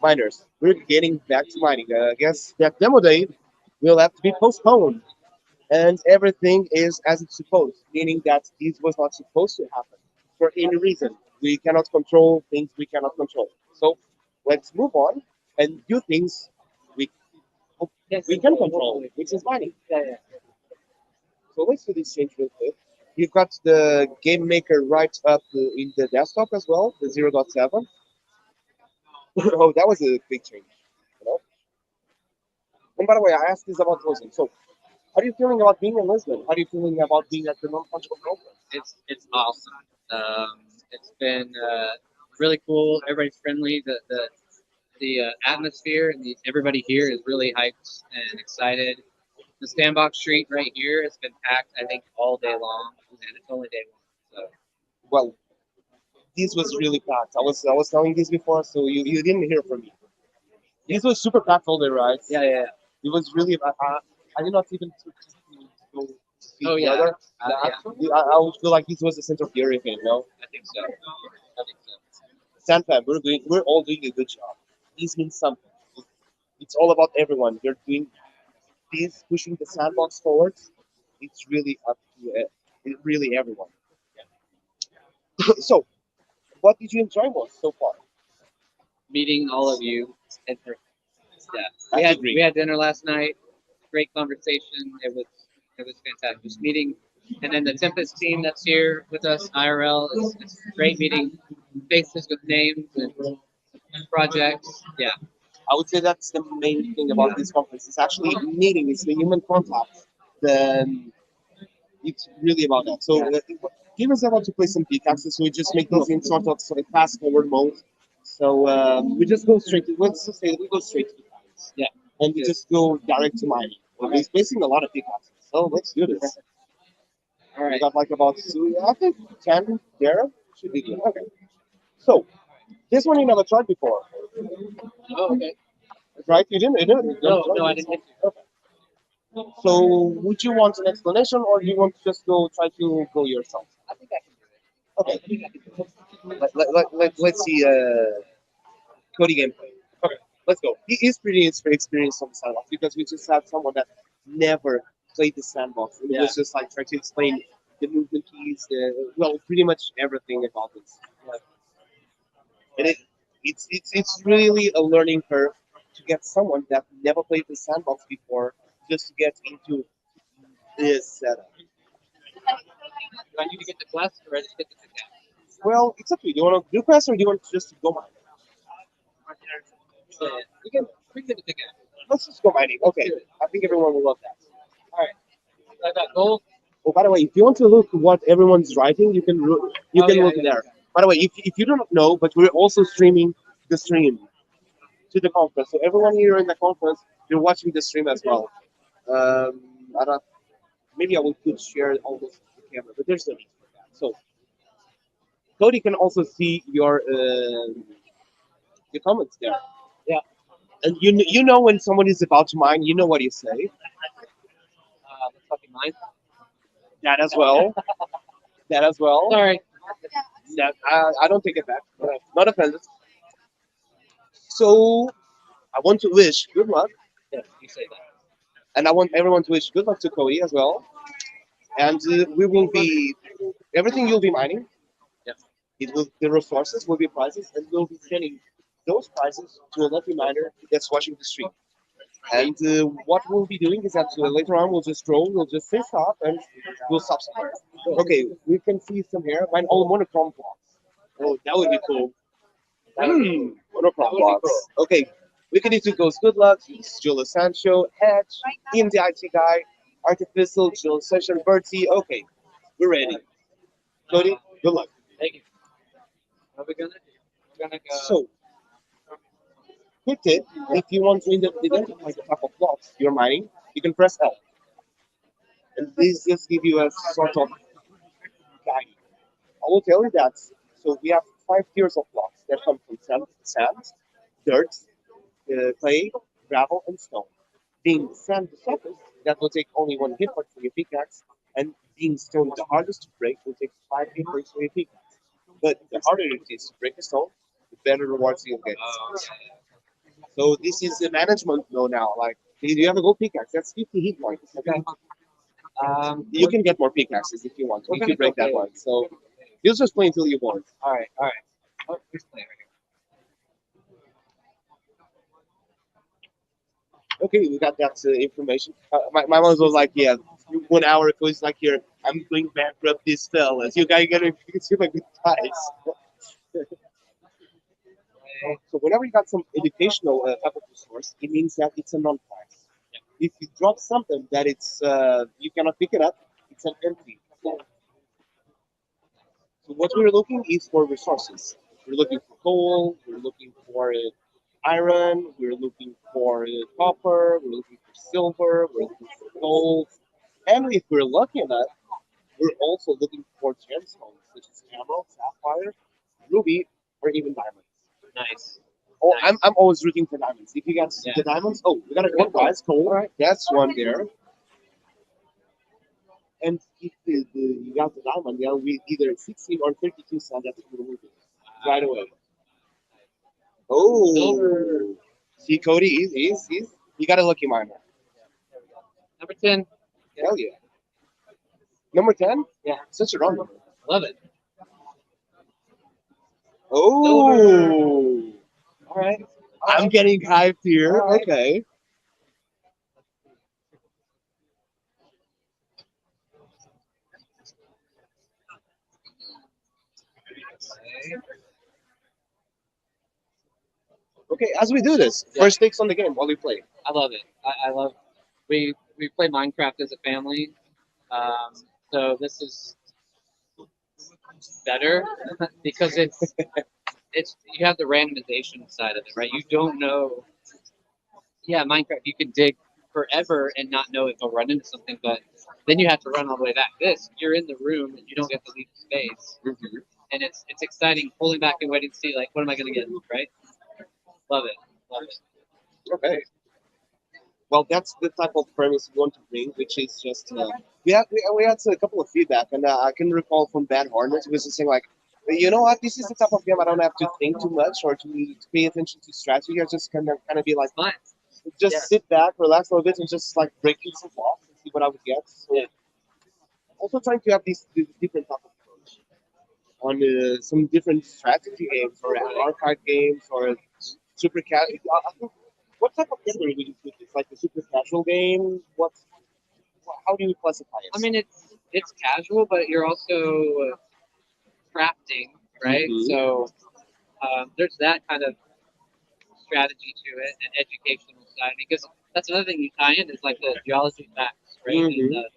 Speaker 4: Miners, we're getting back to mining. I guess that demo day will have to be postponed. And everything is as it's supposed, meaning that this was not supposed to happen for any reason. We cannot control things we cannot control. So let's move on and do things we
Speaker 6: Yes.
Speaker 4: we can control, which is mining.
Speaker 6: Yeah.
Speaker 4: So let's do this change real quick. You've got the game maker right up in the desktop as well, the 0.7. Oh, that was a big change. You know? And by the way, I asked this about Lisbon. So, how are you feeling about being in Lisbon? How are you feeling about being at the non-fungible conference?
Speaker 6: It's awesome. It's been really cool. Everybody's friendly. The atmosphere and everybody here is really hyped and excited. The Sandbox Street right here has been packed, I think, all day long, and it's only day one. So
Speaker 4: Well, this was really packed. I was telling this before, so you didn't hear from me. This was super packed all day, right?
Speaker 6: yeah.
Speaker 4: It was really. I did not even go to see
Speaker 6: Oh,
Speaker 4: the
Speaker 6: yeah.
Speaker 4: other.
Speaker 6: Yeah.
Speaker 4: I would feel like this was the center of the area, you know.
Speaker 6: I think so. I think so.
Speaker 4: Sandfam, we're all doing a good job. This means something. It's all about everyone. You're doing this, pushing the sandbox forward. It's really up to really everyone. So, what did you enjoy most so far?
Speaker 6: Meeting all of you in person. Yeah,
Speaker 4: I agree.
Speaker 6: we had dinner last night. Great conversation. It was fantastic. Just meeting, and then the Tempest team that's here with us IRL is great meeting faces with names and projects. Yeah,
Speaker 4: I would say that's the main thing about this conference. It's actually meeting. It's the human contact. Then it's really about that. So give us about to play some pickaxes. So we just make these in sort of fast forward mode. So we just go straight to let's just say we go straight to the pickaxe.
Speaker 6: Yeah.
Speaker 4: And we just go direct to mining. We're placing a lot of pickaxes. So let's do this.
Speaker 6: all
Speaker 4: We
Speaker 6: right.
Speaker 4: got like about I think 10 there. Should be good. Okay. So this one you never tried before.
Speaker 6: Oh, okay.
Speaker 4: Right? You didn't
Speaker 6: No,
Speaker 4: try
Speaker 6: I
Speaker 4: this?
Speaker 6: didn't.
Speaker 4: Okay. So, would you want an explanation, or do you want to just go try to go yourself?
Speaker 6: I think I can do it.
Speaker 4: Okay.
Speaker 6: I think I can do it.
Speaker 4: Let's see Cody gameplay. Okay, let's go. He is pretty experienced on the sandbox because we just had someone that never played the sandbox. And it was just like trying to explain the movement keys, well, pretty much everything about it. And it's really a learning curve to get someone that never played the sandbox before just to get into this setup.
Speaker 6: Do I need to get the quest or I just get the pickaxe?
Speaker 4: Well, it's up to you. Do you want to do quests or do you want to just go mining?
Speaker 6: Yeah, we can get the pickaxe.
Speaker 4: Let's just go mining. Okay, I think everyone will love that.
Speaker 6: All right. I got gold.
Speaker 4: Oh, by the way, if you want to look what everyone's writing, you can
Speaker 6: Oh, yeah,
Speaker 4: look
Speaker 6: yeah.
Speaker 4: there. By the way, if you don't know, but we're also streaming the stream to the conference. So everyone here in the conference, you're watching the stream as well. I don't. Maybe I will could share all this with the camera, but there's no need for that. So Cody can also see your comments there.
Speaker 6: Yeah.
Speaker 4: And you know when someone is about to mine, you know what you say.
Speaker 6: Let's fucking mine.
Speaker 4: That as well. That as well.
Speaker 6: Sorry.
Speaker 4: That I don't take it back. Not offended. So I want to wish good luck,
Speaker 6: Yeah, you say that.
Speaker 4: and I want everyone to wish good luck to Cody as well. And we will be everything you'll be mining.
Speaker 6: Yeah.
Speaker 4: The resources will be prizes, and we'll be sending those prizes to a lucky miner that's watching the stream. And what we'll be doing is that later on we'll just roll, we'll just say stop, and we'll stop somewhere. Okay, we can see some here. Mine all monochrome blocks. Oh, that would be cool. Monochrome blocks. Okay, we can do goes good luck, Julio Sancho, Hedge, Ian the IT guy, Artificial, Jill Session, Bertie. Okay, we're ready. Cody, good luck.
Speaker 6: Thank you. What are we gonna do? We're gonna go.
Speaker 4: So, quick tip, if you want to identify the type of blocks you're mining, you can press L. And this just give you a sort of guide. I will tell you that. So we have 5 tiers of blocks that come from sand, dirt, clay, gravel, and stone. Being sand the softest, that will take only one hit point for your pickaxe, and being stone the hardest to break will take 5 hit points for your pickaxe. But the harder it is to break a stone, the better rewards you'll get. So this is the management mode now. Like, you have a gold pickaxe, that's 50 hit points. Okay. You can get more pickaxes if you want. If you break that one. So you'll just play until you want.
Speaker 6: All right, all right. Oh, here's play right
Speaker 4: Okay, we got that information. My mom was like, yeah, 1 hour ago, it's like, here, I'm going bankrupt this fellas. You guys gotta see my good price. So whenever you got some educational type of resource, it means that it's a non-price. If you drop something that it's you cannot pick it up, it's an empty. So what we're looking is for resources. We're looking for coal. We're looking for iron. We're looking for copper. We're looking for silver. We're looking for gold. And if we're lucky enough, we're also looking for gemstones such as emerald, sapphire, ruby, or even diamonds.
Speaker 6: Nice.
Speaker 4: Oh,
Speaker 6: Nice.
Speaker 4: I'm always rooting for diamonds. If you got
Speaker 6: Yeah.
Speaker 4: the diamonds, oh, we got a gold prize. Cool. All right, that's one there. And if you got the diamond, yeah, we either 16 or 32 cents. That's what we're moving right away. Oh,
Speaker 6: Silver.
Speaker 4: see, Cody, he's you got a lucky miner.
Speaker 6: Number 10.
Speaker 4: Hell yeah. Number 10?
Speaker 6: Yeah.
Speaker 4: Such a wrong number.
Speaker 6: Love it.
Speaker 4: Oh,
Speaker 6: All right.
Speaker 4: I'm getting hyped here. Okay. Okay, as we do this,
Speaker 6: Yeah.
Speaker 4: first takes on the game while we play.
Speaker 6: I love it. I love. We play Minecraft as a family, so this is better because it's you have the randomization side of it, right? You don't know. Yeah, Minecraft, you can dig forever and not know if you'll run into something, but then you have to run all the way back. This, you're in the room and you don't get to leave the space, and it's exciting pulling back and waiting to see like what am I gonna get, right? Love it, love it.
Speaker 4: Okay. Well, that's the type of premise we want to bring, which is just we had a couple of feedback, and I can recall from Bad Hornets who was just saying like, you know what, this is the type of game I don't have to think too much or to pay attention to strategy. I just kind of be like,
Speaker 6: Fine.
Speaker 4: just
Speaker 6: Yeah.
Speaker 4: sit back, relax a little bit, and just like break through some blocks and see what I would get. So,
Speaker 6: Yeah.
Speaker 4: also trying to have these different type of approach on some different strategy games or arcade games or super casual. I think what type of category would you put this? Like a super casual game? How do you classify it?
Speaker 6: I mean, it's casual, but you're also crafting, right?
Speaker 4: Mhm.
Speaker 6: So there's that kind of strategy to it and educational side because that's another thing you tie in is like the geology facts, right? And
Speaker 4: Mhm.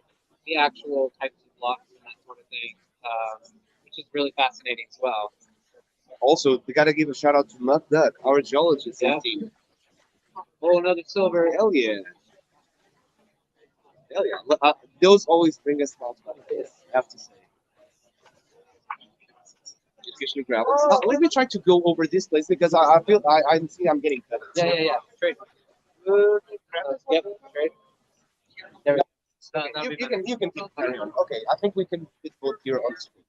Speaker 6: the actual types of blocks and that sort of thing, which is really fascinating as well.
Speaker 4: Also, we gotta give a shout out to Mutt Duck, our geologist
Speaker 6: Yeah.
Speaker 4: team.
Speaker 6: Oh, another silver.
Speaker 4: Hell yeah. Hell yeah. Those always bring us smiles back. I have to say. Educational gravel. Let me try to go over this place because I feel I see I'm getting better.
Speaker 6: Yeah. Straight. Yep. Straight. There we go. That'll be better.
Speaker 4: You can keep carrying on. Okay, I think we can fit both here on screen.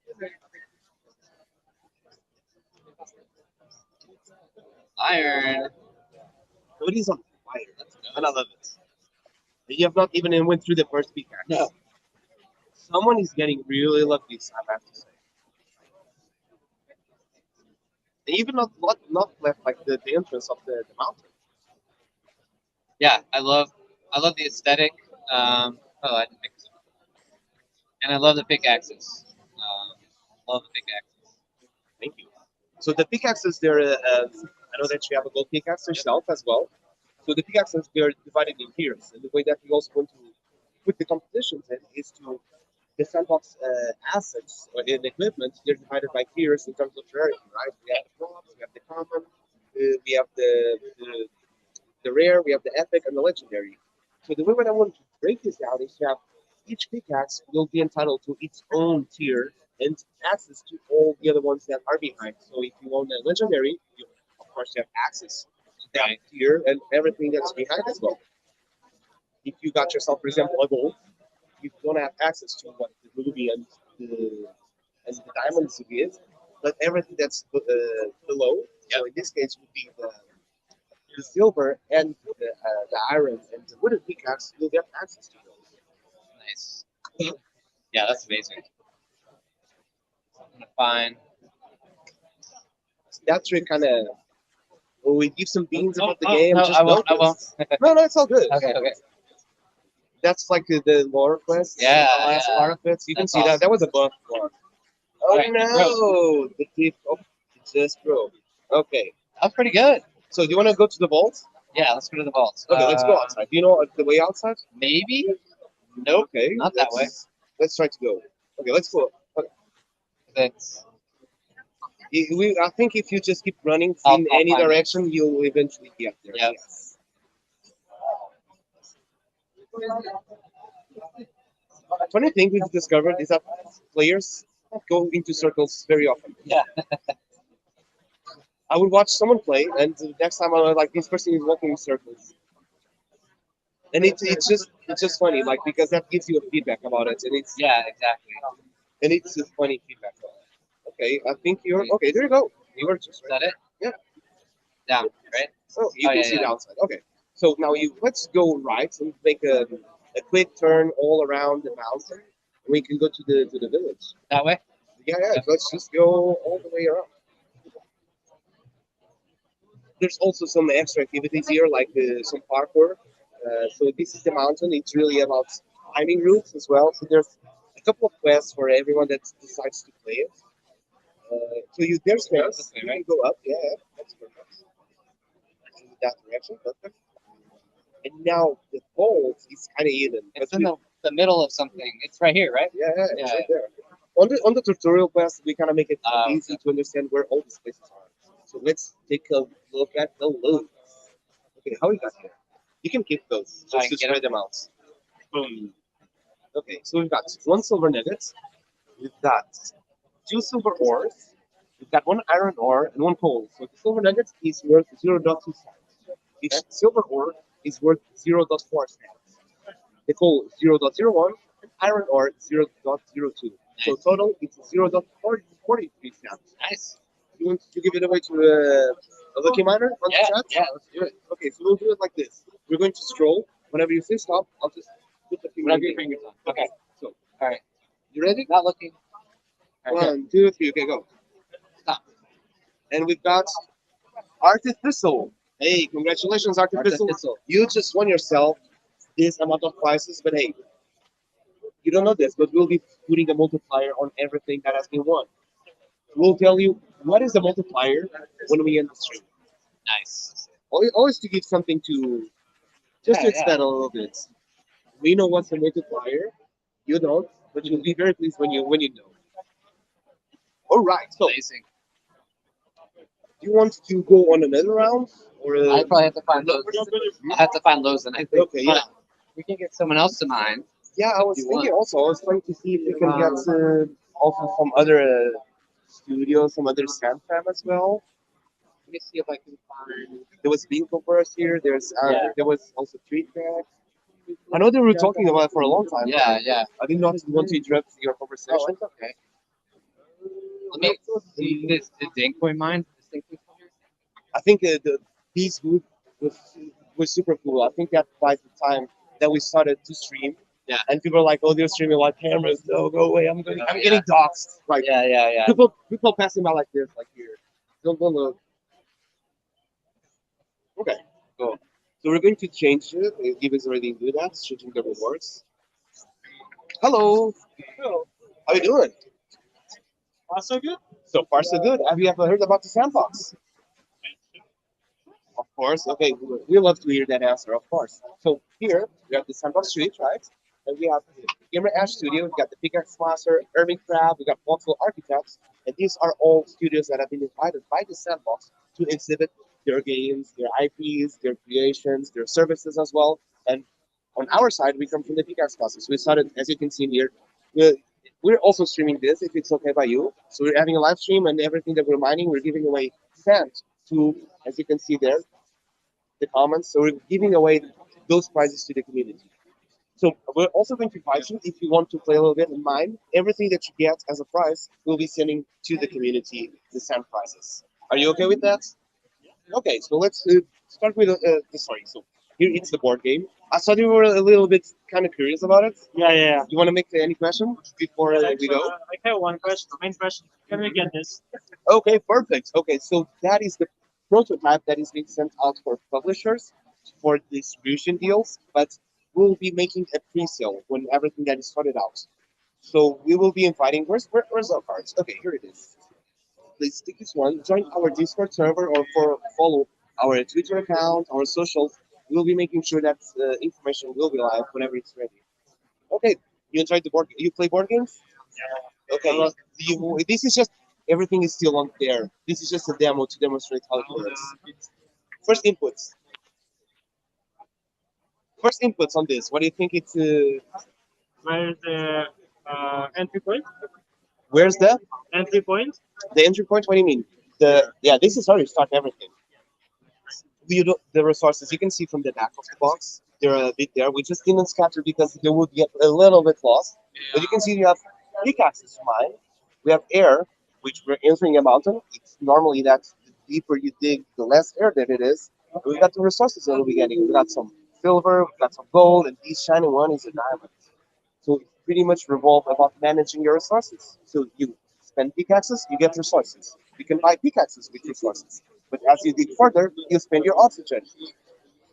Speaker 6: Iron.
Speaker 4: Cody's on fire, and I love it. You have not even went through the first pickaxe.
Speaker 6: No.
Speaker 4: Someone is getting really lucky, I have to say. They even not left like the entrance of the mountain.
Speaker 6: yeah, I love the aesthetic. I didn't make this up. And I love the pickaxes. Love the pickaxes.
Speaker 4: Thank you. So the pickaxes, they're, I know that you have a gold pickaxe yourself as well. So the pickaxes, they're divided in tiers. And the way that we also want to put the competitions in is to the sandbox assets and equipment, they're divided by tiers in terms of rarity, right? We have the props, we have the common, we have the rare, we have the epic, and the legendary. So the way that I want to break this down is to have each pickaxe will be entitled to its own tier and access to all the other ones that are behind. So if you own a legendary, you of course you have access to that tier and everything that's behind as well. If you got yourself, for example, a gold, you don't have access to what the ruby and the diamonds is, but everything that's below. So in this case, would be the silver and the iron and the wooden pickaxe. You'll get access to those.
Speaker 6: Nice. Yeah, that's amazing. I'm gonna find.
Speaker 4: That's really kind of. Will we give some beans about the
Speaker 6: Oh,
Speaker 4: game?
Speaker 6: no,
Speaker 4: Just
Speaker 6: I won't. I
Speaker 4: notice.
Speaker 6: won't.
Speaker 4: No, it's all good.
Speaker 6: Okay.
Speaker 4: That's like the lore quest.
Speaker 6: Yeah,
Speaker 4: the last
Speaker 6: yeah.
Speaker 4: part of it. So you can
Speaker 6: That's
Speaker 4: see that.
Speaker 6: awesome.
Speaker 4: That was a buff one. Oh
Speaker 6: Right,
Speaker 4: no! The thief. Oh, it just broke. Okay.
Speaker 6: That's pretty good.
Speaker 4: So do you want to go to the vault?
Speaker 6: Yeah, let's go to the vaults.
Speaker 4: Okay, let's go outside. Do you know the way outside?
Speaker 6: Maybe. Nope.
Speaker 4: Okay,
Speaker 6: Not that way.
Speaker 4: Let's try to go. Okay, let's go. Okay.
Speaker 6: That's
Speaker 4: I think if you just keep running
Speaker 6: I'll
Speaker 4: in any
Speaker 6: find it.
Speaker 4: direction, you'll eventually get there.
Speaker 6: Yep.
Speaker 4: Yes. Funny thing we've discovered is that players go into circles very often.
Speaker 6: Yeah.
Speaker 4: I would watch someone play, and the next time I was like, this person is walking in circles. And it's just funny, like because that gives you a feedback about it, and it's just funny feedback. Okay, I think you're okay. There you go. You were just
Speaker 6: Is that it?
Speaker 4: Yeah.
Speaker 6: Down, right?
Speaker 4: Oh, you
Speaker 6: Oh,
Speaker 4: can
Speaker 6: yeah,
Speaker 4: see
Speaker 6: yeah.
Speaker 4: the outside. Okay. So now let's go right and make a quick turn all around the mountain. We can go to the village.
Speaker 6: That way?
Speaker 4: Yeah. Let's just go all the way around. There's also some extra activities here, like some parkour. So this is the mountain. It's really about climbing routes as well. So there's a couple of quests for everyone that decides to play it. There's stairs. You can go up. Yeah, that's perfect. In that direction, perfect. And now the vault is kind of hidden.
Speaker 6: It's in the middle of something. It's right here, right?
Speaker 4: Yeah, it's
Speaker 6: Yeah,
Speaker 4: right
Speaker 6: yeah.
Speaker 4: there. On the tutorial quest, we kind of make it
Speaker 6: Okay.
Speaker 4: easy to understand where all these places are. So let's take a look at the loot. Okay, how we got here? You can keep those
Speaker 6: I
Speaker 4: just
Speaker 6: can
Speaker 4: to
Speaker 6: get
Speaker 4: spread them out. Boom. Okay, so we've got one silver nugget. We've got two silver ores. We've got one iron ore and one coal. So the silver nugget is worth 0.2 cents. Each silver ore is worth 0.4 cents. The coal 0.01 and iron ore 0.02. So total it's 0.43 cents.
Speaker 6: Nice.
Speaker 4: You want to give it away to a lucky miner on the chat?
Speaker 6: Yeah, let's do it.
Speaker 4: Okay, so we'll do it like this. We're going to scroll. Whenever you say stop, I'll just put the finger.
Speaker 6: Whatever your fingers on. Okay.
Speaker 4: So,
Speaker 6: All right.
Speaker 4: you ready?
Speaker 6: Not looking. All right.
Speaker 4: 1, 2, 3. Okay, go.
Speaker 6: Stop.
Speaker 4: And we've got Artificial. Hey, congratulations, Artificial.
Speaker 6: Artificial.
Speaker 4: You just won yourself this amount of prizes, but hey, you don't know this, but we'll be putting a multiplier on everything that has been won. We'll tell you what is the multiplier when we end the stream.
Speaker 6: Nice.
Speaker 4: Always to give something to just to
Speaker 6: Yeah,
Speaker 4: expand a little bit. We know what's the multiplier. You don't, but you'll be very pleased when you know. All right. So,
Speaker 6: Amazing.
Speaker 4: do you want to go on another round, or
Speaker 6: I probably have to find those. I have to find those, and I think.
Speaker 4: Okay, yeah.
Speaker 6: But we can get someone else to mine.
Speaker 4: Yeah, I was
Speaker 6: You
Speaker 4: thinking
Speaker 6: want.
Speaker 4: also. I was trying to see if we can get also some other studios, some other sand fam as well.
Speaker 6: Let me see if I can find.
Speaker 4: There was Bingo for us here.
Speaker 6: Yeah.
Speaker 4: There was also Treat Track. I know they were talking about it for a long time.
Speaker 6: Yeah, yeah.
Speaker 4: I did not want to interrupt your conversation.
Speaker 6: Oh, it's okay. Let me see this. Did Dancoin mine?
Speaker 4: I think these booth was super cool. I think that by the time that we started to stream,
Speaker 6: Yeah.
Speaker 4: and people were like, "Oh, they're streaming like cameras. No, go away. I'm getting doxxed." Like
Speaker 6: Yeah.
Speaker 4: people passing by like this, like here. Don't look. Okay,
Speaker 6: Cool.
Speaker 4: So we're going to change it. Give us already do that, changing the rewards. Hello,
Speaker 5: Cool.
Speaker 4: how you doing?
Speaker 5: Also good.
Speaker 4: So far, so good. Have you ever heard about the sandbox? Of course. Okay, we love to hear that answer. Of course. So here we have the sandbox street, right? And we have the Gamer Ash Studio. We got the Pickaxe Master, Irving Crab. We got Voxel Architects, and these are all studios that have been invited by the sandbox to exhibit their games, their IPs, their creations, their services as well. And on our side, we come from the Pickaxe classes. We started, as you can see here, we're, we're also streaming this if it's okay by you. So we're having a live stream, and everything that we're mining, we're giving away sand to, as you can see there, the comments. So we're giving away those prizes to the community. So we're also going to invite you if you want to play a little bit in mine. Everything that you get as a prize, we'll be sending to the community the sand prizes. Are you okay with that? Okay, so let's start with the story. So here it's the board game. I thought you were a little bit kind of curious about it.
Speaker 5: Yeah, yeah, yeah.
Speaker 4: You want to make any question before we go?
Speaker 5: I have one question. Main question. Can we get this?
Speaker 4: Okay, perfect. Okay, so that is the prototype that is being sent out for publishers for distribution deals, but we'll be making a pre-sale when everything that is sorted out. So we will be inviting. Where's our cards? Okay, here it is. Please take this one. Join our Discord server or for follow our Twitter account, our socials. We'll be making sure that information will be live whenever it's ready. Okay, you enjoyed the board. You play board games? Okay, this is just everything is still on there. This is just a demo to demonstrate how it works. First inputs. First inputs on this. What do you think it's?
Speaker 5: Where's the entry point?
Speaker 4: Where's
Speaker 5: Entry point?
Speaker 4: the entry point? What do you mean? This is how you start everything. The resources you can see from the back of the box. They're a bit there. We just didn't scatter because they would get a little bit lost. But you can see we have pickaxes to mine. We have air, which we're entering a mountain. It's normally that the deeper you dig, the less air that it is. We got the resources that we'll be getting. We got some silver, we got some gold, and this shiny one is a diamond. So it pretty much revolve about managing your resources. So you spend pickaxes, you get resources. You can buy pickaxes with resources. But as you dig further, you spend your oxygen.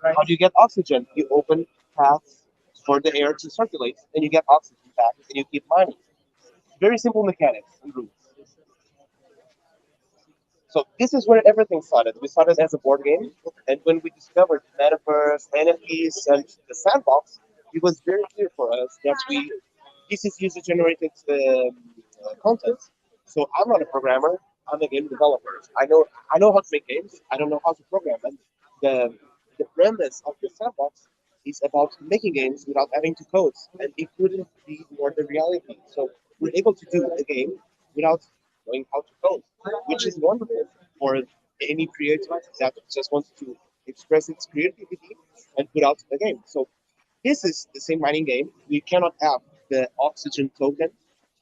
Speaker 4: How do you get oxygen? You open paths for the air to circulate, and you get oxygen back, and you keep mining. Very simple mechanics and rules. So this is where everything started. We started as a board game, and when we discovered the metaverse, NFTs, and the sandbox, it was very clear for us that this is user-generated content. So I'm not a programmer. I'm a game developer. I know how to make games. I don't know how to program them. The the premise of the sandbox is about making games without having to code, and it couldn't be more the reality. So we're able to do a game without knowing how to code, which is wonderful for any creator that just wants to express its creativity and put out a game. So this is the same mining game. We cannot have the oxygen token,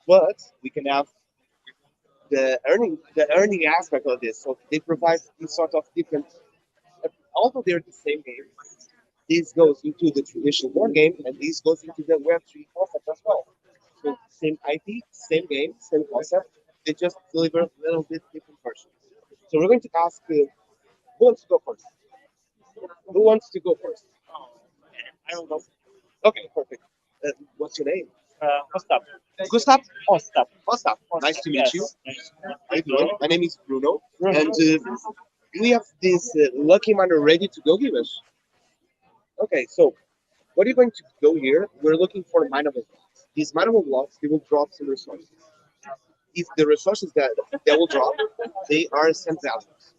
Speaker 4: but we can have the earning aspect of this. So they provide these sort of different. Although they're the same game, this goes into the traditional board game, and this goes into the Web3 concept as well. So same IP, same game, same concept. They just deliver a little bit different versions. So we're going to ask who wants to go first. Who wants to go first?
Speaker 5: I don't know.
Speaker 4: Okay, perfect. What's your name?
Speaker 5: Ostap.
Speaker 4: Gustav?
Speaker 5: Ostap.
Speaker 4: Gustav. Nice to meet you.
Speaker 5: Yes.
Speaker 4: How you doing? My name is Bruno, and we have this lucky miner ready to go give us. Okay, so what are you going to go here? We're looking for mineable blocks. These mineable blocks, they will drop some resources. If the resources that they will drop, they are sent values.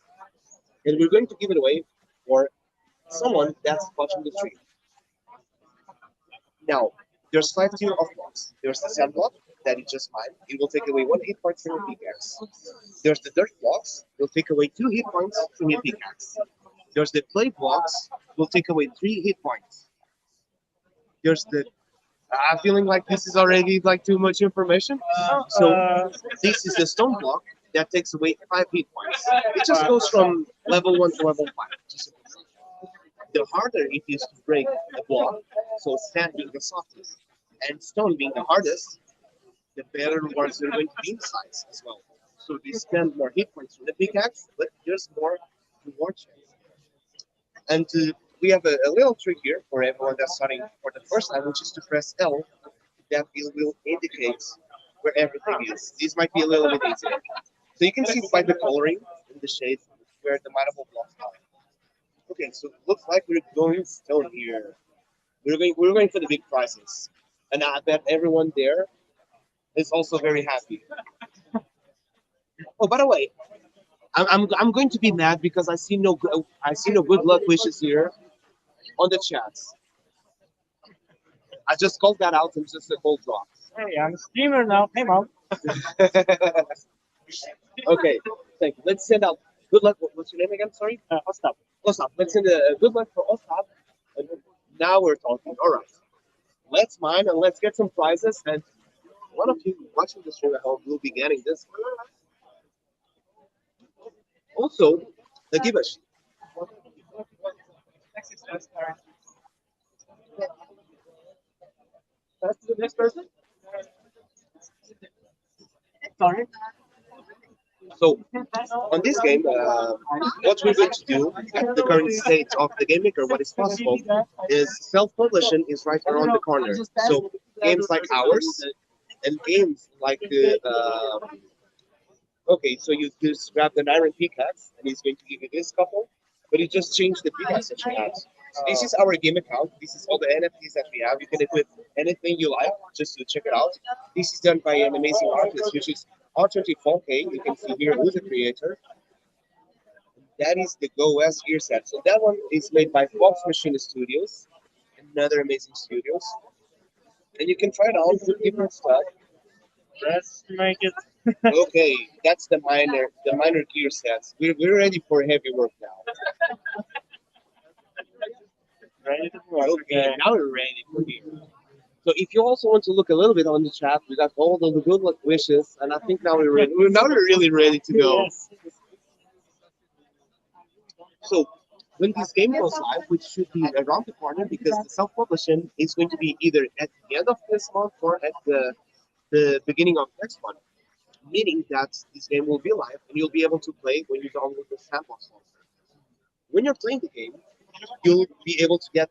Speaker 4: And we're going to give it away for someone that's watching the stream. Now, there's 5 tier of blocks. There's the sand block that is just fine. It will take away 1 hit point from your pickaxe. There's the dirt blocks. Will take away 2 hit points from your pickaxe. There's the clay blocks. Will take away 3 hit points. There's the I'm feeling like this is already like too much information. So this is the stone block that takes away 5 hit points. It just goes from level 1 to level 5. The harder it is to break a block, so sand being the softest and stone being the hardest, the better rewards are going to be inside as well. So they spend more hit points with the pickaxe, but there's more reward chance. And we have a little trick here for everyone that's starting for the first time, which is to press L. That will indicate where everything is. This might be a little bit easier. So you can see by the coloring and the shades where the mineable blocks are. Okay, so it looks like we're going stone here. We're going for the big prizes, and I bet everyone there is also very happy. Oh, by the way, I'm going to be mad because I see no good luck wishes here on the chats. I just called that out and just a cold drop.
Speaker 5: Hey, I'm a streamer now. Hey, mom.
Speaker 4: Okay, thank you. Let's send out good luck. What's your name again? Sorry.
Speaker 5: What's up?
Speaker 4: Ostap. Let's send a good luck for Ostap. And now we're talking. All right. Let's mine and let's get some prizes. And one of you watching the stream at home will be getting this one. Also, the Gibash. Pass to the next person.
Speaker 5: Sorry.
Speaker 4: So, on this game, what we're going to do at the current state of the game maker, what is possible, is self-publishing is right around the corner. So, games like ours and games like okay, so you just grab an iron pickaxe and he's going to give you this couple, but you just change the pickaxe that you have. So this is our game account. This is all the NFTs that we have. You can equip anything you like just to check it out. This is done by an amazing artist, which is R24K. You can see here who's the creator. That is the Go West gear set. So that one is made by Fox Machine Studios, another amazing studios. And you can try it out with different stuff.
Speaker 5: Let's make it.
Speaker 4: Okay, that's the minor gear sets. We're ready for heavy work now.
Speaker 5: Ready to work.
Speaker 4: Okay, now we're ready for here. So if you also want to look a little bit on the chat, we got all the good luck wishes, and I think now we're ready. We're really ready to go.
Speaker 5: Yes.
Speaker 4: So when this game goes live, which should be around the corner, because the self-publishing is going to be either at the end of this month or at the beginning of next month, meaning that this game will be live and you'll be able to play when you download the sandbox software. When you're playing the game, you'll be able to get.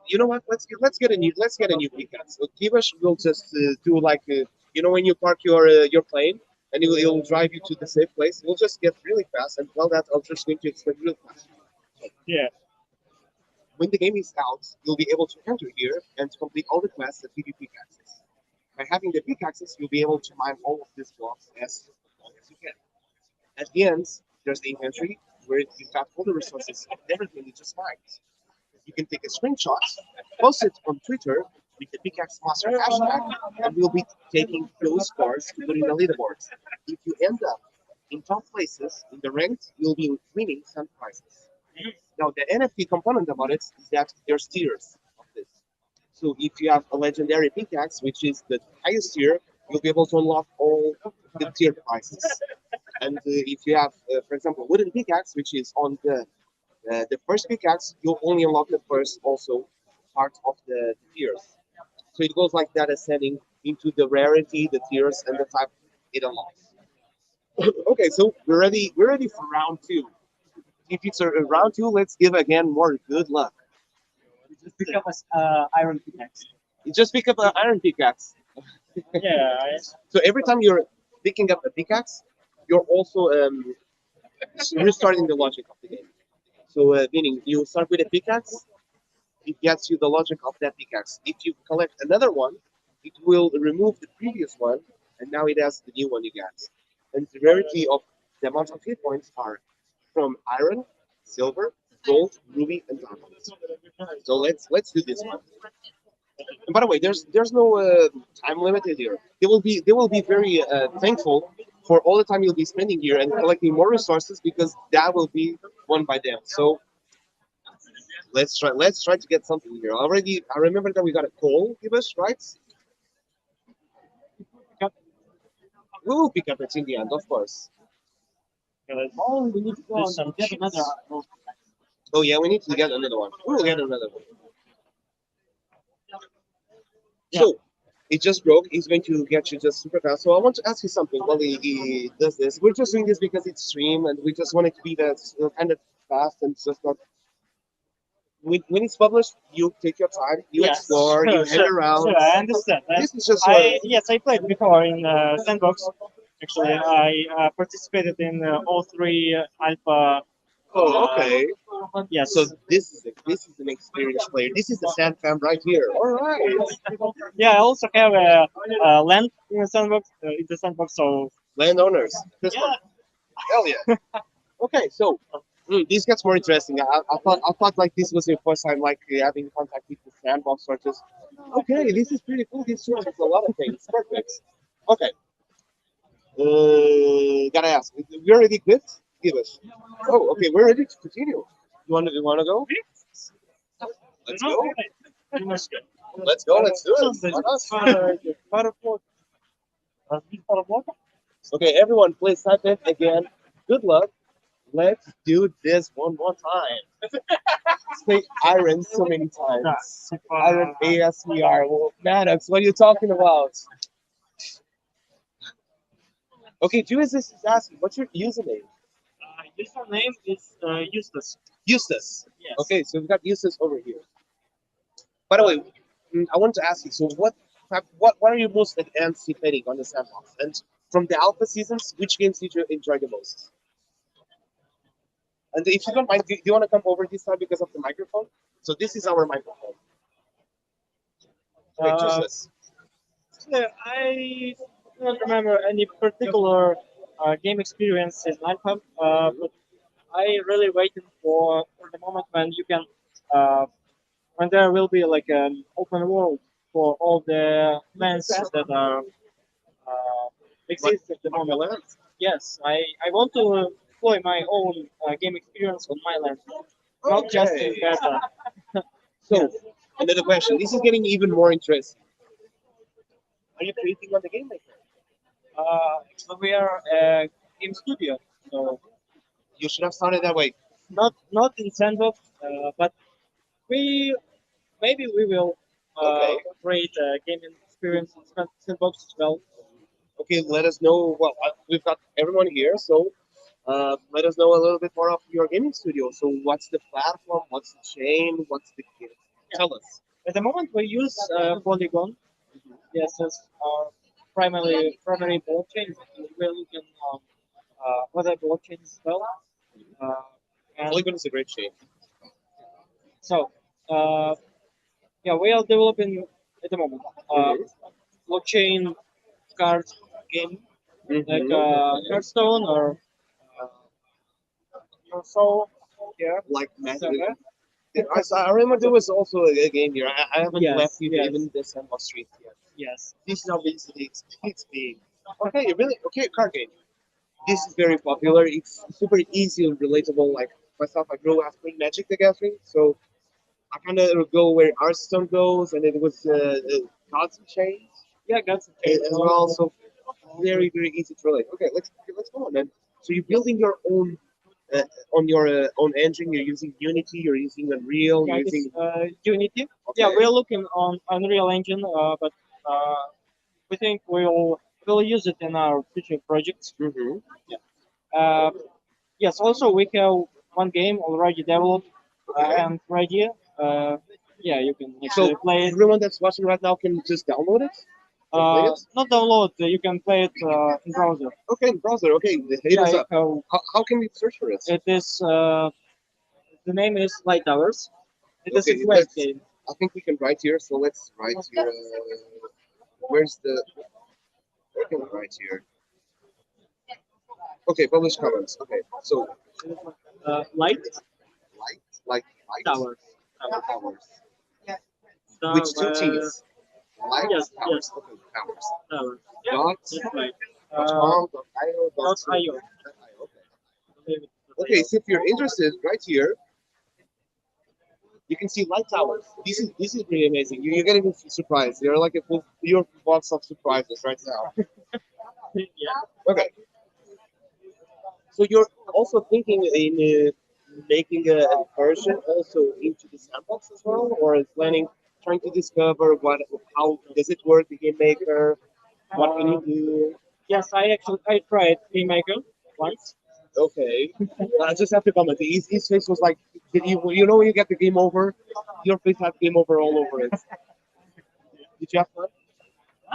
Speaker 4: You know what? Let's get a new pickaxe. So Kivash will just do like when you park your plane and he'll drive you to the safe place. We'll just get really fast, and while that, I'm just going to explain real fast.
Speaker 5: Yeah.
Speaker 4: When the game is out, you'll be able to enter here and complete all the quests that give you pickaxes. By having the pickaxes, you'll be able to mine all of these blocks as long as you can. At the end, there's the inventory where you've got all the resources and everything you just mined. You can take a screenshot, post it on Twitter with the Pickaxe Master hashtag, and we'll be taking those scores to put in the leaderboards. If you end up in top places in the ranked, you'll be winning some prizes. Now, the NFT component about it is that there's tiers of this. So if you have a legendary pickaxe, which is the highest tier, you'll be able to unlock all the tier prizes. And if you have, for example, wooden pickaxe, which is on the first pickaxe, you'll only unlock the first also part of the tiers. So it goes like that, ascending into the rarity, the tiers, and the type it unlocks. Okay, so we're ready. We're ready for round two. If it's a round two, let's give again more good luck.
Speaker 5: Just pick up a iron pickaxe.
Speaker 4: You just pick up an iron pickaxe.
Speaker 5: Yeah.
Speaker 4: So every time you're picking up a pickaxe, you're also restarting the logic of the game. So meaning you start with a pickaxe, it gets you the logic of that pickaxe. If you collect another one, it will remove the previous one, and now it has the new one you get. And the rarity of the amount of hit points are from iron, silver, gold, ruby, and diamonds. So let's do this one. And by the way, there's no time limit here. They will be very thankful for all the time you'll be spending here and collecting more resources, because that will be won by them. So let's try to get something here. Already, I remember that we got a coal, give us right. We will pick up it in the end, of course.
Speaker 5: Oh, we need to go and get another.
Speaker 4: Oh yeah, we need to get another one. We will get another one.
Speaker 5: Yeah.
Speaker 4: So it just broke. He's going to get you just super fast. So I want to ask you something while he does this. We're just doing this because it's stream, and we just want it to be that kind of fast and just not when it's published, you take your time, you
Speaker 5: Yes,
Speaker 4: explore, you hang around.
Speaker 5: sure, I understand.
Speaker 4: This is just sort of,
Speaker 5: Yes, I played before in Sandbox. Actually, I participated in all three alpha.
Speaker 4: oh, okay.
Speaker 5: Yes.
Speaker 4: So this is an experienced player. This is the Sand Fam right here. All right.
Speaker 5: Yeah, I also have a land in the Sandbox. It's a Sandbox, so
Speaker 4: Landowners. This
Speaker 5: yeah.
Speaker 4: one. Hell yeah. Okay, so this gets more interesting. I thought like this was your first time like having contact with the sandbox or just okay, this is pretty cool. This shows us a lot of things. Perfect. Okay. Gotta ask. We're already equipped? Give us. Oh, okay, we're ready to continue. You wanna go? Let's go. Let's go, let's do it. Why not? Okay, everyone please type in again. Good luck. Let's do this one more time. Say iron so many times. Iron ASMR. Well, Maddox, what are you talking about? Okay, Julius is asking, what's your username?
Speaker 5: Username is Eustace.
Speaker 4: Eustace.
Speaker 5: Yes.
Speaker 4: Okay, so we've got Eustace over here. By the way, I want to ask you, so what are you most anticipating on the sandbox? And from the alpha seasons, which games did you enjoy the most? And if you don't mind, do you want to come over this time because of the microphone? So this is our microphone. Okay,
Speaker 5: Uh,
Speaker 4: Eustace.
Speaker 5: Yeah, I don't remember any particular game experience in Alpha, but I really waited for the moment when you can, when there will be like an open world for all the lands that are exist at the moment. Yes, I want to deploy my own game experience on my land, not just in
Speaker 4: Okay.
Speaker 5: beta.
Speaker 4: So, another question. This is getting even more interesting. Are you creating on the game maker?
Speaker 5: Actually, we are a game studio, so
Speaker 4: You should have started that way.
Speaker 5: not in Sandbox, but we maybe we will
Speaker 4: Okay.
Speaker 5: create a gaming experience in Sandbox as well.
Speaker 4: Okay, let us know. Well, we've got everyone here, so let us know a little bit more of your gaming studio. So, what's the platform? What's the chain? What's the Tell us.
Speaker 5: At the moment, we use Polygon, yes, as our primary blockchain. We're looking on other blockchains as well. Uh, and
Speaker 4: Polygon is a great chain.
Speaker 5: so, uh, yeah, we are developing at the moment blockchain card game like Hearthstone or so. Yeah,
Speaker 4: Like Magic.
Speaker 5: Saga.
Speaker 4: I remember there was also a game here. I haven't
Speaker 5: Yes,
Speaker 4: left
Speaker 5: yes.
Speaker 4: even the Sandbox Street yet.
Speaker 5: Yes.
Speaker 4: This is obviously it's big. Okay, really? Okay, card game. This is very popular. It's super easy and relatable. Like myself, I grew up playing Magic the Gathering, so I kind of go where Hearthstone goes, and it was Gods and Chains
Speaker 5: Yeah, that's
Speaker 4: as well. So very easy to relate. Okay, let's go on then. So you're building your own uh, on your own engine. You're using Unity. You're using Unreal. You're
Speaker 5: that is
Speaker 4: using
Speaker 5: Unity. Yeah,
Speaker 4: okay.
Speaker 5: we're looking on Unreal Engine, but we think we'll use it in our future projects.
Speaker 4: Mm-hmm.
Speaker 5: Uh, yes, also we have one game already developed
Speaker 4: Okay.
Speaker 5: and ready. Yeah, you can
Speaker 4: So
Speaker 5: actually play it.
Speaker 4: everyone that's watching right now can just download it and play it.
Speaker 5: Not download. You can play it in browser.
Speaker 4: Okay, in browser. Okay, hit
Speaker 5: Yeah,
Speaker 4: us up.
Speaker 5: you
Speaker 4: How can we search for it?
Speaker 5: it is. The name is Light Towers. It is
Speaker 4: Okay,
Speaker 5: a quest game.
Speaker 4: I think we can write here. So let's write here. Where's the? Where can we write here? Okay, publish comments. Okay, so
Speaker 5: Light
Speaker 4: light, like light
Speaker 5: Towers.
Speaker 4: towers,
Speaker 5: Tower,
Speaker 4: with two T's. Light
Speaker 5: yes,
Speaker 4: towers.
Speaker 5: yes.
Speaker 4: Okay, towers.
Speaker 5: Towers.
Speaker 4: Dot
Speaker 5: That's right.
Speaker 4: com. Dot io.
Speaker 5: Dot .io.
Speaker 4: Okay. Okay, so if you're interested, right here, you can see light towers. This is pretty amazing. You're getting surprised. You're like a full your box of surprises right now.
Speaker 5: Yeah.
Speaker 4: Okay. So you're also thinking in making a version also into the sandbox as well, or planning trying to discover how does it work the game maker, what can you do?
Speaker 5: Yes, I tried Maker once.
Speaker 4: Okay. I just have to comment. His face was like, did you know when you get the game over, your face had game over all over it. Did you have fun?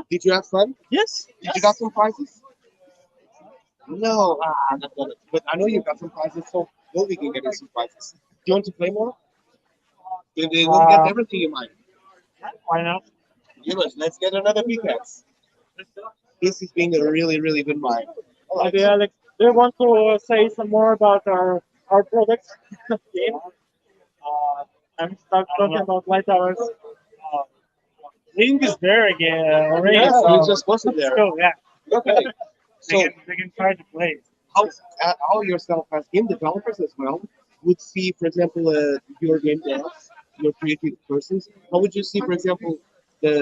Speaker 4: Did you have fun?
Speaker 5: Yes.
Speaker 4: Did you got some prizes? No, not got it. But I know you got some prizes, so we'll be can get you some prizes. Do you want to play more? They will get everything you mind.
Speaker 5: Why not?
Speaker 4: Give us. Let's get another pickaxe. This is being a really, really good mine. All right.
Speaker 5: Maybe Alex, do you want to say some more about our product game? I'm start talking about light hours. Link is there again already.
Speaker 4: Yeah,
Speaker 5: So
Speaker 4: you just posted
Speaker 5: let's
Speaker 4: there.
Speaker 5: go. Yeah,
Speaker 4: Okay. So
Speaker 5: they can try to play.
Speaker 4: how how yourself as game developers as well would see, for example, your game devs, your creative persons. How would you see, for example, the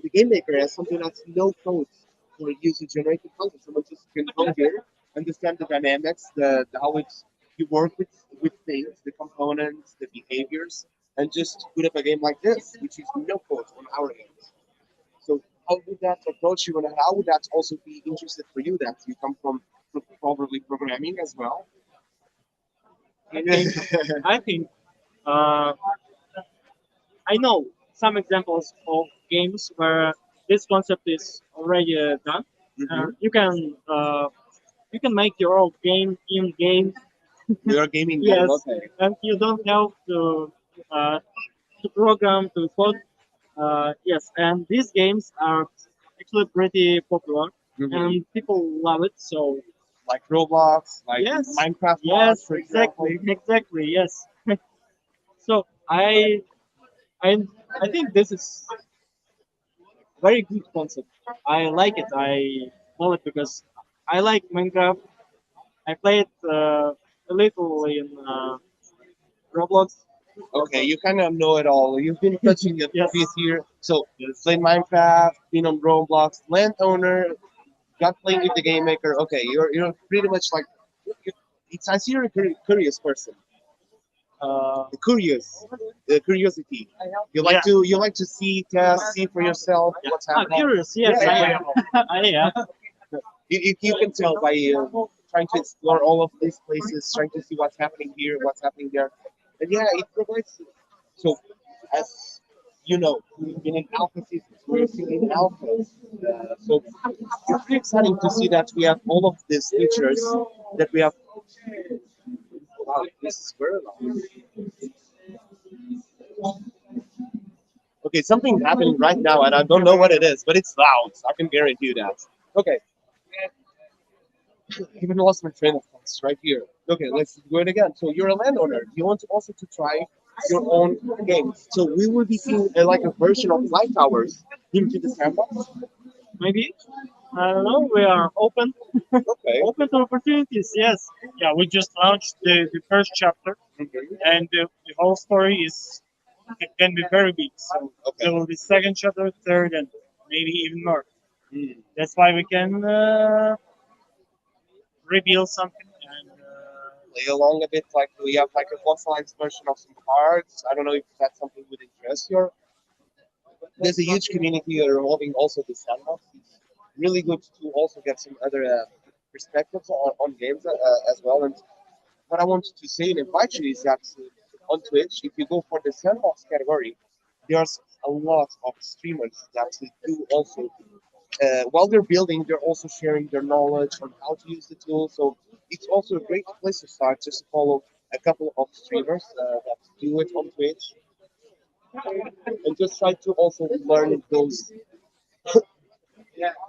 Speaker 4: the game maker as something that's no code for user generated content? Someone just can come here, understand the dynamics, the how it's you work with things, the components, the behaviors, and just put up a game like this, which is no code on our games. So how would that approach you, and how would that also be interested for you? That you come from probably programming as well.
Speaker 5: I think I think uh, I know some examples of games where this concept is already done.
Speaker 4: Mhm.
Speaker 5: You can make your own game in game.
Speaker 4: You're a gaming game,
Speaker 5: Yes,
Speaker 4: okay.
Speaker 5: and you don't have uh, to program to code. Yes, and these games are actually pretty popular,
Speaker 4: Mhm.
Speaker 5: and people love it. So
Speaker 4: Like Roblox, like
Speaker 5: yes,
Speaker 4: Minecraft
Speaker 5: yes,
Speaker 4: mods, for example.
Speaker 5: exactly, yes. So I I think this is very good concept. I like it. I love it because I like Minecraft. I play it a little in Roblox.
Speaker 4: Okay, you kind of know it all. You've been touching a
Speaker 5: Yes.
Speaker 4: bit here. So,
Speaker 5: Yes.
Speaker 4: played Minecraft, been on Roblox, landowner, got playing with the game maker. Okay, you're pretty much like, it's I see you're a curious person. Curious, curiosity.
Speaker 5: Yeah.
Speaker 4: You like to see, test, see for yourself what's happening.
Speaker 5: Curious. Yes,
Speaker 4: Yeah,
Speaker 5: I
Speaker 4: yeah.
Speaker 5: am. I am.
Speaker 4: You can tell by trying to explore all of these places, trying to see what's happening here, what's happening there, and yeah, it provides. So, as you know, we've been in alpha seasons, we're still in alphas. So it's pretty exciting to see that we have all of these features that we have. Wow, this is very long. Okay, something happening right now, and I don't know what it is, but it's loud. I can guarantee you that. Okay, even lost my train of thoughts right here. Okay, let's do it again. So you're a landowner. You want to also to try your own games. So we will be seeing like a version of Light Towers into the sandbox.
Speaker 5: Maybe. I don't know. We are open.
Speaker 4: Okay.
Speaker 5: Open to opportunities. Yes. Yeah. We just launched the first chapter,
Speaker 4: Mhm.
Speaker 5: and the whole story is it can be very big. So
Speaker 4: Okay.
Speaker 5: there will be second chapter, third, and maybe even more.
Speaker 4: Mm.
Speaker 5: That's why we can reveal something and
Speaker 4: Play along a bit, like we have like a fossilized version of some cards. I don't know if that's something would interest you. There's a huge community revolving also the sandbox. It's really good to also get some other perspectives on games as well. And what I wanted to say and invite you is that on Twitch, if you go for the sandbox category, there's a lot of streamers that do also, while they're building, they're also sharing their knowledge on how to use the tool. So it's also a great place to start, just to follow a couple of streamers that do it on Twitch and just try to also learn those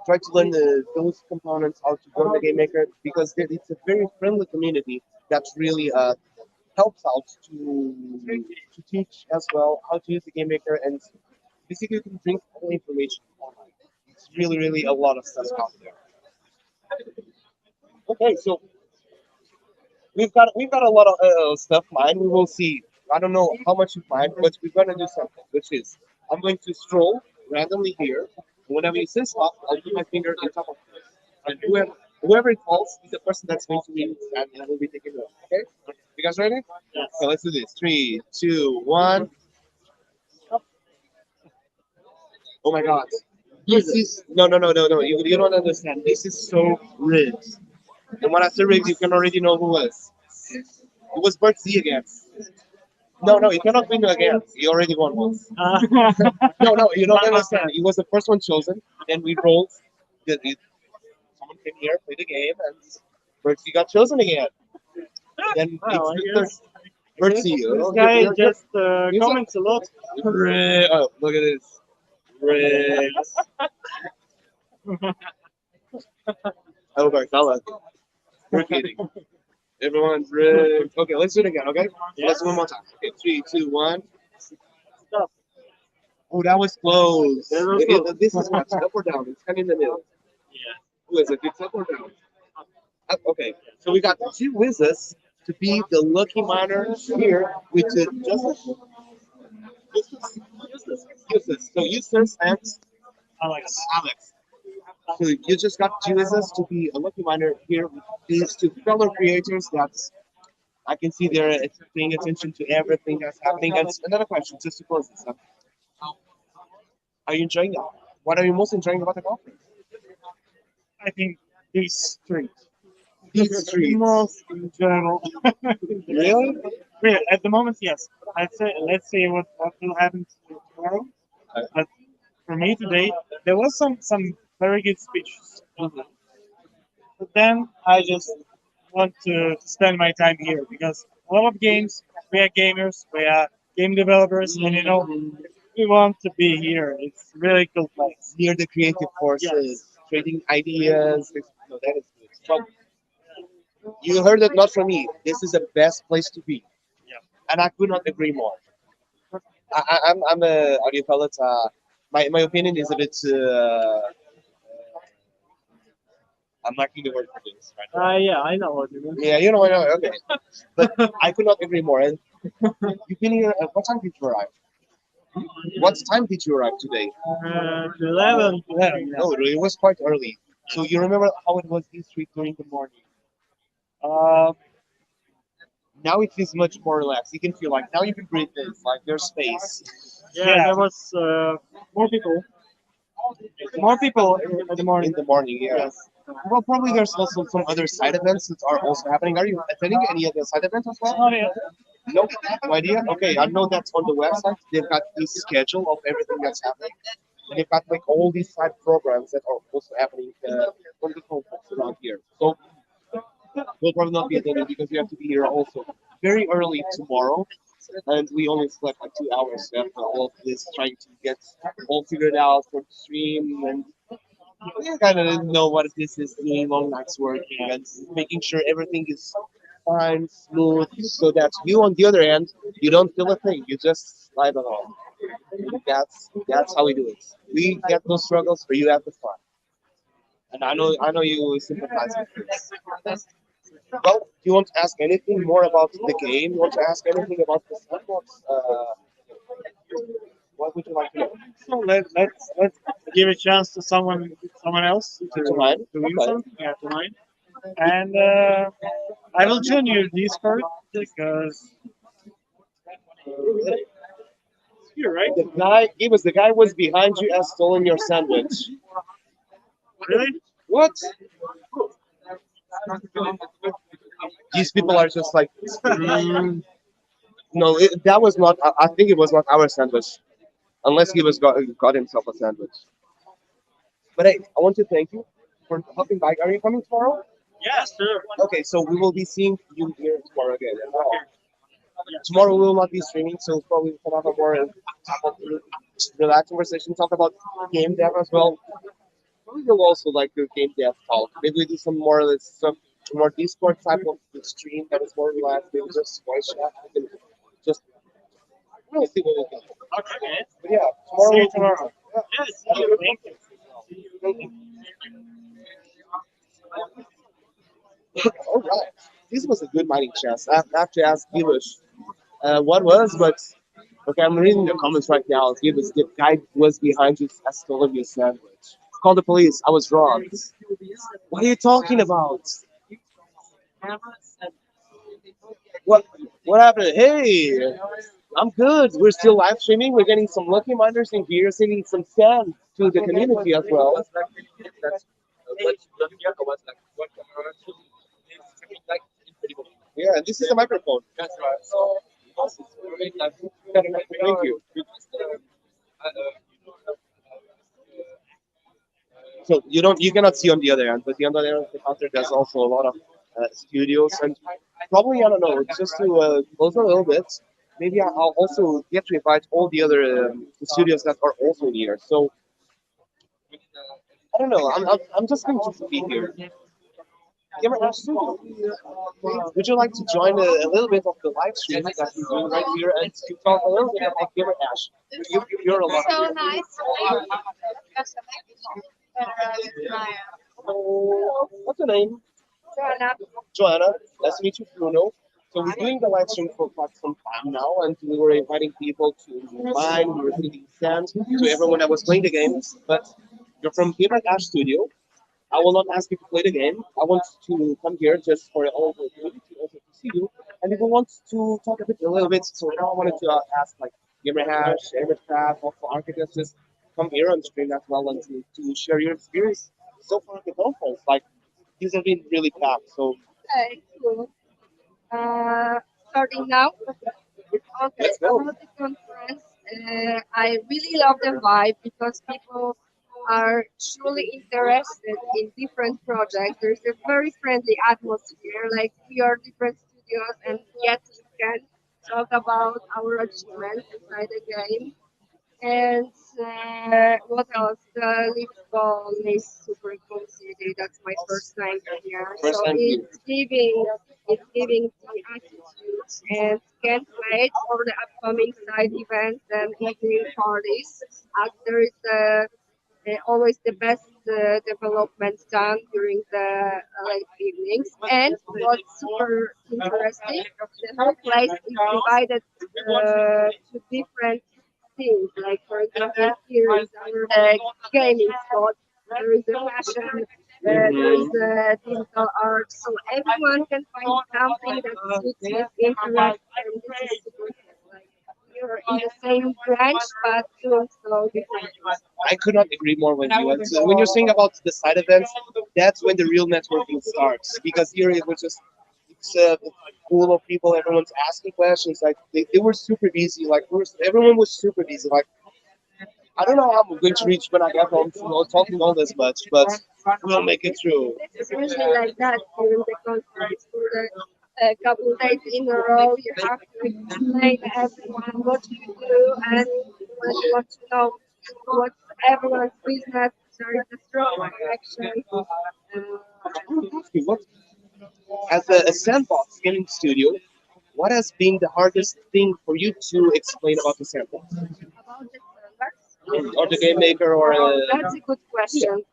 Speaker 4: try to learn those components, how to run the game maker, because it's a very friendly community that really helps out to teach as well how to use the game maker, and basically you can drink all information online. It's really, really a lot of stuff out there. Okay, so we've got a lot of stuff lined. We will see. I don't know how much you find, but we're gonna do something, which is I'm going to stroll randomly here. Whenever you say stop, I'll put my finger on top of it. And whoever it falls is the person that's going to win, and will be taking it off. Okay? You guys ready?
Speaker 5: yes.
Speaker 4: Okay, let's do this. Three, two, one. Oh my God. This is no, no, no, no, no. You don't understand. This is so rigged. And when I say rigged, you can already know who was. It was Bert Z again. No, no, you cannot win again. You already won once. No, no, you don't understand. He was the first one chosen. Then we rolled. Someone came here, played the game, and Bertie got chosen again. Then
Speaker 5: Well, I
Speaker 4: it's the third.
Speaker 5: guess
Speaker 4: Bertie,
Speaker 5: this guy just
Speaker 4: he's
Speaker 5: comments a lot.
Speaker 4: Oh, look at this. Rigged. Oh, Bartella. We're kidding. Everyone's rigged. Okay, let's do it again, okay? Let's do it one more time. Okay, 3, 2, 1.
Speaker 5: Stop.
Speaker 4: Oh, that was close.
Speaker 5: That was close.
Speaker 4: This is what? Up or down? It's kind of in the middle.
Speaker 5: Yeah.
Speaker 4: Who is it? It's up or down? Up, okay, so we got two wizards to be the lucky miner here with Eustace. So Eustace and
Speaker 5: Alex.
Speaker 4: Alex. So you just got two wizards to be a lucky miner here with these two fellow creators that I can see they're paying attention to everything that's happening. And another question, just to close this up. Are you enjoying it? What are you most enjoying about the conference?
Speaker 5: I think these three.
Speaker 4: These
Speaker 5: The
Speaker 4: streets.
Speaker 5: most enjoyable.
Speaker 4: Really?
Speaker 5: Really, at the moment, yes. I'd say let's see what will happen tomorrow. But for me today, there was some very good speeches. But then I just want to spend my time here because a lot of games, we are gamers, we are game developers, and we want to be here. It's really cool place.
Speaker 4: Near the creative forces, creating ideas. No, that is good. So you heard it not from me. This is the best place to be,
Speaker 5: Yeah.
Speaker 4: and I could not agree more. I'm a how do you call it? My opinion is a bit. I'm lacking the word for this right now.
Speaker 5: Yeah, I know what you mean.
Speaker 4: Yeah, you know, I know. Okay, but I could not agree more. And you've been here. What time did you arrive? What time did you arrive today?
Speaker 5: 11. 11, yeah.
Speaker 4: No, it was quite early. So you remember how it was this week during the morning?
Speaker 5: Uh,
Speaker 4: Now it feels much more relaxed. You can feel like now you can breathe in, like there's space.
Speaker 5: yeah, there was more people. More people in the morning.
Speaker 4: In the morning, yeah.
Speaker 5: Yes.
Speaker 4: Well, probably there's also some other side events that are also happening. Are you attending any other side events as well?
Speaker 5: Not yet.
Speaker 4: No, no idea. Okay, I know that's on the website. They've got this schedule of everything that's happening. And they've got like all these side programs that are also happening on the conference around here. So we'll probably not be attending because we have to be here also very early tomorrow. And we only slept like 2 hours after all of this, trying to get all figured out for the stream. And we kind of didn't know what this is doing, long nights working, and making sure everything is fine, smooth, so that you on the other end, you don't feel a thing. You just slide along. That's how we do it. We get those struggles, but you have the fun. And I know you sympathize with this. Well, do you want to ask anything more about the game? You want to ask anything about the sandbox? What would you like to know?
Speaker 5: So let's give a chance to someone else
Speaker 4: To mine?
Speaker 5: to win
Speaker 4: Okay.
Speaker 5: something. Yeah, to mine. And I will join your Discord because you're right.
Speaker 4: The guy was behind you and stolen your sandwich.
Speaker 5: Really?
Speaker 4: What? These people are just like, no, that was not. I think it was not our sandwich, unless he was got himself a sandwich. But hey, I want to thank you for helping by. Are you coming tomorrow?
Speaker 5: Yeah, sure.
Speaker 4: Okay, so we will be seeing you here tomorrow again. Tomorrow we will not be streaming, so probably we can have a more relaxed conversation, talk about game dev as well. We will also like do game dev talk. Maybe we do some more some more Discord type of stream that is more relaxed. Maybe just voice chat. We can just we'll see what we can.
Speaker 5: Okay.
Speaker 4: But yeah, tomorrow.
Speaker 5: See you
Speaker 4: we'll-
Speaker 5: tomorrow.
Speaker 4: Yeah.
Speaker 5: Yes. See you. Thank you.
Speaker 4: Thank you. All right. This was a good mining chance. I have to ask Gibush what was, but okay, I'm reading the comments right now. Gibush, the guy was behind you as stolen your sandwich. Call the police. I was wrong. What are you talking about? What what happened? Hey, I'm good. We're still live streaming. We're getting some lucky miners in here, sending some sand to the community as well. Yeah, and this is a microphone. Thank you. So you cannot see on the other end, but the other end of the counter there's also a lot of studios and probably I don't know. Just to close a little bit, maybe I'll also get to invite all the other studios that are also here. So I don't know. I'm just going to be here. Gamer Hash Studio. Would you like to join a little bit of the live stream that we're doing right here and to talk a little bit about Gamer Hash? You're a lot.
Speaker 1: So nice.
Speaker 4: So, what's your name?
Speaker 1: Joanna.
Speaker 4: Joanna. Nice to meet you, Bruno. So we're doing the live stream for quite some time now, and we were inviting people to mine, we were giving send to everyone that was playing the game. But you're from Gamer Hash Studio. I will not ask you to play the game. I want to come here just for all the community also to see you. And if you want to talk a little bit, so now I wanted to ask like Gamer Hash, Aircraft, also Architects, just come here on stream as well and to share your experience so far at the conference. Like these have been really packed. So
Speaker 1: Okay, cool. Starting now. Okay,
Speaker 4: let's go.
Speaker 1: about the conference, I really love the vibe because people are truly interested in different projects. There's a very friendly atmosphere, like we are different studios, and yet we can talk about our achievements inside the game. And what else? The Lisbon is super cool city. That's my first time here.
Speaker 4: First
Speaker 1: So
Speaker 4: time here.
Speaker 1: it's giving the attitude and can't wait for the upcoming side events and evening parties. As there is always the best development done during the late evenings. And what's super interesting, the whole place is divided to different things. Like for example, here is our gaming spot. There is a fashion. There is a digital art, so everyone can find something that suits his interest, and this is super cool. Like you're in the same branch, but doing so differently.
Speaker 4: I could not agree more with you. And so when you're saying about the side events, that's when the real networking starts. Because here it was just it's full of people. Everyone's asking questions. Like they were super busy. Like everyone was super busy. Like I don't know how I'm going to reach when I get home. Talking all this much, but we'll make it through.
Speaker 1: It's usually like that during the conference for a couple of days in a row. You have to explain everyone what you do and what you know, what's everyone's business. There is a strong connection.
Speaker 4: What as a sandbox gaming studio, what has been the hardest thing for you to explain about the sandbox?
Speaker 1: About the standards,
Speaker 4: Or the game maker or
Speaker 1: that's a good question.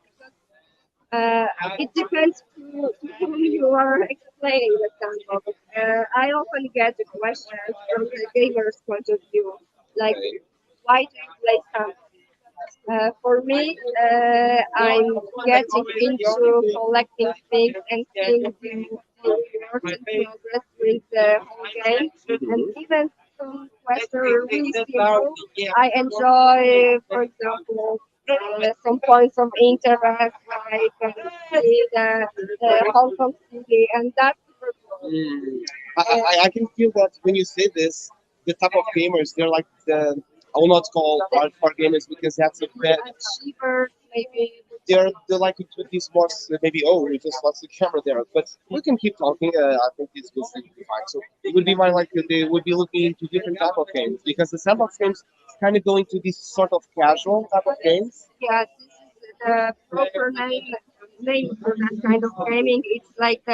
Speaker 1: It depends to whom you are explaining the sandbox. I often get the questions from the gamer's point of view, like, why do you play sandbox? For me, I'm getting into collecting things and seeing the work in progress during the whole game. And even some quests are really simple. I enjoy, for example, some points of interest, like the Hong Kong city, and that's super cool.
Speaker 4: I can feel that when you say this, the type of gamers they're like the I will not call hardcore gamers because that's a bad.
Speaker 1: Achievers, maybe.
Speaker 4: They're like into these more maybe we just lost the camera there, but we can keep talking. I think this will be fine. So it would be my like they would be looking into different type of games because the sandbox games kind of go into this sort of casual type of games.
Speaker 1: Yeah, this is the proper name for that kind of gaming. It's like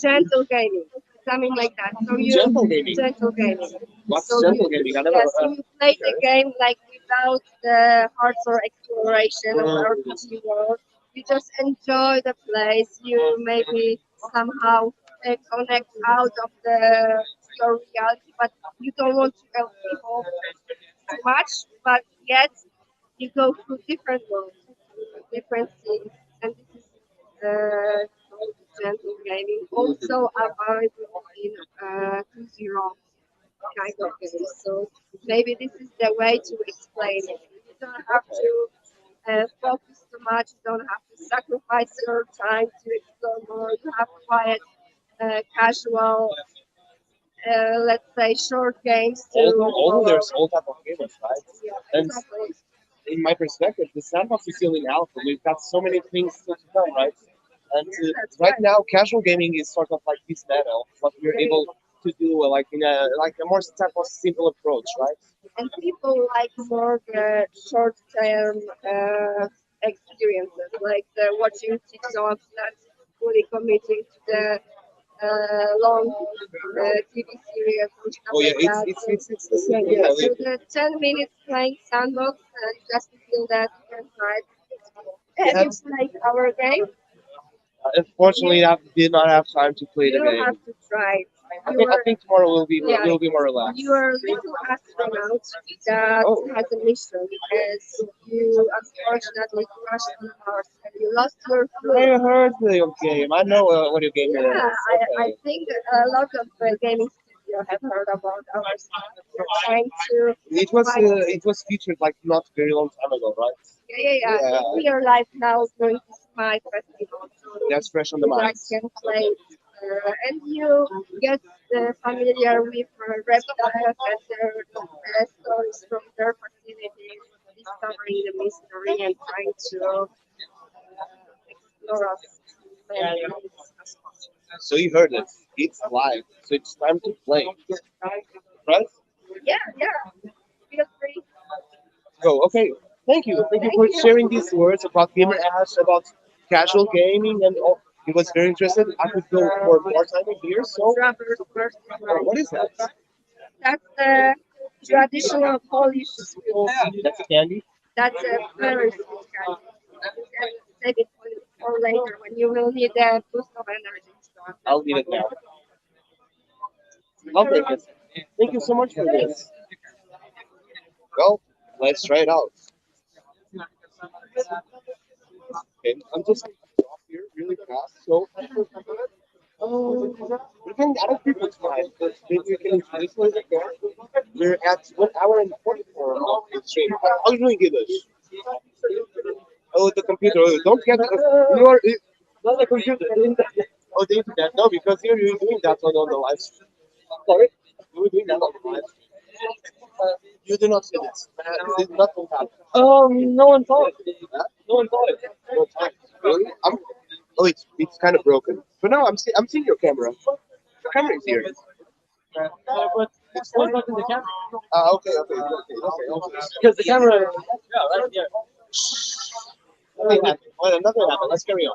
Speaker 1: gentle gaming, something like that. So you
Speaker 4: Gentle gaming.
Speaker 1: gentle gaming.
Speaker 4: What's
Speaker 1: So
Speaker 4: gentle
Speaker 1: you,
Speaker 4: gaming? I never.
Speaker 1: yes, you play the game like without the hardcore exploration or RPG world. You just enjoy the place. You maybe somehow connect out of your reality, but you don't want to evolve too much. But yet you go through different worlds, different scenes, and this is called gentle gaming. Also available in 2.0 kind of games. So maybe this is the way to explain it. You don't have to focus too much. You don't have to sacrifice your time to explore or you have quiet, casual, let's say short games to
Speaker 4: Although
Speaker 1: follow.
Speaker 4: there's all type of gamers, right?
Speaker 1: Yeah,
Speaker 4: And
Speaker 1: exactly.
Speaker 4: in my perspective, the sandbox is still in alpha. We've got so many things to come, right? And
Speaker 1: That's
Speaker 4: right
Speaker 1: right.
Speaker 4: now, casual gaming is sort of like this level, what we're able to do, like in a more type of simple approach, right?
Speaker 1: And people like more the short-term experiences, like the watching TikToks, that's fully committing to the long TV series and stuff
Speaker 4: Oh yeah,
Speaker 1: like that.
Speaker 4: it's the same. Yeah,
Speaker 1: So the 10 minutes playing sandbox and just to feel that different vibe. Have you played our game?
Speaker 4: unfortunately, I did not have time to play the
Speaker 1: You
Speaker 4: game.
Speaker 1: have to try it.
Speaker 4: I think tomorrow
Speaker 1: Yeah,
Speaker 4: will be more relaxed.
Speaker 1: you are a little astronaut that
Speaker 4: Oh.
Speaker 1: has a mission as you unfortunately crashed on Mars and you lost your
Speaker 4: I
Speaker 1: crew.
Speaker 4: heard the game. I know what your game
Speaker 1: Yeah,
Speaker 4: is.
Speaker 1: I think a lot of gaming studios have heard about our stuff. We're trying to find.
Speaker 4: It was featured like not very long time ago, right?
Speaker 1: Yeah. We are live now going to Spy Festival, so
Speaker 4: That's fresh on the
Speaker 1: you
Speaker 4: mind.
Speaker 1: guys can play and you get familiar with reptiles and their stories from their facilities, discovering the mystery and trying to explore us.
Speaker 4: So you heard it. It's live. So it's time to play. Right?
Speaker 1: Yeah. Feel free.
Speaker 4: Go. Okay. Thank you. Thank you for sharing these words about gamer ads, about casual gaming, and all. It was very interesting. I could go for more time in here. So,
Speaker 1: Traverse first.
Speaker 4: what is that?
Speaker 1: That's the traditional Polish sweet.
Speaker 4: That's a candy.
Speaker 1: That's a very sweet kind. You can save it for later when you will need a boost of energy.
Speaker 4: I'll leave it now. I'll take it. Thank you so much for this. Well, let's try it out. Okay, I'm just off here really fast. So, we can add people time, but maybe we can introduce later. We're at 1 hour and 44 of the stream. How are you doing, Gibbous? Oh, the computer. Oh, don't get you are not the computer. Oh, the internet. No, because you're doing that on the live stream. Sorry, you were doing that on the live stream. You do not see this. This is not what happened.
Speaker 5: No one saw it.
Speaker 4: Huh?
Speaker 5: No one saw it.
Speaker 4: No time. Really? Oh, it's kind of broken. But no, I'm seeing your camera. Your camera is here.
Speaker 5: But it's not in the camera.
Speaker 4: Okay.
Speaker 5: Because the camera, yeah, right here.
Speaker 4: Nothing happened. Well, nothing happened. Let's carry on.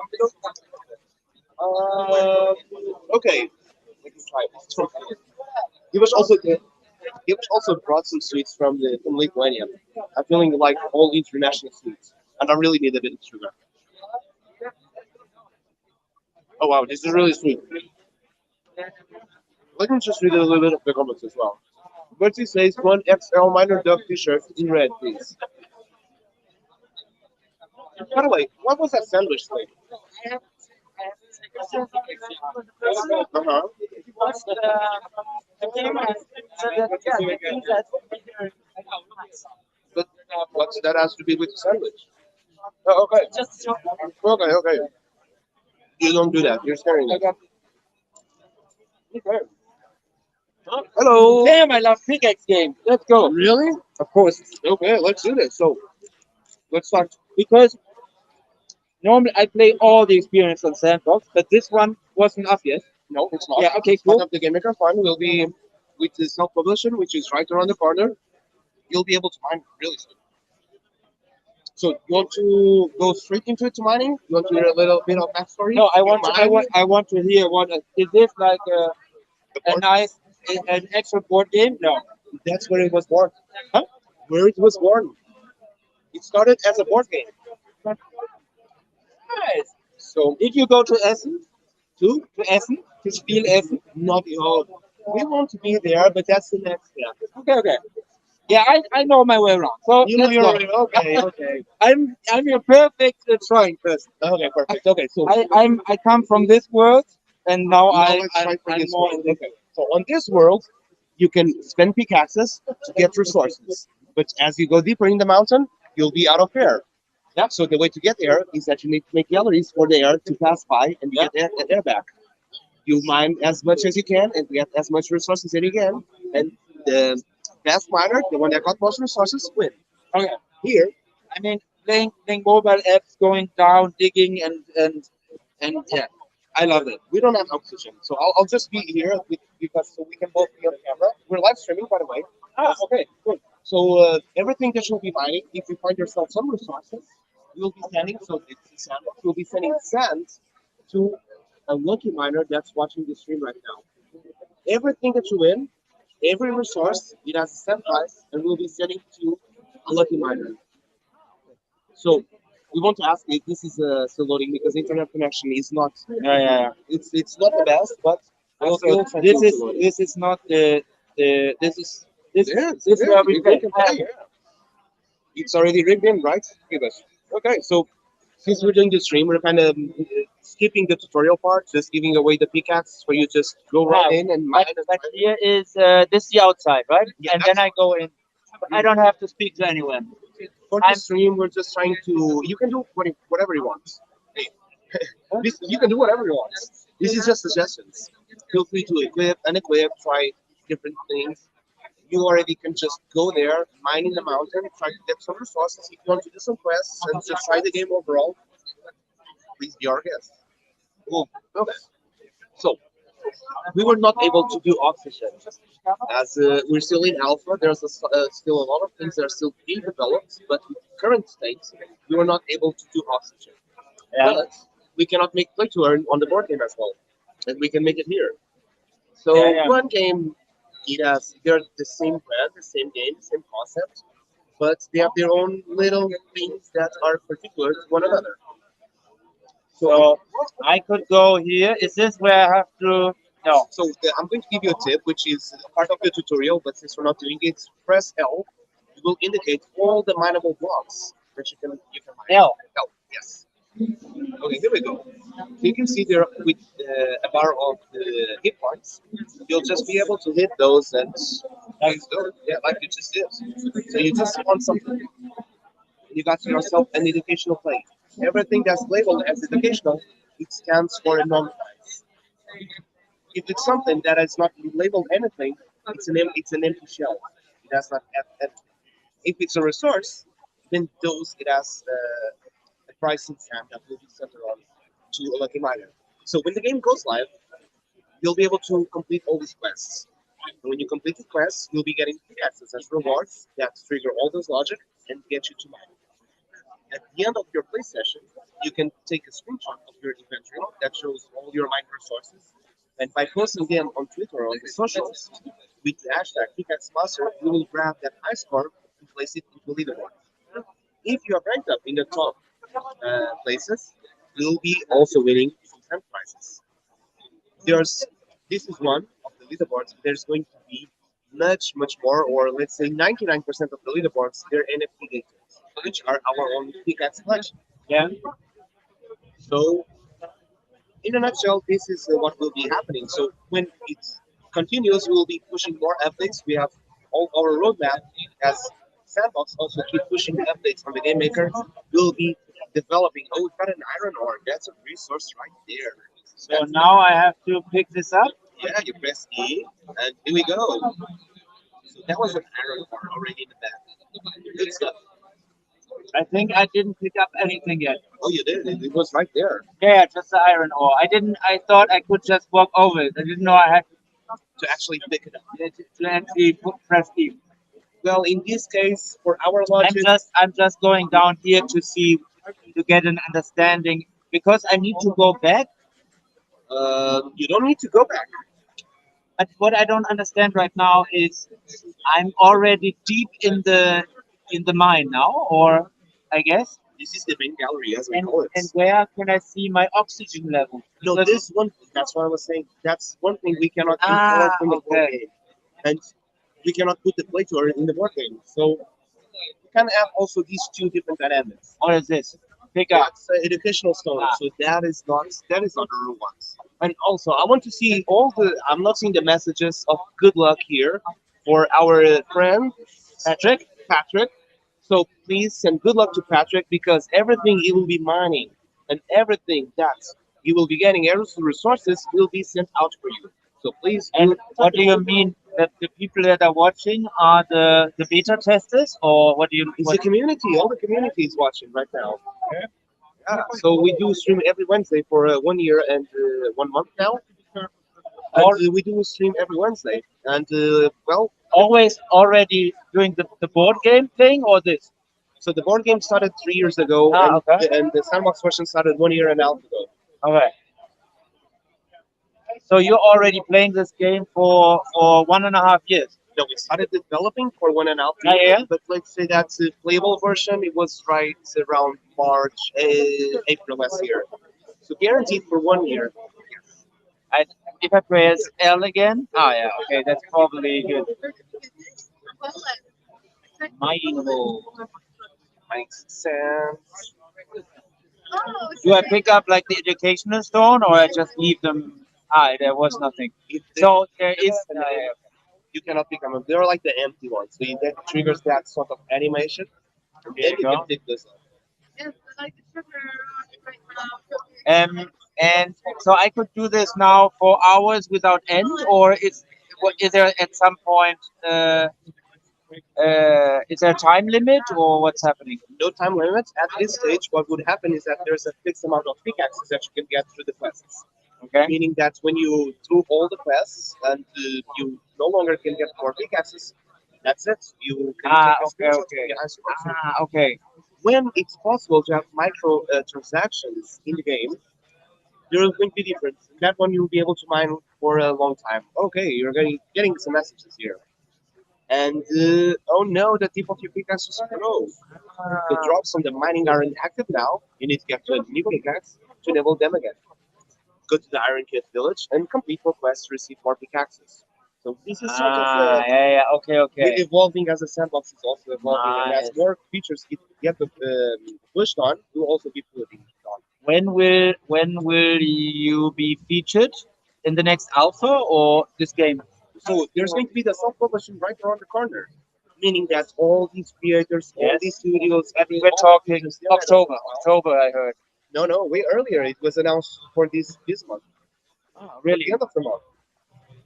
Speaker 4: Okay. Let me try this. He was also brought some sweets from Lithuania. I'm feeling like all international sweets, and I really need a bit of sugar. Oh wow, this is really sweet. Let me just read a little bit of the comments as well. Bertie says one XL minor dog t-shirt in red, please. By the way, what was that sandwich thing? Uh-huh. But what's that has to do with the sandwich? Oh, okay. Okay. You don't do that. You're scaring me. Okay. Hello.
Speaker 5: Damn, I love Pickaxe game. Let's go.
Speaker 4: Really?
Speaker 5: Of course.
Speaker 4: Okay, let's do this. So, let's start.
Speaker 5: Because normally I play all the experience on Sandbox, but this one wasn't up yet.
Speaker 4: No, it's not.
Speaker 5: Yeah, okay,
Speaker 4: Part
Speaker 5: cool.
Speaker 4: of the Game Maker Fund will be with the self-publishing, which is right around the corner. You'll be able to mine really soon. So, you want to go straight into it to mining? You want to hear a little bit of backstory?
Speaker 5: No,
Speaker 4: You mine
Speaker 5: I want to hear is this like
Speaker 4: the
Speaker 5: a
Speaker 4: board?
Speaker 5: nice, an actual board game? No.
Speaker 4: That's where it was born.
Speaker 5: Huh?
Speaker 4: Where it was born. It started as a board game.
Speaker 5: Nice.
Speaker 4: So,
Speaker 5: Did you go to Essen? To Essen? To Spiel Essen?
Speaker 4: not we want to be there, but that's the next step.
Speaker 5: Okay. Yeah, I know my way around. So
Speaker 4: You know
Speaker 5: let's
Speaker 4: you're
Speaker 5: go.
Speaker 4: okay.
Speaker 5: I'm your perfect drawing person.
Speaker 4: Okay, perfect. Okay, so
Speaker 5: I come from this world, and now
Speaker 4: let's try for
Speaker 5: I'm
Speaker 4: this
Speaker 5: more
Speaker 4: world. Okay. So on this world, you can spend pickaxes to get resources. But as you go deeper in the mountain, you'll be out of air. Yeah, so the way to get there is that you need to make galleries for the air to pass by and
Speaker 6: Yeah.
Speaker 4: get air back. You mine as much as you can and get as much resources as you can, and the best miner, the one that got most resources, win.
Speaker 7: Okay.
Speaker 4: Here,
Speaker 7: I mean, playing mobile apps, going down, digging, and yeah, I love it.
Speaker 4: we don't have oxygen, so I'll just be here because so we can both be on camera. We're live streaming, by the way.
Speaker 7: Ah, okay, good.
Speaker 4: So everything that you'll be mining, if you find yourself some resources, you'll be sending. So it's the sand. You'll be sending sand to a lucky miner that's watching the stream right now. Everything that you win, every resource, it has a set price, and we'll be sending to a lucky miner. So we want to ask if this is still loading because internet connection is not.
Speaker 7: Yeah, yeah, yeah.
Speaker 4: It's not the best, but we'll
Speaker 7: So
Speaker 4: try
Speaker 7: this
Speaker 4: to
Speaker 7: is
Speaker 4: load it.
Speaker 7: this is not the this is this
Speaker 4: Yes,
Speaker 7: this
Speaker 4: yes,
Speaker 7: where we
Speaker 4: we
Speaker 7: play.
Speaker 4: can play. Yeah. It's already rigged in, right? Give us. Okay, so since we're doing the stream, we're kind of skipping the tutorial part, just giving away the pickaxe for you just go right in and mine.
Speaker 7: But here is this the outside, right?
Speaker 4: Yeah,
Speaker 7: And then I go in. I don't have to speak to anyone.
Speaker 4: For the
Speaker 7: I'm
Speaker 4: stream, we're just trying to. You can do whatever you want. Hey, you can do whatever you want. This is just suggestions. Feel free to equip, unequip, try different things. You already can just go there, mine in the mountain, try to get some resources. If you want to do some quests and just try the game overall, please be our guest. Cool. Okay. So we were not able to do oxygen as we're still in alpha. There's still a lot of things that are still being developed, but with the current state, we were not able to do oxygen.
Speaker 7: Yeah.
Speaker 4: But we cannot make play to earn on the board game as well, and we can make it here. So
Speaker 7: Yeah, yeah.
Speaker 4: one game, it has they're the same brand, the same game, the same concept, but they have their own little things that are particular to one another.
Speaker 7: So I could go here. Is this where I have to? No.
Speaker 4: So I'm going to give you a tip, which is part of the tutorial, but since we're not doing it, press L. It will indicate all the mineable blocks that you can mine.
Speaker 7: L.
Speaker 4: L, yes. Okay, here we go. So you can see there with a bar of the hit points, you'll just be able to hit those and yeah, like you just did. So you just want something. You got yourself an educational plate. Everything that's labeled as educational, it stands for a non-price. If it's something that is not labeled anything, it's an empty shell. It has not have. If it's a resource, then those it has a pricing stamp that will be sent on to a lucky miner. So when the game goes live, you'll be able to complete all these quests. And when you complete the quests, you'll be getting pickaxes as rewards that trigger all those logic and get you to mine. At the end of your play session, you can take a screenshot of your inventory that shows all your mine resources. And by posting them on Twitter or on the socials with the hashtag PickaxeMaster, you will grab that high score and place it into leaderboard. If you are ranked up in the top places, you'll be also winning some cent prizes. There's this is one of the leaderboards. There's going to be much more, or let's say 99% of the leaderboards, they're NFT gators, which are our own pickaxe collection.
Speaker 7: Yeah.
Speaker 4: So in a nutshell, this is what will be happening. So when it continues, we will be pushing more updates. We have all our roadmap as Sandbox also keep pushing updates on the game maker. We'll be developing. Oh, we've got an iron ore. That's a resource right there.
Speaker 7: So now I have to pick this up.
Speaker 4: Yeah, you press E, and here we go. So that was an iron ore already in the back. Good stuff.
Speaker 7: I think I didn't pick up anything yet.
Speaker 4: Oh, you did. It was right there
Speaker 7: Yeah, just the iron ore. I didn't. I thought I could just walk over it. I didn't know I had
Speaker 4: to actually pick it up.
Speaker 7: to actually press E.
Speaker 4: Well, in this case, for our logic,
Speaker 7: I'm just going down here to see to get an understanding because I need to go back.
Speaker 4: You don't need to go back.
Speaker 7: But what I don't understand right now is I'm already deep in the mine now, or I guess.
Speaker 4: This is the main gallery, as we call it.
Speaker 7: And where can I see my oxygen level?
Speaker 4: No,
Speaker 7: Because-
Speaker 4: this one. That's what I was saying. That's one thing we cannot
Speaker 7: Ah,
Speaker 4: import from the board
Speaker 7: okay.
Speaker 4: game, and we cannot put the play to in the board game. So we can have also these two different dynamics.
Speaker 7: What is this? Pick up.
Speaker 4: That's educational stone.
Speaker 7: Ah.
Speaker 4: So that is not the real ones. And also, I want to see all the. I'm not seeing the messages of good luck here for our friend
Speaker 7: Patrick?
Speaker 4: Patrick. So please and good luck to Patrick because everything he will be mining and everything that you will be getting, every resources will be sent out for you. So please
Speaker 7: And what do you mean that the people that are watching are the beta testers, or what do you?
Speaker 4: It's
Speaker 7: What,
Speaker 4: the community. All the community is watching right now. Yeah. So we do stream every Wednesday for 1 year and 1 month now. And we do stream every Wednesday. And well,
Speaker 7: always already doing the board game thing or this?
Speaker 4: so the board game started 3 years ago,
Speaker 7: Ah, okay.
Speaker 4: and the sandbox version started 1 year and a half ago.
Speaker 7: Okay. So you're already playing this game for 1.5 years.
Speaker 4: No, we started developing for 1.5
Speaker 7: Yeah,
Speaker 4: years,
Speaker 7: yeah.
Speaker 4: but let's say that's a playable version. It was right around March, April last year. So guaranteed for 1 year.
Speaker 7: I, if I press L again, yeah, okay, that's probably good. Mindful.
Speaker 4: Makes sense.
Speaker 7: Do I pick up like the educational stone, or I just leave them? There was nothing.
Speaker 4: If they-
Speaker 7: So there is.
Speaker 4: you cannot pick them up. They're like the empty ones. So that triggers that sort of animation. And
Speaker 7: There
Speaker 4: then
Speaker 7: you
Speaker 4: you
Speaker 7: go.
Speaker 4: can pick this up.
Speaker 7: And so I could do this now for hours without end, or is there at some point is there a time limit, or what's happening?
Speaker 4: No time limits. At this stage, what would happen is that there's a fixed amount of pickaxes that you can get through the quests.
Speaker 7: Okay.
Speaker 4: Meaning that when you do all the quests and you no longer can get more pickaxes, that's it. You can take a
Speaker 7: Okay,
Speaker 4: screenshot
Speaker 7: okay.
Speaker 4: of the isolation.
Speaker 7: Okay.
Speaker 4: When it's possible to have micro transactions in the game, there will be difference. That one you'll be able to mine for a long time. Okay, you're getting some messages here. And oh no, the tip of your pickaxe is broke. The drops on the mining are inactive now. You need to get to a new pickaxe to enable them again. Go to the Iron Kid village and complete more quests to receive more pickaxes. So this is sort of
Speaker 7: Yeah. Okay, okay.
Speaker 4: evolving as a sandbox is also evolving, and as
Speaker 7: Nice.
Speaker 4: more features get pushed on, will also be putting on.
Speaker 7: When will you be featured in the next alpha or this game?
Speaker 4: So there's going to be the self-publishing right around the corner, meaning that all these creators, all
Speaker 7: Yes.
Speaker 4: these studios,
Speaker 7: We're talking October. October, I heard.
Speaker 4: No, way earlier. It was announced for this month,
Speaker 7: Really?
Speaker 4: the end of the month.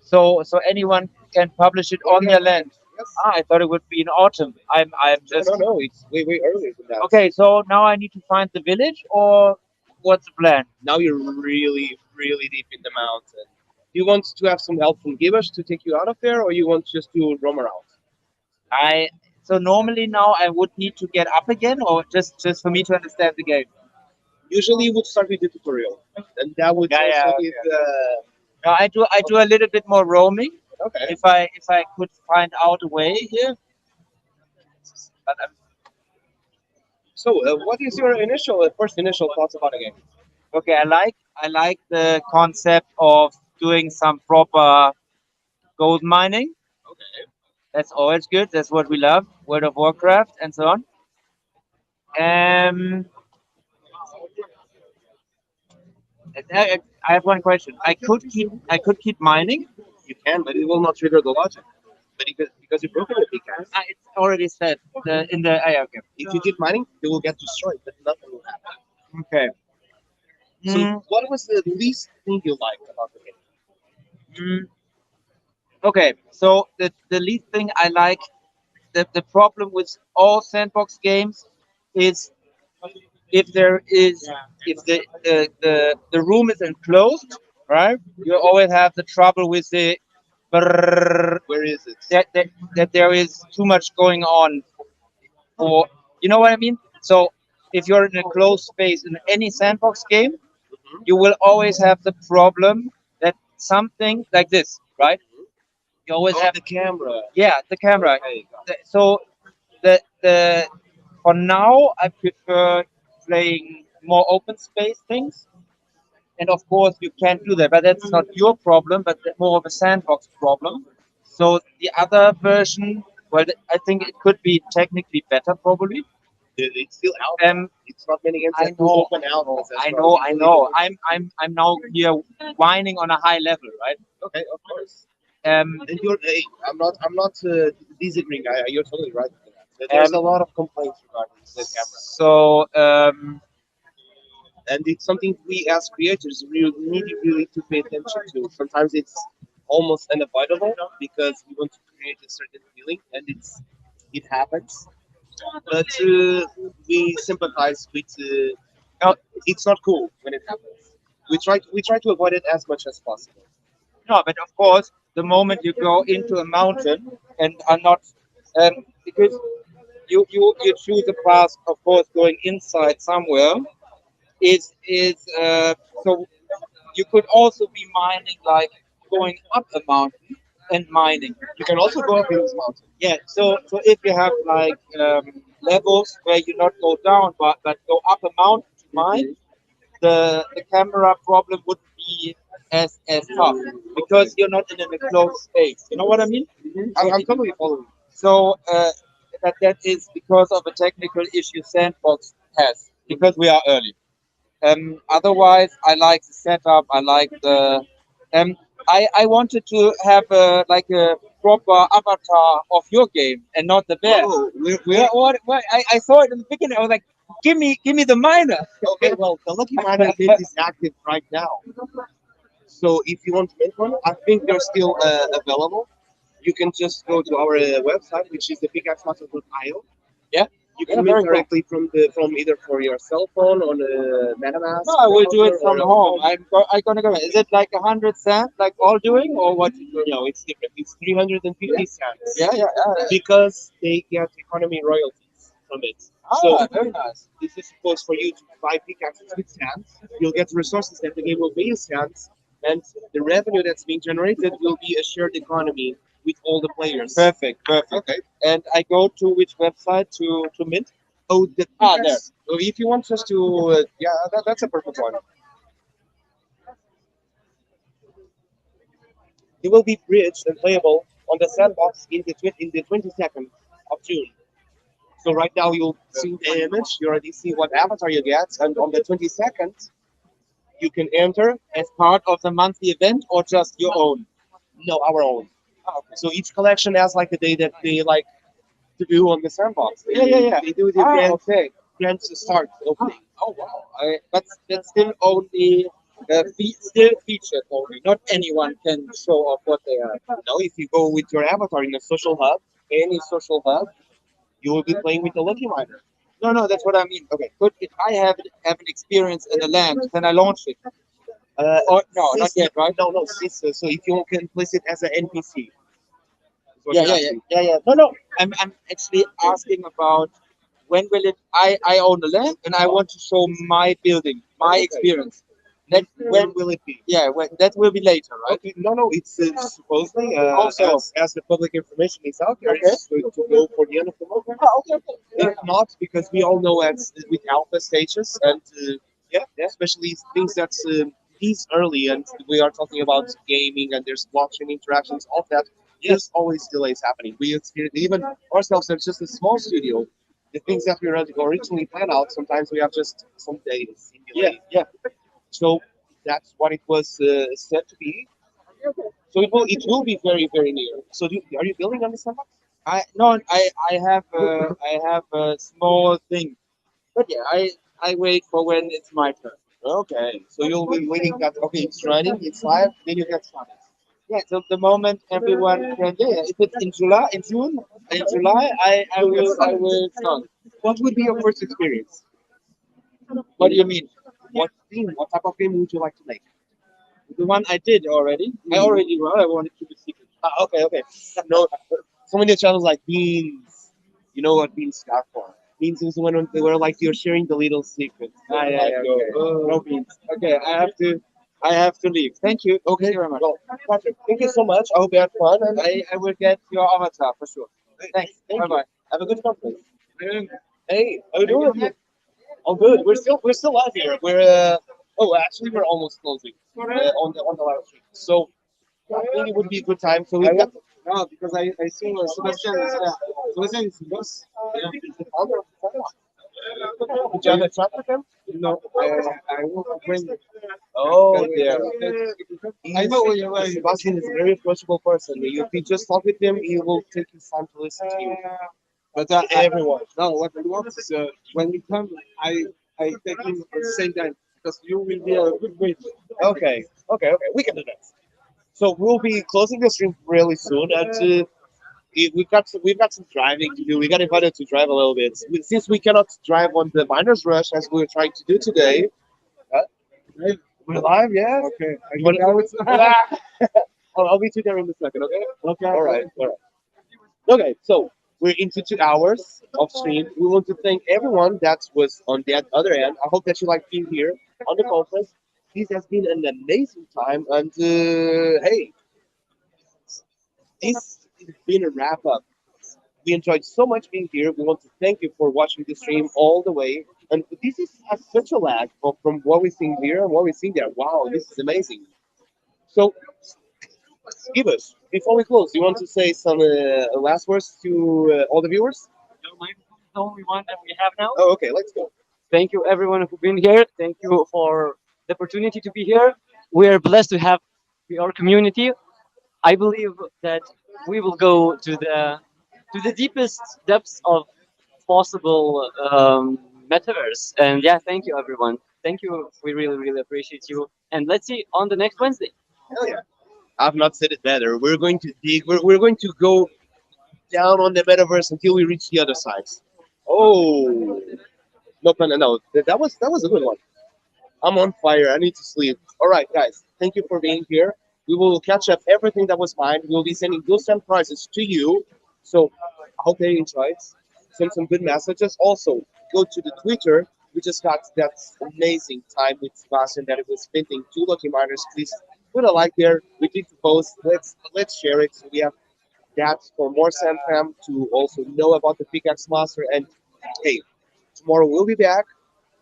Speaker 7: So anyone can publish it on their land.
Speaker 4: Yes.
Speaker 7: I thought it would be in autumn. I'm just
Speaker 4: No. It's way earlier than that.
Speaker 7: okay. So now I need to find the village, or what's the plan?
Speaker 4: Now you're really deep in the mountain. Do you want to have some help from Gibbous to take you out of there, or you want just to roam around?
Speaker 7: So normally now I would need to get up again, or just for me to understand the game.
Speaker 4: Usually you would start with the tutorial, and that would
Speaker 7: Yeah,
Speaker 4: also
Speaker 7: yeah,
Speaker 4: give.
Speaker 7: No, I do a little bit more roaming
Speaker 4: Okay.
Speaker 7: if I could find out a way here. But
Speaker 4: So, what is your first initial thoughts about the game?
Speaker 7: okay, I like the concept of doing some proper gold mining.
Speaker 4: Okay.
Speaker 7: That's always good. That's what we love. World of Warcraft and so on. Um, I have one question. I could keep mining.
Speaker 4: You can, but it will not trigger the logic. But because you broke the pickaxe,
Speaker 7: It's already said in the. Okay.
Speaker 4: if you keep mining, it will get destroyed, but nothing will happen.
Speaker 7: Okay.
Speaker 4: So,
Speaker 7: Mm,
Speaker 4: what was the least thing you liked about the game?
Speaker 7: mm, okay. So the least thing I like, the problem with all sandbox games is if there is if the room is enclosed, right? You always have the trouble with the brrrr,
Speaker 4: Where is it?
Speaker 7: that there is too much going on, or you know what I mean. So if you're in a closed space in any sandbox game, you will always have the problem that something like this, right? You always
Speaker 4: Oh,
Speaker 7: have
Speaker 4: the camera.
Speaker 7: yeah, the camera.
Speaker 4: There you go.
Speaker 7: So the for now I prefer playing more open space things, and of course you can't do that, but that's not your problem, but more of a sandbox problem. So the other version, well, I think it could be technically better, probably.
Speaker 4: It's still alpha. It's not many games
Speaker 7: I
Speaker 4: that do
Speaker 7: know,
Speaker 4: open alphas. as
Speaker 7: I
Speaker 4: well.
Speaker 7: know. I'm now here whining on a high level, right?
Speaker 4: Okay, of course.
Speaker 7: Um,
Speaker 4: And you're, hey, I'm not disagreeing. You're totally right. There's a lot of complaints regarding the camera,
Speaker 7: So
Speaker 4: and it's something we as creators really to pay attention to. Sometimes it's almost unavoidable because we want to create a certain feeling, and it happens. But we sympathize with. It's not cool when it happens. We try to avoid it as much as possible.
Speaker 7: no, but of course, the moment you go into a mountain and are not, because you choose a path, of course, going inside somewhere is so you could also be mining like going up a mountain and mining.
Speaker 4: You can also go up in this mountain.
Speaker 7: Yeah, so if you have like levels where you not go down but go up a mountain to mine, the camera problem wouldn't be as tough because you're not in an enclosed space. You know what I mean?
Speaker 4: I'm totally following.
Speaker 7: So that is because of a technical issue Sandbox has because we are early. Otherwise, I like the setup. I like the. Um, I wanted to have like a proper avatar of your game and not the bear.
Speaker 4: Oh,
Speaker 7: I saw it in the beginning. I was like, give me the miner.
Speaker 4: okay. Well, the Lucky Miner mint is active right now. So if you want to mint one, I think they're still available. You can just go to our website, which is the pickaxe.io.
Speaker 7: Yeah.
Speaker 4: You
Speaker 7: Yeah,
Speaker 4: can
Speaker 7: very
Speaker 4: mint
Speaker 7: cool.
Speaker 4: directly from either for your cell phone on a MetaMask.
Speaker 7: No, I will do it
Speaker 4: browser
Speaker 7: from
Speaker 4: or
Speaker 7: home. I'm gonna go. Is it like 100 cents, like all doing, or what?
Speaker 4: No, it's different. It's 350 cents.
Speaker 7: Yeah.
Speaker 4: Because they get economy royalties from it.
Speaker 7: Ah,
Speaker 4: So
Speaker 7: very nice.
Speaker 4: this is supposed for you to buy pickaxes with stamps. You'll get resources that the game will pay you stamps, and the revenue that's being generated will be a shared economy with all the players.
Speaker 7: Perfect.
Speaker 4: Okay.
Speaker 7: And I go to which website to mint?
Speaker 4: Oh, the
Speaker 7: Ah,
Speaker 4: Pickaxe. So if you want us to, yeah, that's a perfect one. It will be bridged and playable on the sandbox in the 22nd of June. So right now you'll see the image, you already see what avatar you get, and on the 22nd you can enter.
Speaker 7: As part of the monthly event or just your own?
Speaker 4: No, our own. So each collection has like a day that they like to do on the sandbox.
Speaker 7: Yeah.
Speaker 4: They do the
Speaker 7: Okay.
Speaker 4: grants to start opening.
Speaker 7: Oh wow. But that's still only still featured only. Not anyone can show off what they are.
Speaker 4: Now, if you go with your avatar in a social hub, any social hub, you will be playing with the Lucky Miner.
Speaker 7: No, that's what I mean. Okay. But if I have an experience in the land, can I launch it? Or no, not yet, right?
Speaker 4: No, so if you can place it as an NPC.
Speaker 7: Yeah. No. I'm actually asking about when will it? I own the land and I want to show my building, my experience. That
Speaker 4: When will it be?
Speaker 7: yeah, that will be later, right?
Speaker 4: Okay, no, it's supposedly
Speaker 7: Also-
Speaker 4: as the public information is out there,
Speaker 7: Okay.
Speaker 4: it's going to go for the end of the month.
Speaker 7: Okay.
Speaker 4: If not, because we all know as with alpha stages and especially things that's these early, and we are talking about gaming and there's blockchain interactions, all that. There's always delays happening. We experience even ourselves as just a small studio. The things that we originally planned out, sometimes we have just some days in delay.
Speaker 7: Yeah.
Speaker 4: So that's what it was said to be. So it will be very very near. So are you building on the sandbox?
Speaker 7: I have a small thing, but yeah, I wait for when it's my turn.
Speaker 4: Okay. So you'll be waiting that okay, it's running, it's live, then you get started.
Speaker 7: Yeah, so the moment everyone can, if it's in June, in July, I will start.
Speaker 4: What would be your first experience?
Speaker 7: What do you mean?
Speaker 4: What type of game would you like to make?
Speaker 7: The one I did already. I already wrote. I wanted to be secret.
Speaker 4: Okay. No, so many channels like Beans. You know what Beans stand for? Beans is when where like you're sharing the little secrets.
Speaker 7: Okay.
Speaker 4: No Beans.
Speaker 7: Okay, I have to leave. Thank you.
Speaker 4: Okay.
Speaker 7: Thank you very much.
Speaker 4: Well, Patrick, thank you so much. I hope you had fun. And
Speaker 7: I will get your avatar for sure. Thanks.
Speaker 4: Thank
Speaker 7: Bye
Speaker 4: you.
Speaker 7: bye.
Speaker 4: Have a good conference. Hey, how you doing? All good. We're still live here. Actually we're almost closing on the live stream. So I think it would be a good time. So we got
Speaker 7: No, because I see Sebastian is there. Sebastian is boss.
Speaker 4: the founder of the channel. Did you have a chat with him?
Speaker 7: No, I will bring.
Speaker 4: Oh dear.
Speaker 7: I know where you're going.
Speaker 4: Sebastian is a very approachable person. If you just talk with him, he will take his time to listen to you. But everyone.
Speaker 8: No, what I want is when you come, I take him at the same time because you will be a good witch.
Speaker 4: Okay. We can do that. So we'll be closing the stream really soon, and we've got some driving to do. We got invited to drive a little bit. Since we cannot drive on the miners rush as we were trying to do today. Uh, we're live, yeah.
Speaker 8: Okay, I
Speaker 4: But-
Speaker 8: think I would.
Speaker 4: I'll be there in a second, okay?
Speaker 8: Okay.
Speaker 4: All right. Okay, so we're into 2 hours of stream. We want to thank everyone that was on that other end. I hope that you like being here on the conference. This has been an amazing time, and hey, this has been a wrap up. We enjoyed so much being here. We want to thank you for watching the stream all the way. And this is such a lag from what we see here and what we see there. Wow, this is amazing. So, give us, before we close, you want to say some last words to all the viewers?
Speaker 5: No microphone is the only one that we have now.
Speaker 4: Oh, okay, let's go.
Speaker 5: Thank you everyone who's been here. Thank you for the opportunity to be here. We are blessed to have your community. I believe that we will go to the deepest depths of possible metaverse. And yeah, thank you everyone. Thank you. We really, really appreciate you. And let's see on the next Wednesday.
Speaker 4: Hell yeah. I've not said it better. We're going to dig. We're going to go down on the metaverse until we reach the other side. Oh, no. That was a good one. I'm on fire. I need to sleep. All right, guys. Thank you for being here. We will catch up everything that was mine. We'll be sending those 10 prizes to you. So I hope they enjoyed. Send some good messages. Also, go to the Twitter. We just got that amazing time with Sebastian that it was spending 2 lucky miners. Please put a like there. We need to post. Let's share it. So we have that for more SandFam to also know about the Pickaxe Master. And hey, tomorrow we'll be back.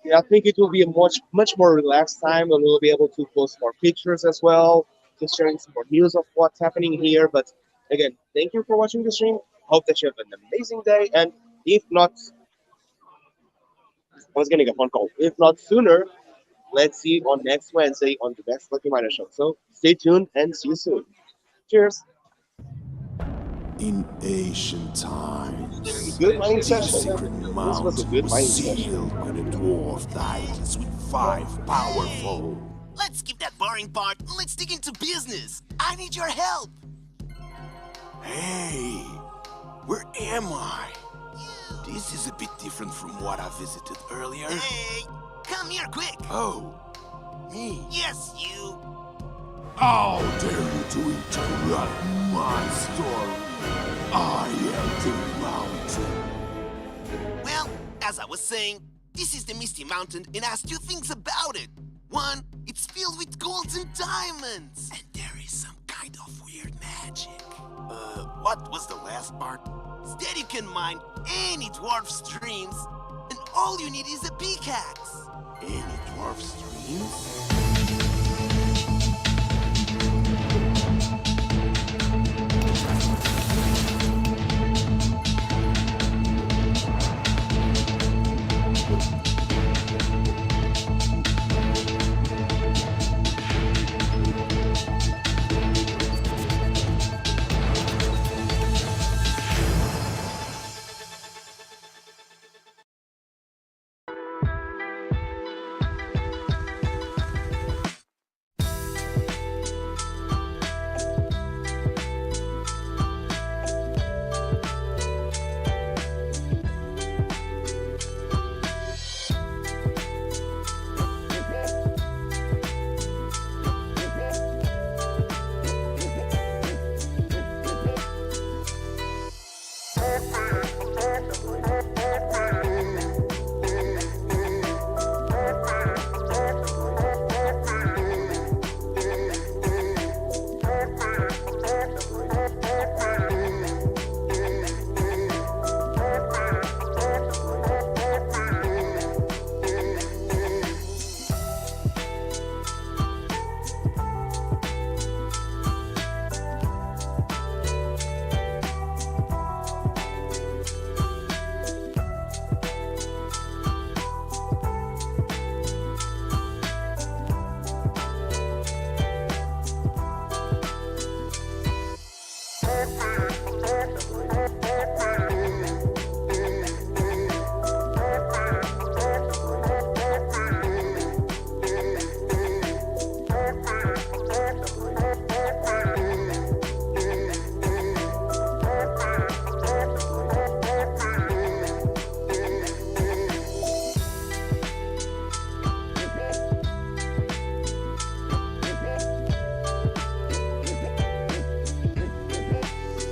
Speaker 4: Yeah, I think it will be a much more relaxed time, and we'll be able to post more pictures as well, just sharing some more news of what's happening here. But again, thank you for watching the stream. Hope that you have an amazing day, and if not, I was getting a phone call. If not sooner, let's see you on next Wednesday on the Best Lucky Miner Show. So stay tuned and see you soon. Cheers.
Speaker 2: In ancient times,
Speaker 4: Good mining
Speaker 2: the
Speaker 4: session.
Speaker 2: secret
Speaker 4: This was a
Speaker 2: mountain
Speaker 4: good
Speaker 2: was
Speaker 4: mining session.
Speaker 2: sealed by the dwarf titans with 5 powerful.
Speaker 3: Let's skip that boring part and let's dig into business. I need your help.
Speaker 2: Hey, where am I? This is a bit different from what I visited earlier.
Speaker 3: Hey, come here quick.
Speaker 2: Oh, me?
Speaker 3: Yes, you.
Speaker 2: How dare you to interrupt my story? I am the mountain.
Speaker 3: Well, as I was saying, this is the Misty Mountain and has 2 things about it. One, it's filled with golds and diamonds. And there is some kind of weird magic.
Speaker 2: What was the last part?
Speaker 3: Instead, you can mine any dwarf streams, and all you need is a pickaxe.
Speaker 2: Any dwarf streams?